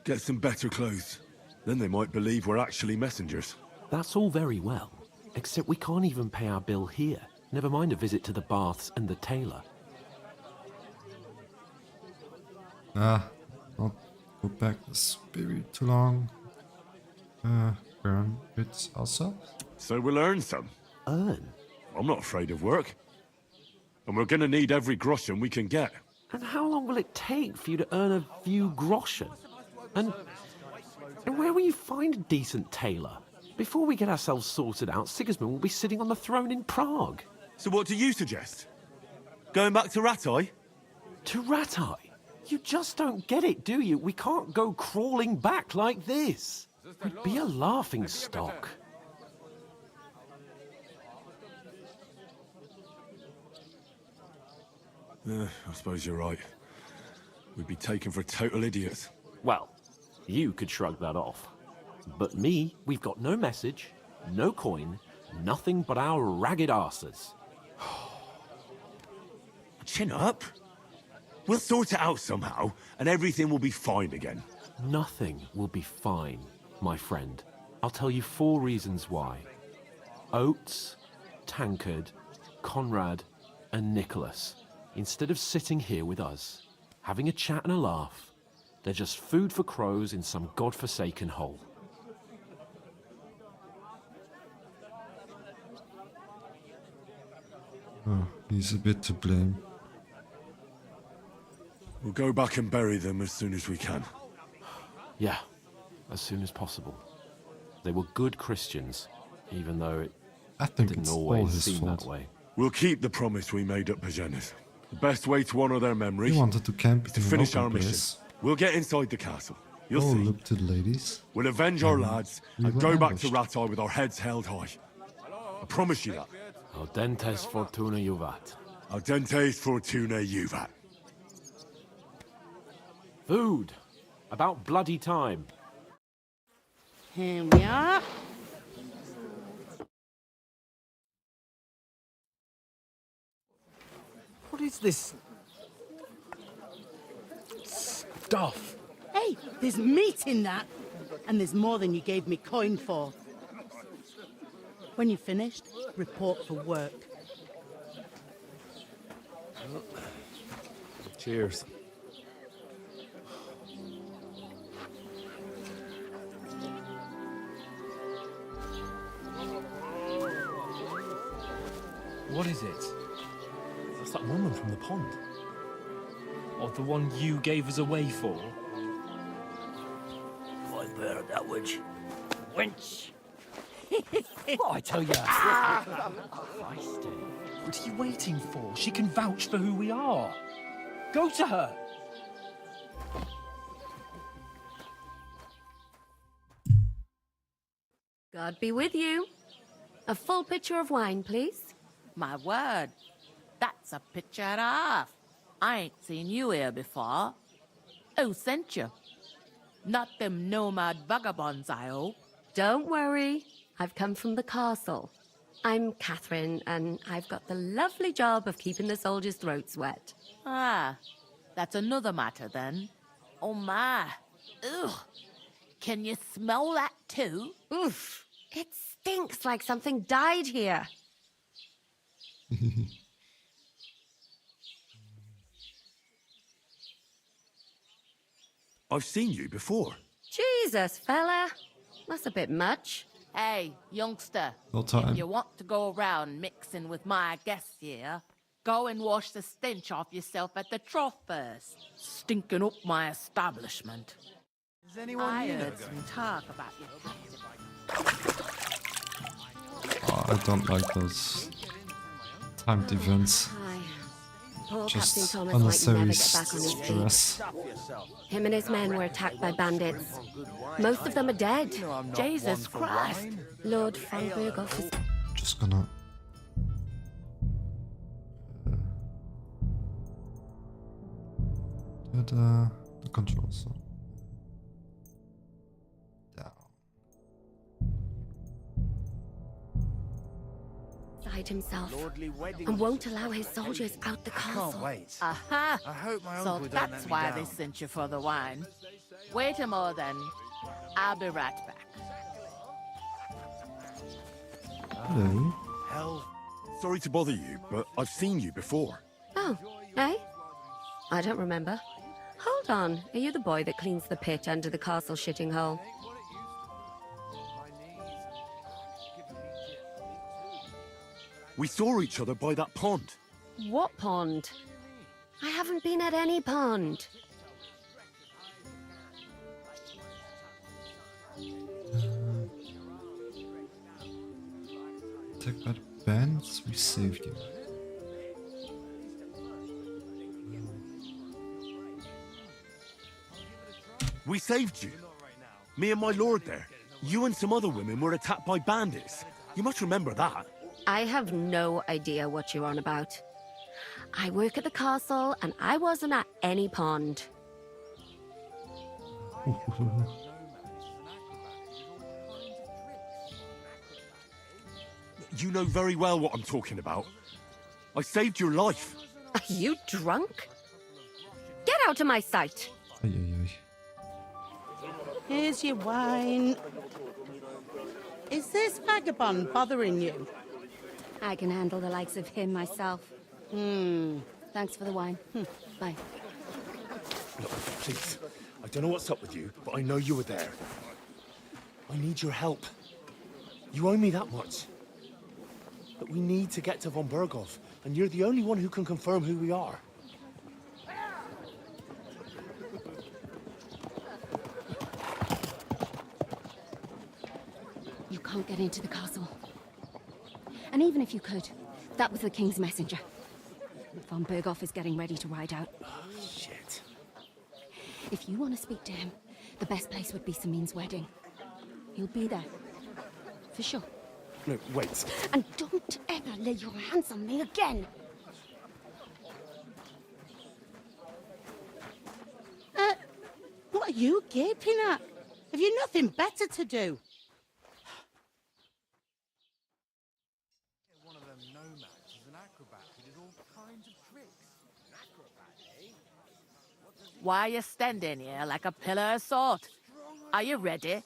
get some better clothes. Then they might believe we're actually messengers.
That's all very well, except we can't even pay our bill here. Never mind a visit to the baths and the tailor.
Not go back the spirit too long. Earn it ourselves.
So we'll earn some.
Earn?
I'm not afraid of work. And we're gonna need every groschen we can get.
And how long will it take for you to earn a few groschen? And where will you find a decent tailor? Before we get ourselves sorted out, Sigismund will be sitting on the throne in Prague.
So what do you suggest? Going back to Ratai?
To Ratai? You just don't get it, do you? We can't go crawling back like this. We'd be a laughing stock.
I suppose you're right. We'd be taken for total idiots.
Well, you could shrug that off. But me, we've got no message, no coin, nothing but our ragged arses.
Chin up. We'll sort it out somehow, and everything will be fine again.
Nothing will be fine, my friend. I'll tell you 4 reasons why. Oates, Tankard, Conrad, and Nicholas, instead of sitting here with us, having a chat and a laugh, they're just food for crows in some godforsaken hole.
Oh, he's a bit to blame.
We'll go back and bury them as soon as we can.
Yeah, as soon as possible. They were good Christians, even though it didn't always seem that way.
We'll keep the promise we made at Pagenis. The best way to honor their memory
He wanted to camp
is to
in an
finish
open
our mission.
place.
We'll get inside the castle. You'll
Oh,
see.
look to the ladies.
We'll avenge our lads
we
and
were
go back to
ambushed.
Ratai with our heads held high. I promise you that.
Audentes fortuna juvat.
Audentes fortuna juvat.
Food! About bloody time.
Here we are.
What is this stuff?
Hey, there's meat in that. And there's more than you gave me coin for. When you're finished, report for work.
Cheers. What is it?
That's that woman from the pond. Or the one you gave us away for.
I bear that witch. Wench!
What I tell you? What are you waiting for? She can vouch for who we are. Go to her.
God be with you. A full pitcher of wine, please.
My word, that's a picture and a half. I ain't seen you here before. Who sent you? Not them nomad vagabonds, I hope.
Don't worry. I've come from the castle. I'm Catherine, and I've got the lovely job of keeping the soldiers' throats wet.
Ah, that's another matter then. Oh my. Ugh. Can you smell that too?
Oof. It stinks like something died here.
I've seen you before.
Jesus, fella. That's a bit much.
Hey, youngster,
No time.
if you want to go around mixing with my guests here, go and wash the stench off yourself at the trough first. Stinking up my establishment.
Is anyone
I
here?
heard some talk about your captive.
Oh, I don't like those timed events.
Aye. Poor
Just
Captain Thomas might
unnecessary
never get back on his feet.
stress.
Him and his men were attacked by bandits. Most of them are dead.
Jesus Christ!
Lord von Berghoff is...
Just gonna. The controls. So. Down.
Inside himself and won't allow his soldiers out the castle.
Can't wait.
Aha!
I hope my
So
uncle don't
that's
let me
why
down.
they sent you for the wine. Wait a moment then. I'll be right back.
Hello.
Hell.
Sorry to bother you, but I've seen you before.
Oh, eh? I don't remember. Hold on. Are you the boy that cleans the pit under the castle shitting hole?
We saw each other by that pond.
What pond? I haven't been at any pond.
Attacked by the bands, we saved you.
We saved you. Me and my lord there. You and some other women were attacked by bandits. You must remember that.
I have no idea what you're on about. I work at the castle, and I wasn't at any pond.
You know very well what I'm talking about. I saved your life.
Are you drunk? Get out of my sight!
Ay, ay, ay.
Here's your wine. Is this vagabond bothering you?
I can handle the likes of him myself. Thanks for the wine. Bye.
Look, please. I don't know what's up with you, but I know you were there. I need your help. You owe me that much. But we need to get to von Berghoff, and you're the only one who can confirm who we are.
You can't get into the castle. And even if you could, that was the king's messenger. Von Berghoff is getting ready to ride out.
Shit.
If you want to speak to him, the best place would be Samin's wedding. He'll be there. For sure.
No, wait.
And don't ever lay your hands on me again!
What are you gaping at? Have you nothing better to do?
Why are you standing here like a pillar of salt? Are you ready?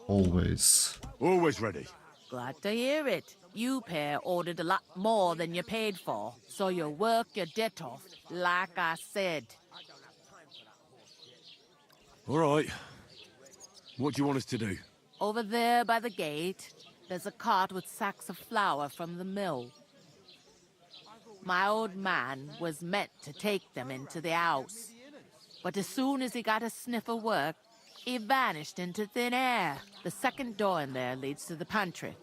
Always.
Always ready.
Glad to hear it. You pair ordered a lot more than you paid for, so you work your debt off, like I said.
All right. What do you want us to do?
Over there by the gate, there's a cart with sacks of flour from the mill. My old man was meant to take them into the house, but as soon as he got a sniff of work, he vanished into thin air. The second door in there leads to the pantry.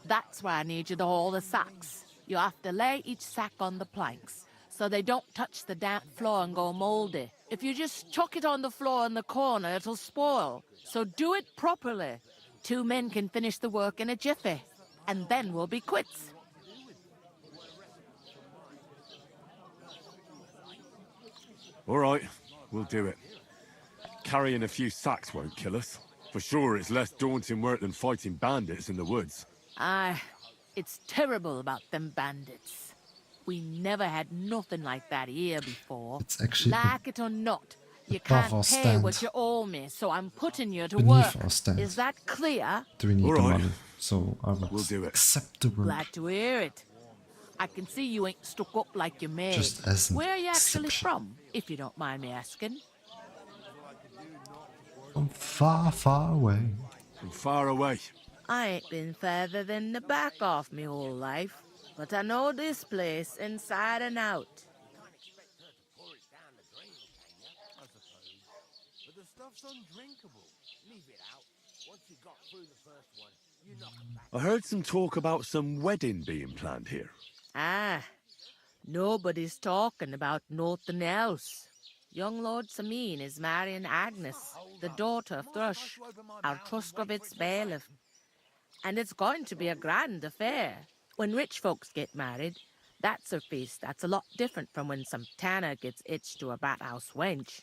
That's where I need you to haul the sacks. You have to lay each sack on the planks, so they don't touch the damp floor and go moldy. If you just chuck it on the floor in the corner, it'll spoil. So do it properly. 2 men can finish the work in a jiffy, and then we'll be quits.
All right, we'll do it. Carrying a few sacks won't kill us. For sure, it's less daunting work than fighting bandits in the woods.
Aye, it's terrible about them bandits. We never had nothing like that here before.
It's actually
like it or not, you
above
can't
our
pay
stand.
what you owe me, so I'm putting you to
Beneath
work.
our stand.
Is that clear?
Do we need the
Alright.
money? So I will
We'll do it.
accept the work.
Glad to hear it. I can see you ain't stuck up like you made.
Just as an
Where are you actually
exception.
from, if you don't mind me asking?
From far, far away.
From far away.
I ain't been further than the back off me whole life, but I know this place inside and out.
But the stuff's undrinkable. Leave it out. Once you got through the first one, you knock it back.
I heard some talk about some wedding being planned here.
Ah, nobody's talking about nothing else. Young Lord Sameen is marrying Agnes, the daughter of Thrush, our Truscovitz bailiff. And it's going to be a grand affair. When rich folks get married, that's a feast that's a lot different from when some tanner gets hitched to a bathouse wench.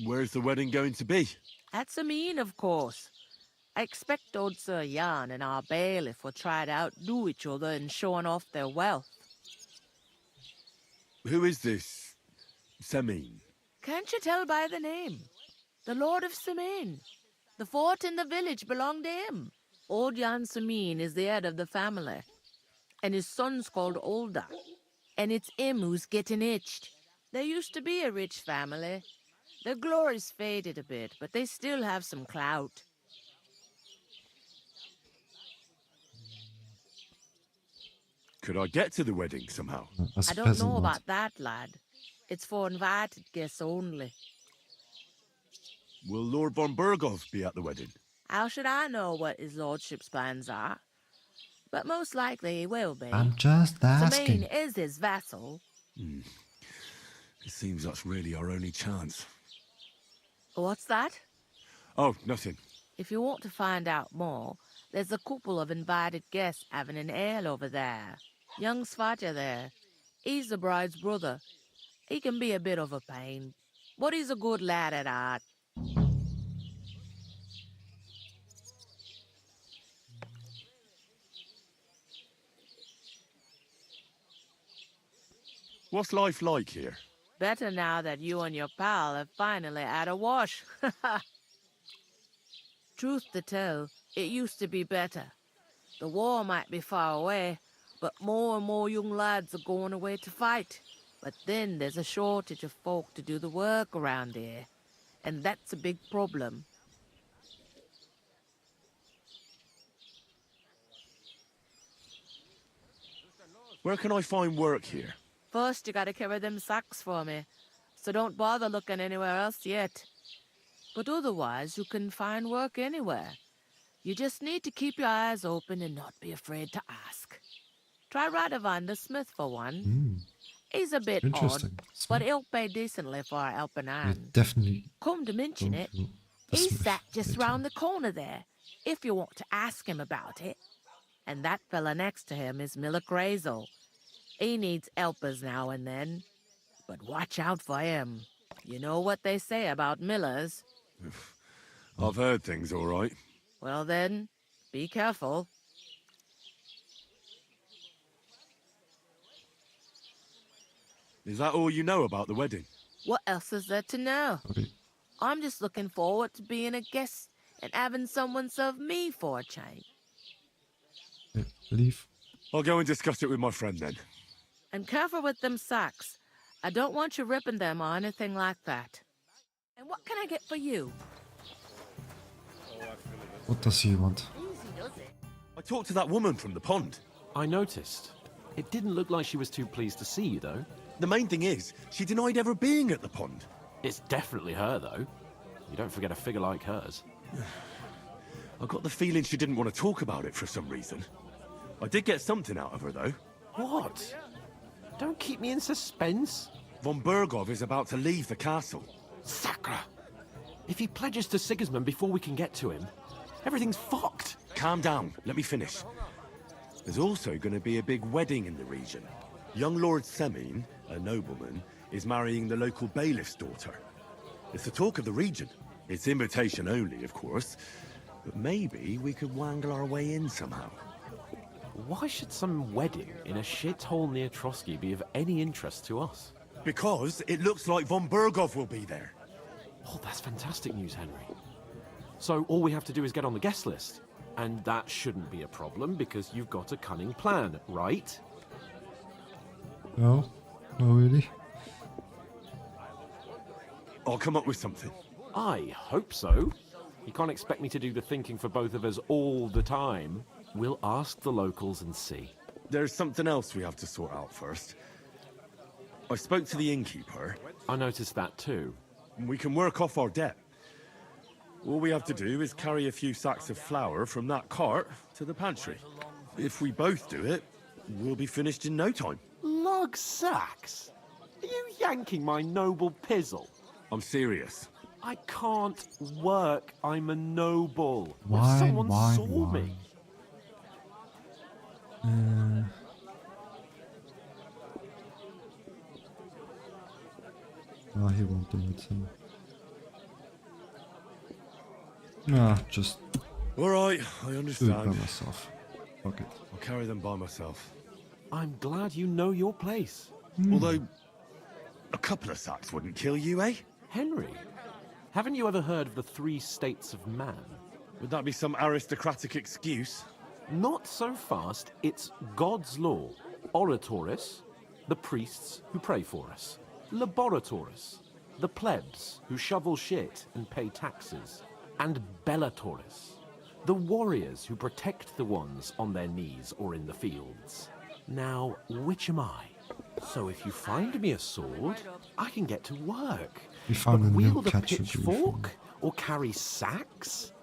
Where's the wedding going to be?
At Sameen, of course. I expect old Sir Jan and our bailiff will try to outdo each other in showing off their wealth.
Who is this Sameen?
Can't you tell by the name? The Lord of Sameen. The fort in the village belonged to him. Old Jan Sameen is the head of the family, and his son's called Olda. And it's him who's getting hitched. There used to be a rich family. Their glory's faded a bit, but they still have some clout.
Could I get to the wedding somehow?
I don't know about that, lad. It's for invited guests only.
Will Lord von Burgov be at the wedding?
How should I know what his lordship's plans are? But most likely he will be.
I'm just asking.
Sameen is his vassal.
It seems that's really our only chance.
What's that?
Oh, nothing.
If you want to find out more, there's a couple of invited guests having an ale over there. Young Svaja there. He's the bride's brother. He can be a bit of a pain, but he's a good lad at heart.
What's life like here?
Better now that you and your pal have finally had a wash. Truth to tell, it used to be better. The war might be far away, but more and more young lads are going away to fight. But then there's a shortage of folk to do the work around here, and that's a big problem.
Where can I find work here?
First, you gotta carry them sacks for me, so don't bother looking anywhere else yet. But otherwise, you can find work anywhere. You just need to keep your eyes open and not be afraid to ask. Try Radovan the smith for one. He's a bit odd,
Interesting.
but he'll pay decently for a helping
We
hand.
definitely
Come to mention
go
it,
to the
he's
smith
sat just
later.
round the corner there, if you want to ask him about it. And that fella next to him is Miller Crazel. He needs helpers now and then, but watch out for him. You know what they say about millers.
I've heard things all right.
Well then, be careful.
Is that all you know about the wedding?
What else is there to know?
Okay.
I'm just looking forward to being a guest and having someone serve me for a change.
Yeah, leave.
I'll go and discuss it with my friend then.
And careful with them sacks. I don't want you ripping them or anything like that. And what can I get for you?
What does he want?
I talked to that woman from the pond.
I noticed. It didn't look like she was too pleased to see you, though.
The main thing is, she denied ever being at the pond.
It's definitely her, though. You don't forget a figure like hers.
I got the feeling she didn't want to talk about it for some reason. I did get something out of her, though.
What? Don't keep me in suspense.
Von Bergov is about to leave the castle.
Sacre! If he pledges to Sigismund before we can get to him, everything's fucked.
Calm down. Let me finish. There's also going to be a big wedding in the region. Young Lord Semin, a nobleman, is marrying the local bailiff's daughter. It's the talk of the region. It's invitation only, of course. But maybe we could wangle our way in somehow.
Why should some wedding in a shithole near Trotsky be of any interest to us?
Because it looks like von Bergov will be there.
Oh, that's fantastic news, Henry. So all we have to do is get on the guest list. And that shouldn't be a problem because you've got a cunning plan, right?
No, no, really.
I'll come up with something.
I hope so. You can't expect me to do the thinking for both of us all the time. We'll ask the locals and see.
There's something else we have to sort out first. I spoke to the innkeeper.
I noticed that too.
We can work off our debt. All we have to do is carry a few sacks of flour from that cart to the pantry. If we both do it, we'll be finished in no time.
Lug sacks? Are you yanking my noble pizzle?
I'm serious.
I can't work. I'm a noble.
Why,
If someone
why,
saw
why?
me.
No, he won't do it. Nah, just
All right, I
do it by
understand.
myself. Fuck it.
I'll carry them by myself.
I'm glad you know your place.
Although, a couple of sacks wouldn't kill you, eh?
Henry, haven't you ever heard of the 3 states of man?
Would that be some aristocratic excuse?
Not so fast. It's God's law. Oratoris, the priests who pray for us. Laboratoris, the plebs who shovel shit and pay taxes. And Bellatoris, the warriors who protect the ones on their knees or in the fields. Now, which am I? So if you find me a sword, I can get to work.
We found
but
a new
wield a
category
pitchfork or carry sacks?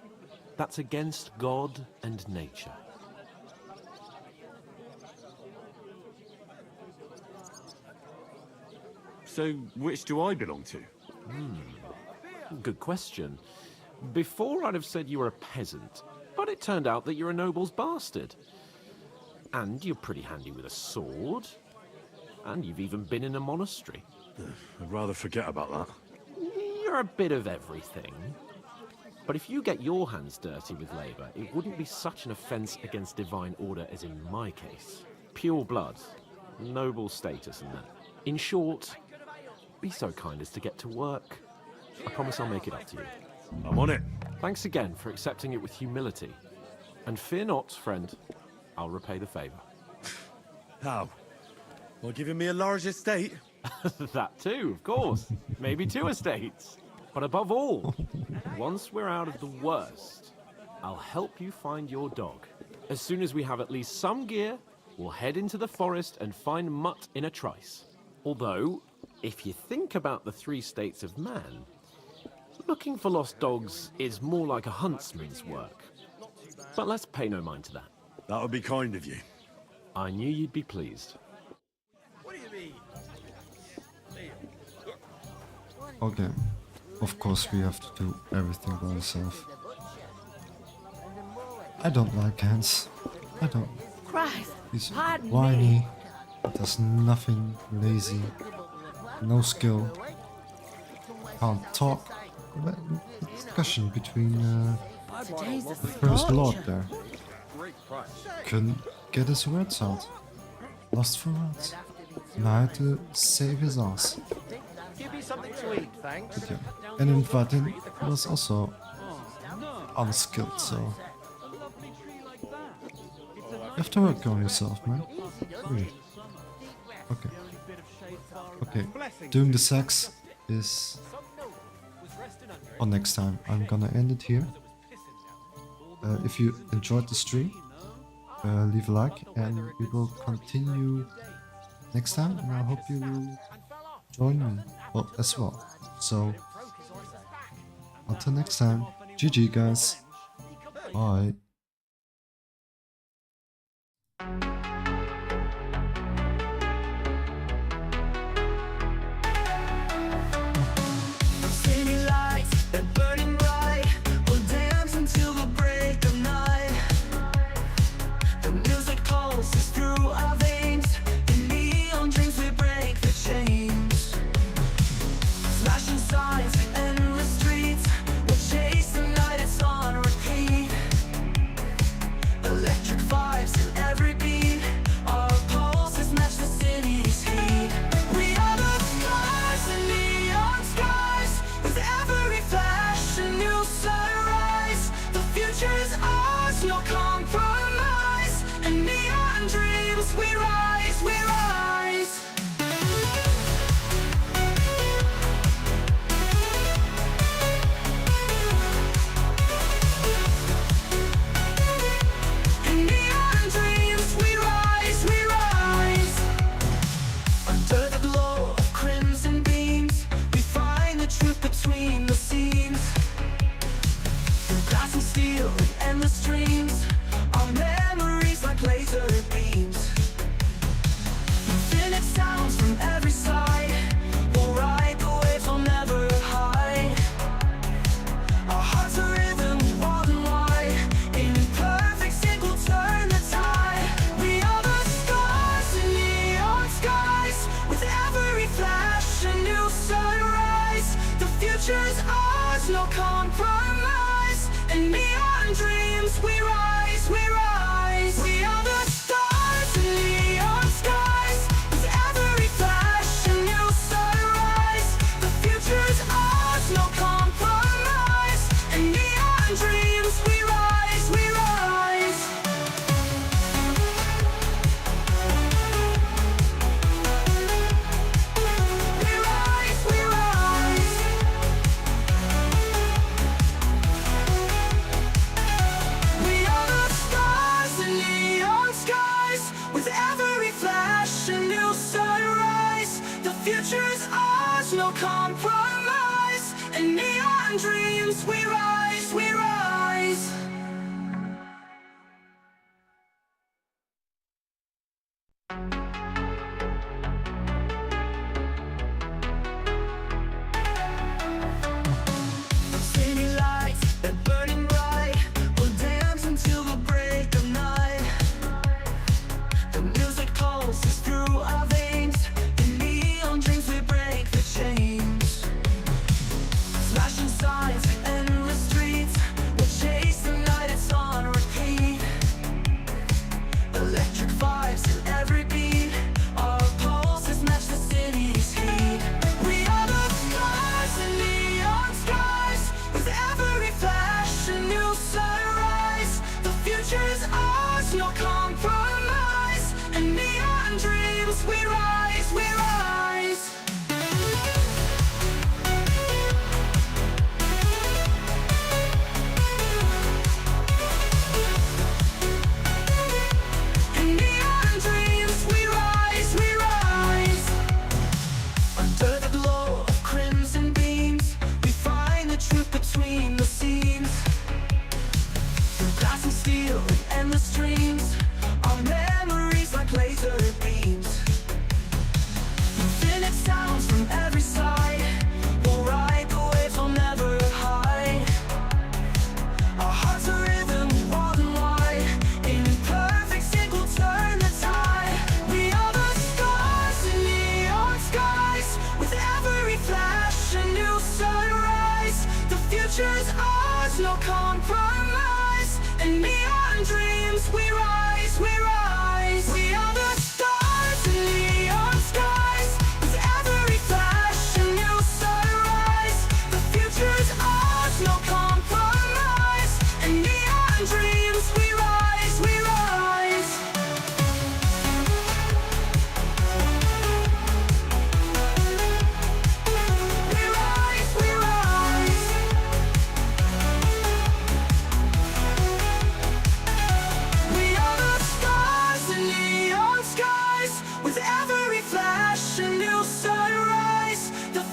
That's against God and nature.
So, which do I belong to?
Good question. Before I'd have said you were a peasant, but it turned out that you're a noble's bastard. And you're pretty handy with a sword. And you've even been in a monastery.
I'd rather forget about that.
You're a bit of everything. But if you get your hands dirty with labour, it wouldn't be such an offence against divine order as in my case. Pure blood, noble status and that. In short, be so kind as to get to work. I promise I'll make it up to you.
I'm on it.
Thanks again for accepting it with humility. And fear not, friend, I'll repay the favour.
How? By giving me a large estate?
That too, of course. Maybe 2 estates. But above all, once we're out of the worst, I'll help you find your dog. As soon as we have at least some gear, we'll head into the forest and find Mutt in a trice. Although, if you think about the 3 states of man, looking for lost dogs is more like a huntsman's work. But let's pay no mind to that.
That would be kind of you.
I knew you'd be pleased.
Okay. Of course we have to do everything by ourselves. I don't like Hans. I don't.
Christ,
He's
pardon
whiny.
me.
Does nothing. Lazy. No skill. Can't talk. discussion between
Today's
the
the
first lord
scorcher.
there. Couldn't get his words out. Lost for words. And I had to save his ass.
Give me something to eat, thanks.
But yeah. And in fighting, he was also unskilled, so you have to work on yourself, man. Really. Okay. Okay. Doing the sex is on next time. I'm gonna end it here. If you enjoyed the stream, leave a like, and we will continue next time. And I hope you will join me as well. So until next time, GG guys. Bye.
City lights, they're burning bright. We'll dance until the break of night. The music pulses through our veins. In neon dreams we break the chains. Flashing signs, endless streets. We'll chase the night, it's on repeat. Electric vibes in every beat. Our pulses match the city's heat. We are the stars in neon skies. With every flash a new sunrise. The future is ours, no compromise. In neon dreams we rise, we rise. In neon dreams we rise, we rise. Under the glow of crimson beams, we find the truth between the seams. Through glass and steel and endless dreams, our memories like laser beams. Infinite sounds from every side, we'll ride the waves, we'll never hide. Our hearts are rhythm, wild and wide. In perfect sync we'll turn the tide. We are the stars in neon skies. With every flash a new sunrise. The future's ours, no compromise. In neon dreams we rise, we rise. We are the stars in neon skies. With every flash a new sunrise. The future's ours, no compromise. In neon dreams we rise, we rise. We rise, we rise. We are the stars in neon skies. With every flash a new sunrise. The future's ours, no compromise. In neon dreams we rise, we rise. City lights, they're burning bright. We'll dance until the break of night. The music pulses through our veins. In neon dreams we break the chains. Flashing signs, endless streets. compromise. And neon dreams, we rise, we rise. We are the stars in neon skies. With every flash, a new sunrise. The future's ours, no compromise. And neon dreams, we rise, we rise. We rise, we rise. We are the stars in neon skies. With every